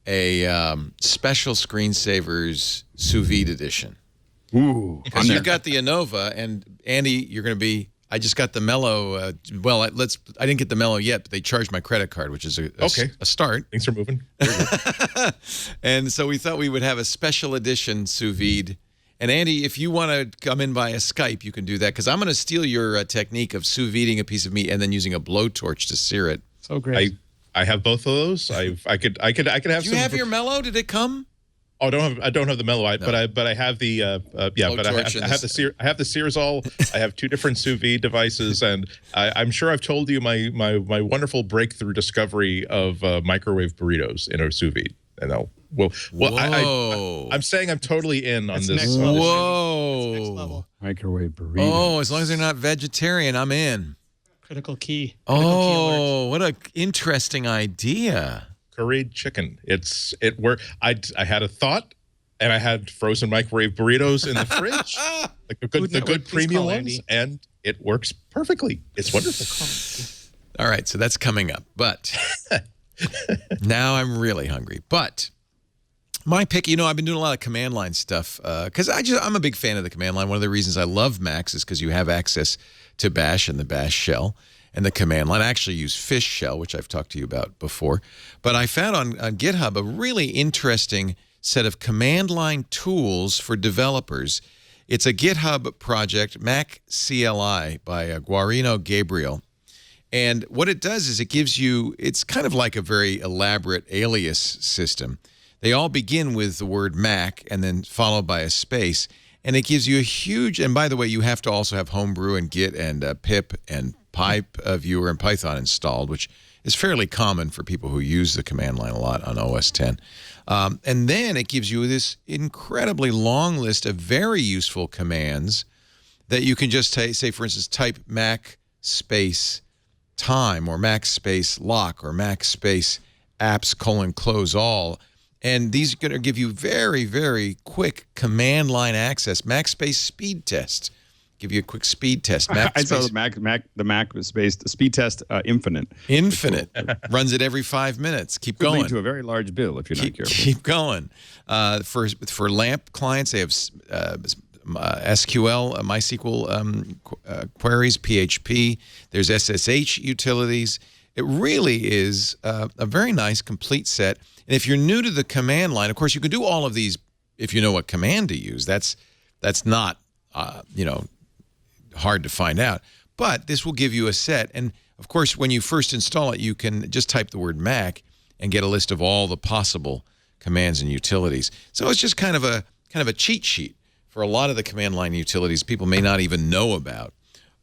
a special Screensavers Sous-Vide edition. Ooh. Because you've got the Innova, and Andy, you're going to be... I just got the Mellow. I didn't get the Mellow yet, but they charged my credit card, which is a start. Things are moving. And so we thought we would have a special edition Sous Vide. And Andy, if you want to come in by a Skype, you can do that, because I'm going to steal your technique of sous videing a piece of meat and then using a blowtorch to sear it. So great. I have both of those. I could have. Do you have your Mellow? Did it come? Oh, I don't have the Mellow-Eye, No. but I have the I have the Searsall. I have 2 different Sous-Vide devices, and I'm sure I've told you my wonderful breakthrough discovery of microwave burritos in a Sous-Vide. And I'm saying I'm totally in on this. Whoa! Next level. Microwave burrito. Oh, as long as they're not vegetarian, I'm in. Critical key. Critical key alert. What an interesting idea. Curried chicken. I had a thought, and I had frozen microwave burritos in the fridge, like the good premium ones, Andy. and it works perfectly. It's wonderful. All right, so that's coming up, but now I'm really hungry. But my pick, I've been doing a lot of command line stuff because I'm a big fan of the command line. One of the reasons I love Macs is because you have access to Bash and the Bash shell and the command line. I actually use Fish shell, which I've talked to you about before. But I found on GitHub a really interesting set of command line tools for developers. It's a GitHub project, Mac CLI by Guarino Gabriel. And what it does is it gives you, it's kind of like a very elaborate alias system. They all begin with the word Mac and then followed by a space. And it gives you a huge, and by the way, you have to also have Homebrew and Git and pip and pipe viewer and Python installed, which is fairly common for people who use the command line a lot on OS X. And then it gives you this incredibly long list of very useful commands that you can just say, for instance, type Mac space time or Mac space lock or Mac space apps : close all. And these are going to give you very, very quick command line access. Mac space speed test. Give you a quick speed test. I saw the Mac space the speed test infinite. Infinite. Runs it every 5 minutes. Keep going. Lead to a very large bill if you're not careful. Keep going. For LAMP clients, they have SQL, MySQL queries, PHP. There's SSH utilities. It really is a very nice complete set. And if you're new to the command line, of course, you can do all of these if you know what command to use. That's not hard to find out. But this will give you a set. And of course, when you first install it, you can just type the word Mac and get a list of all the possible commands and utilities. So it's just kind of a cheat sheet for a lot of the command line utilities people may not even know about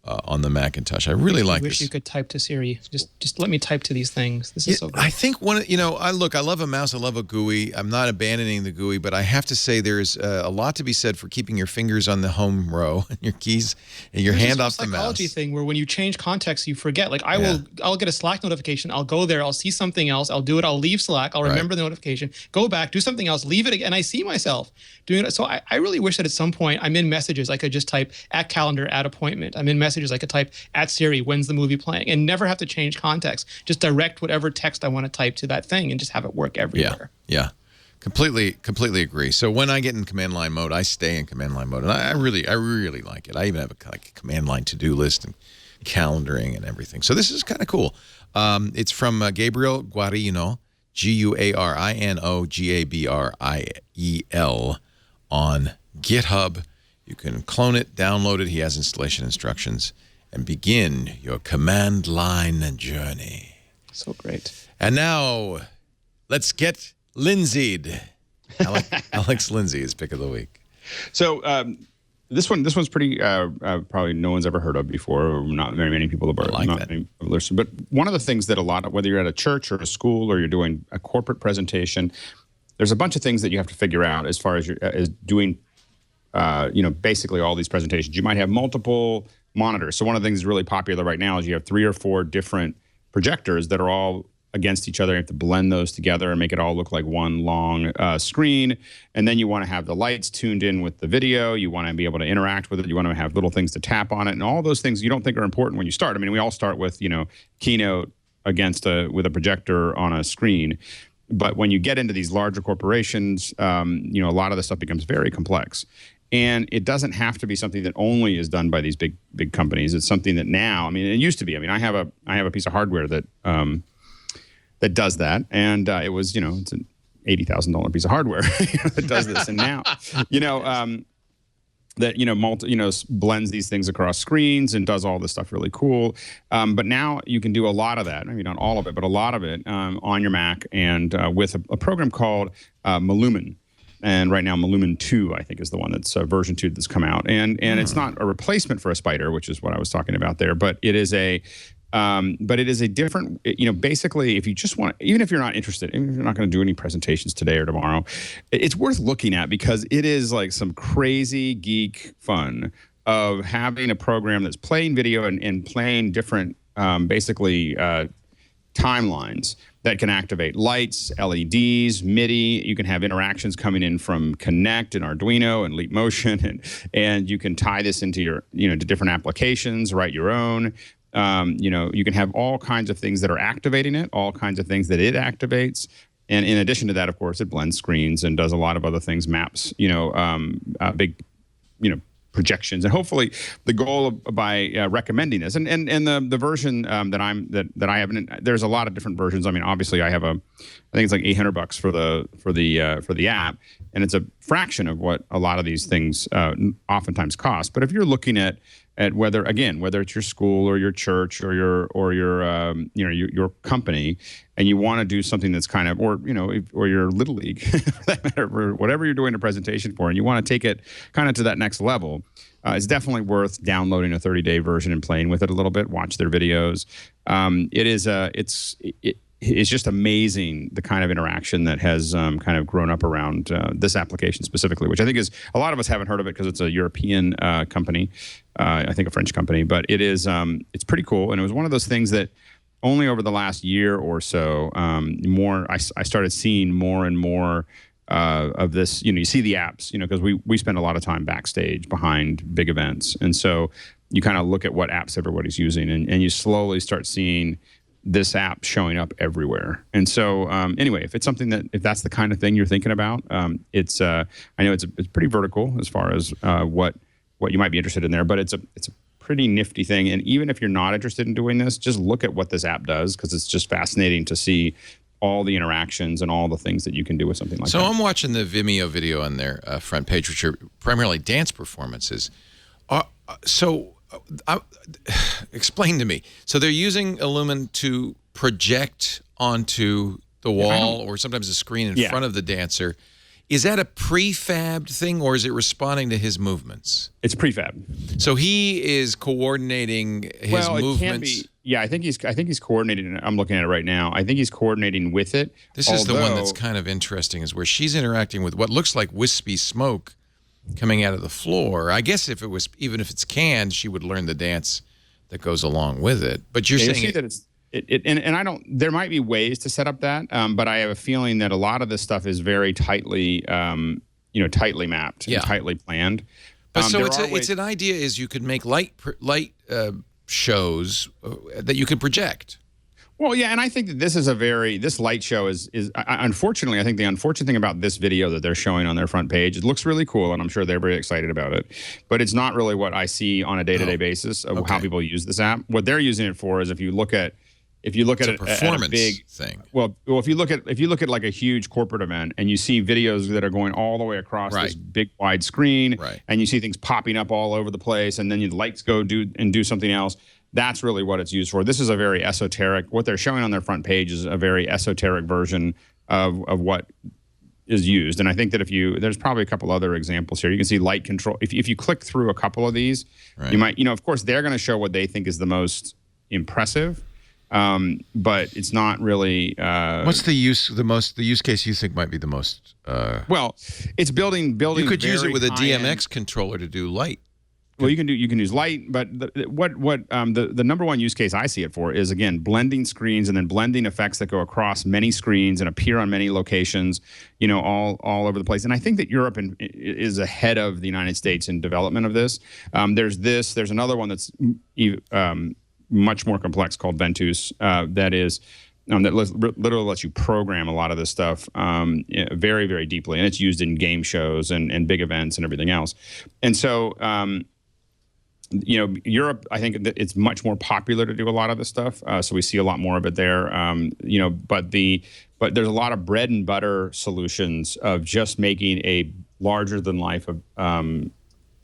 on the Macintosh. I really like this. I wish you could type to Siri. Just let me type to these things. This is so great. I think I love a mouse. I love a GUI. I'm not abandoning the GUI, but I have to say there's a lot to be said for keeping your fingers on the home row and your keys and your hand off the mouse. Psychology thing where when you change context, you forget. Like I'll get a Slack notification. I'll go there. I'll see something else. I'll do it. I'll leave Slack. I'll remember the notification. Go back. Do something else. Leave it again. And I see myself doing it. So I really wish that at some point I'm in messages. I could just type at calendar, at appointment. I'm in messages. I could type at Siri, when's the movie playing, and never have to change context. Just direct whatever text I want to type to that thing and just have it work everywhere. Yeah. Completely agree. So when I get in command line mode, I stay in command line mode, and I really like it. I even have a command line to-do list and calendaring and everything. So this is kind of cool. It's from Gabriel Guarino, Guarino Gabriel on GitHub. You can clone it, download it. He has installation instructions, and begin your command line journey. So great. And now, let's get Lindsay'd. Alex Lindsay is pick of the week. So this one's pretty probably no one's ever heard of before, or not very many people have listened. But one of the things that whether you're at a church or a school or you're doing a corporate presentation, there's a bunch of things that you have to figure out as far as doing. Basically all these presentations. You might have multiple monitors. So one of the things that's really popular right now is you have 3 or 4 different projectors that are all against each other. You have to blend those together and make it all look like one long screen. And then you want to have the lights tuned in with the video. You want to be able to interact with it. You want to have little things to tap on it. And all those things you don't think are important when you start. I mean, we all start with, Keynote with a projector on a screen. But when you get into these larger corporations, a lot of the stuff becomes very complex. And it doesn't have to be something that only is done by these big companies. It's something that now, it used to be. I have a piece of hardware that that does that, and it was, it's an $80,000 piece of hardware that does this. And now, that blends these things across screens and does all this stuff really cool. But now you can do a lot of that. Maybe not all of it, but a lot of it on your Mac and with a program called Malumen. and right now Malumen 2, I think, is the one that's version 2 that's come out. And it's not a replacement for a Spider, which is what I was talking about there, but it is a different, basically, if you just want, even if you're not interested, even if you're not going to do any presentations today or tomorrow, it's worth looking at because it is like some crazy geek fun of having a program that's playing video and playing different, timelines that can activate lights, LEDs, MIDI. You can have interactions coming in from Connect and Arduino and Leap Motion, and you can tie this into your, to different applications, write your own. You can have all kinds of things that are activating it, all kinds of things that it activates. And in addition to that, of course, it blends screens and does a lot of other things, maps, big, projections. And hopefully the goal by recommending this and the version that I haven't, there's a lot of different versions. I mean, obviously I think it's like $800 for the app, and it's a fraction of what a lot of these things oftentimes cost. But if you're looking at whether it's your school or your church or your company, and you want to do something that's kind of, or your little league, for that matter, or whatever you're doing a presentation for, and you want to take it kind of to that next level, it's definitely worth downloading a 30-day version and playing with it a little bit. Watch their videos. It's just amazing the kind of interaction that has kind of grown up around this application specifically, which I think is, a lot of us haven't heard of it because it's a European company, I think a French company, but it's pretty cool. And it was one of those things that only over the last year or so, I started seeing more and more of this. You see the apps, because we spend a lot of time backstage behind big events. And so you kind of look at what apps everybody's using, and you slowly start seeing this app showing up everywhere. And so anyway, if that's the kind of thing you're thinking about, I know it's pretty vertical as far as what you might be interested in there, but it's a pretty nifty thing. And even if you're not interested in doing this, just look at what this app does, because it's just fascinating to see all the interactions and all the things that you can do with something like that. So I'm watching the Vimeo video on their front page, which are primarily dance performances. Explain to me. So they're using Illumin to project onto the wall or sometimes a screen in front of the dancer. Is that a prefabbed thing, or is it responding to his movements? It's prefab. So he is coordinating his movements. It can be. Yeah, I think he's coordinating. I'm looking at it right now. I think he's coordinating with it. This is the one that's kind of interesting, is where she's interacting with what looks like wispy smoke coming out of the floor. I guess even if it's canned, she would learn the dance that goes along with it. But you're saying that it's and I don't. There might be ways to set up that, but I have a feeling that a lot of this stuff is very tightly, tightly mapped, and tightly planned. But so it's an idea is you could make light shows that you could project. Well, yeah, and I think that this light show is unfortunately, I think the unfortunate thing about this video that they're showing on their front page, it looks really cool, and I'm sure they're very excited about it, but it's not really what I see on a day-to-day basis of how people use this app. What they're using it for is if you look at a performance big thing. Well, if you look at like a huge corporate event and you see videos that are going all the way across this big wide screen, and you see things popping up all over the place, and then the lights go do something else. That's really what it's used for. This is a very esoteric. What they're showing on their front page is a very esoteric version of what is used. And I think that there's probably a couple other examples here. You can see light control. If you click through a couple of these, you might, of course, they're going to show what they think is the most impressive. But it's not really. What's the use case you think might be the most? Well, it's building. You could use it with a DMX controller to do light. Well, you can use light, but the number one use case I see it for is, again, blending screens and then blending effects that go across many screens and appear on many locations, all over the place. And I think that Europe is ahead of the United States in development of this. There's another one that's much more complex called Ventus that literally lets you program a lot of this stuff very, very deeply, and it's used in game shows and big events and everything else. And so Europe, I think that it's much more popular to do a lot of this stuff. So we see a lot more of it there. But there's a lot of bread and butter solutions of just making a larger than life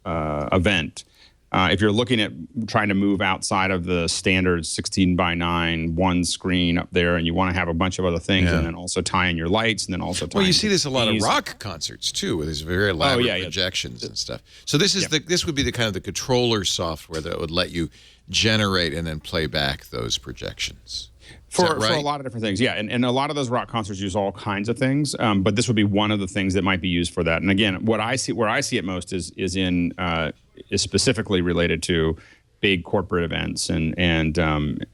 event If you're looking at trying to move outside of the standard 16:9 one screen up there, and you want to have a bunch of other things, and then also tie in your lights, and then also tie. Well, you see this a lot of rock concerts too, where there's very elaborate projections and stuff. So this is this would be the kind of the controller software that would let you generate and then play back those projections. For a lot of different things, yeah, and a lot of those rock concerts use all kinds of things, but this would be one of the things that might be used for that. And again, where I see it most is specifically related to big corporate events and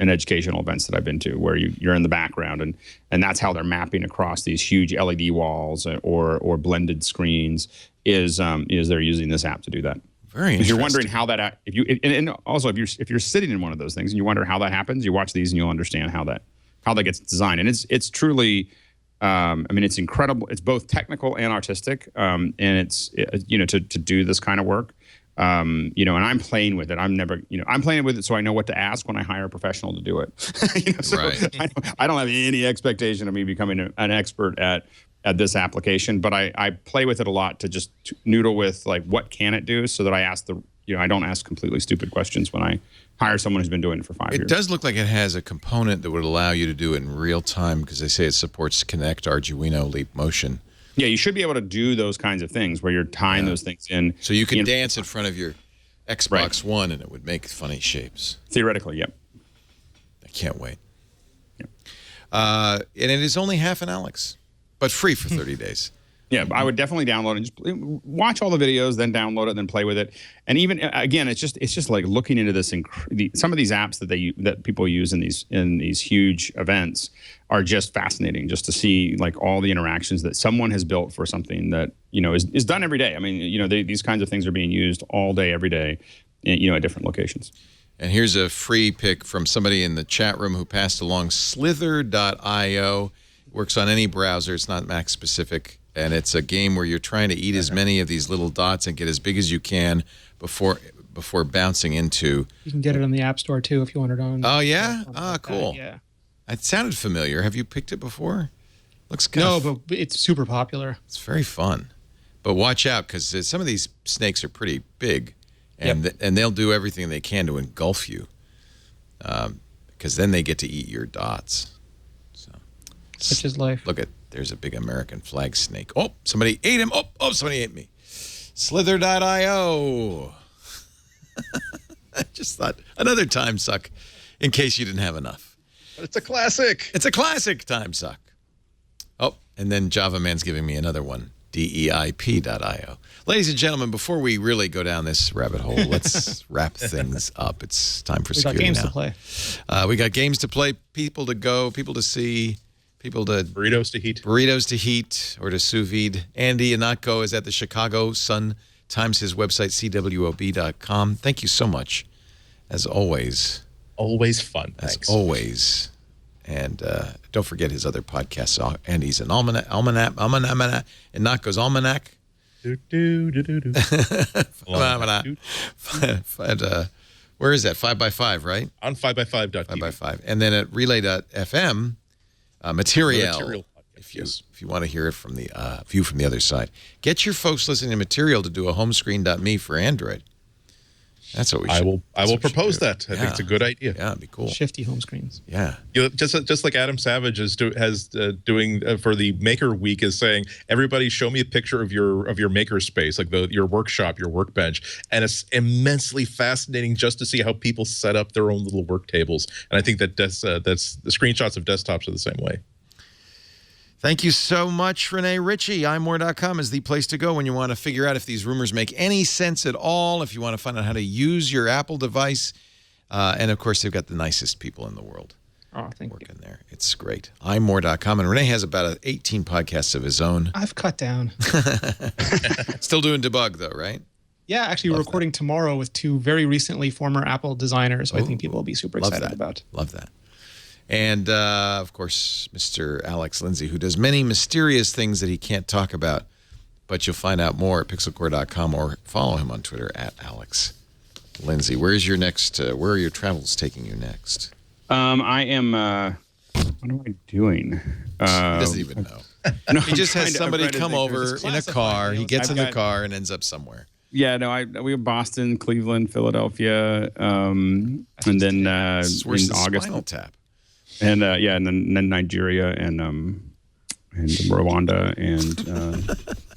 educational events that I've been to, where you're in the background, and that's how they're mapping across these huge LED walls or blended screens. Is they're using this app to do that. Very interesting. If you're wondering how that, and also if you're sitting in one of those things and you wonder how that happens, you watch these and you'll understand how that gets designed. And it's truly, it's incredible. It's both technical and artistic, and it's to do this kind of work. And I'm playing with it. I'm playing with it so I know what to ask when I hire a professional to do it. I don't have any expectation of me becoming an expert at this application, but I play with it a lot to just noodle with like what can it do, so that I ask I don't ask completely stupid questions when I hire someone who's been doing it for 5 years. It does look like it has a component that would allow you to do it in real time, because they say it supports Connect, Arduino, Leap Motion. Yeah, you should be able to do those kinds of things where you're tying those things in. So you can dance in front of your Xbox One and it would make funny shapes. Theoretically, yep. I can't wait. Yep. And it is only half an Alex, but free for 30 days. Yeah, I would definitely download it and just watch all the videos, then download it, then play with it. And even again, it's just like looking into this. Some of these apps that people use in these huge events are just fascinating, just to see like all the interactions that someone has built for something that is done every day. I mean, these kinds of things are being used all day, every day, at different locations. And here's a free pick from somebody in the chat room who passed along Slither.io. Works on any browser. It's not Mac specific. And it's a game where you're trying to eat as many of these little dots and get as big as you can before bouncing into. You can get it on the App Store too if you want it on. Oh yeah, cool. Yeah, it sounded familiar. Have you picked it before? Looks good. No, but it's super popular. It's very fun, but watch out, because some of these snakes are pretty big, and they'll do everything they can to engulf you, because then they get to eat your dots. So, such is life. Look at. There's a big American flag snake. Oh, somebody ate him. Oh, somebody ate me. Slither.io. I just thought another time suck in case you didn't have enough. It's a classic. It's a classic time suck. Oh, and then Java Man's giving me another one. DEIP.io. Ladies and gentlemen, before we really go down this rabbit hole, let's wrap things up. It's time for security now. We got games to play. We got games to play, people to go, people to see. People to burritos to heat, or to sous-vide. Andy Ihnatko is at the Chicago Sun Times, his website, cwob.com. Thank you so much, as always. Always fun. Thanks. As always. And don't forget his other podcasts. Andy's an Almanac. Ihnatko's Almanac. Where is that? 5x5, right? On 5x5.tv. 5x5. And then at relay.fm. Material, if you want to hear it from the view from the other side. Get your folks listening to Material to do a homescreen.me for Android. That's what we should. I will propose that. I think it's a good idea. Yeah, it'd be cool. Shifty home screens. Yeah. Just like Adam Savage is doing for the Maker Week, is saying, everybody show me a picture of your maker space, like your workshop, your workbench, and it's immensely fascinating just to see how people set up their own little work tables. And I think that's the screenshots of desktops are the same way. Thank you so much, Rene. Ritchie. imore.com is the place to go when you want to figure out if these rumors make any sense at all, if you want to find out how to use your Apple device. And, of course, they've got the nicest people in the world working there. It's great. imore.com. And Rene has about 18 podcasts of his own. I've cut down. Still doing debug, though, right? Yeah, actually, we're recording tomorrow with two very recently former Apple designers, so I think people will be super excited about. Love that. And, of course, Mr. Alex Lindsay, who does many mysterious things that he can't talk about. But you'll find out more at pixelcore.com or follow him on Twitter at Alex Lindsay. Where's your next, where are your travels taking you next? I am, what am I doing? He doesn't even know. He just has somebody come over in a car. He gets in the car and ends up somewhere. Yeah, no, we have Boston, Cleveland, Philadelphia, and then in August. Spinal Tap. And and then Nigeria and Rwanda and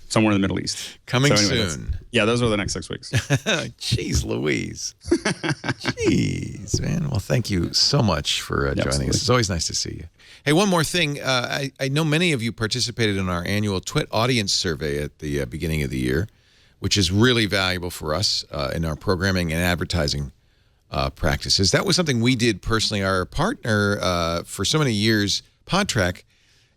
somewhere in the Middle East. Coming soon. Yeah, those are the next 6 weeks. Jeez Louise. Jeez, man. Well, thank you so much for joining us. It's always nice to see you. Hey, one more thing. I know many of you participated in our annual Twit audience survey at the beginning of the year, which is really valuable for us in our programming and advertising practices. That was something we did personally. Our partner for so many years, PodTrack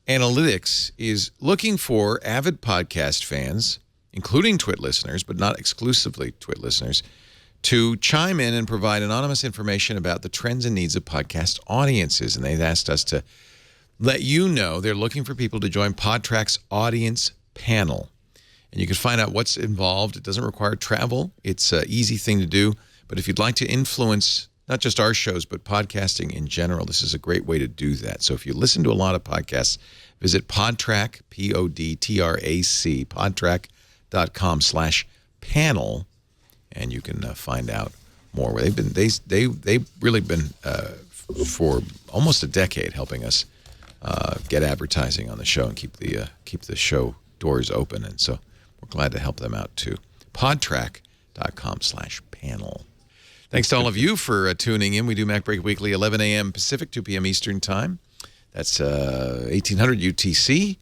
Analytics, is looking for avid podcast fans, including Twit listeners, but not exclusively Twit listeners, to chime in and provide anonymous information about the trends and needs of podcast audiences. And they've asked us to let you know they're looking for people to join PodTrack's audience panel. And you can find out what's involved. It doesn't require travel. It's an easy thing to do. But if you'd like to influence not just our shows, but podcasting in general, this is a great way to do that. So if you listen to a lot of podcasts, visit PodTrack, PodTrac, podtrack.com/panel, and you can find out more. They've really been for almost a decade helping us get advertising on the show and keep the show doors open. And so we're glad to help them out too. podtrack.com/panel. Thanks to all of you for tuning in. We do MacBreak Weekly, 11 a.m. Pacific, 2 p.m. Eastern Time. That's 1800 UTC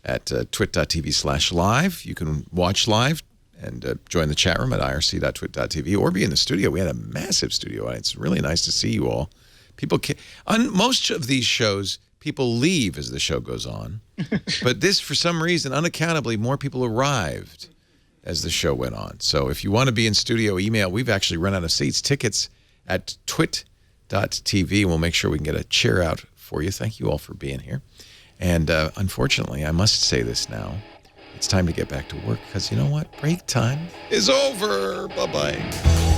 at twit.tv/live. You can watch live and join the chat room at irc.twit.tv or be in the studio. We had a massive studio. It's really nice to see you all. On most of these shows, people leave as the show goes on. But this, for some reason, unaccountably, more people arrived as the show went on. So if you want to be in studio, email. We've actually run out of seats. Tickets at twit.tv. We'll make sure we can get a chair out for you. Thank you all for being here. And unfortunately, I must say this now. It's time to get back to work because you know what? Break time is over. Bye-bye.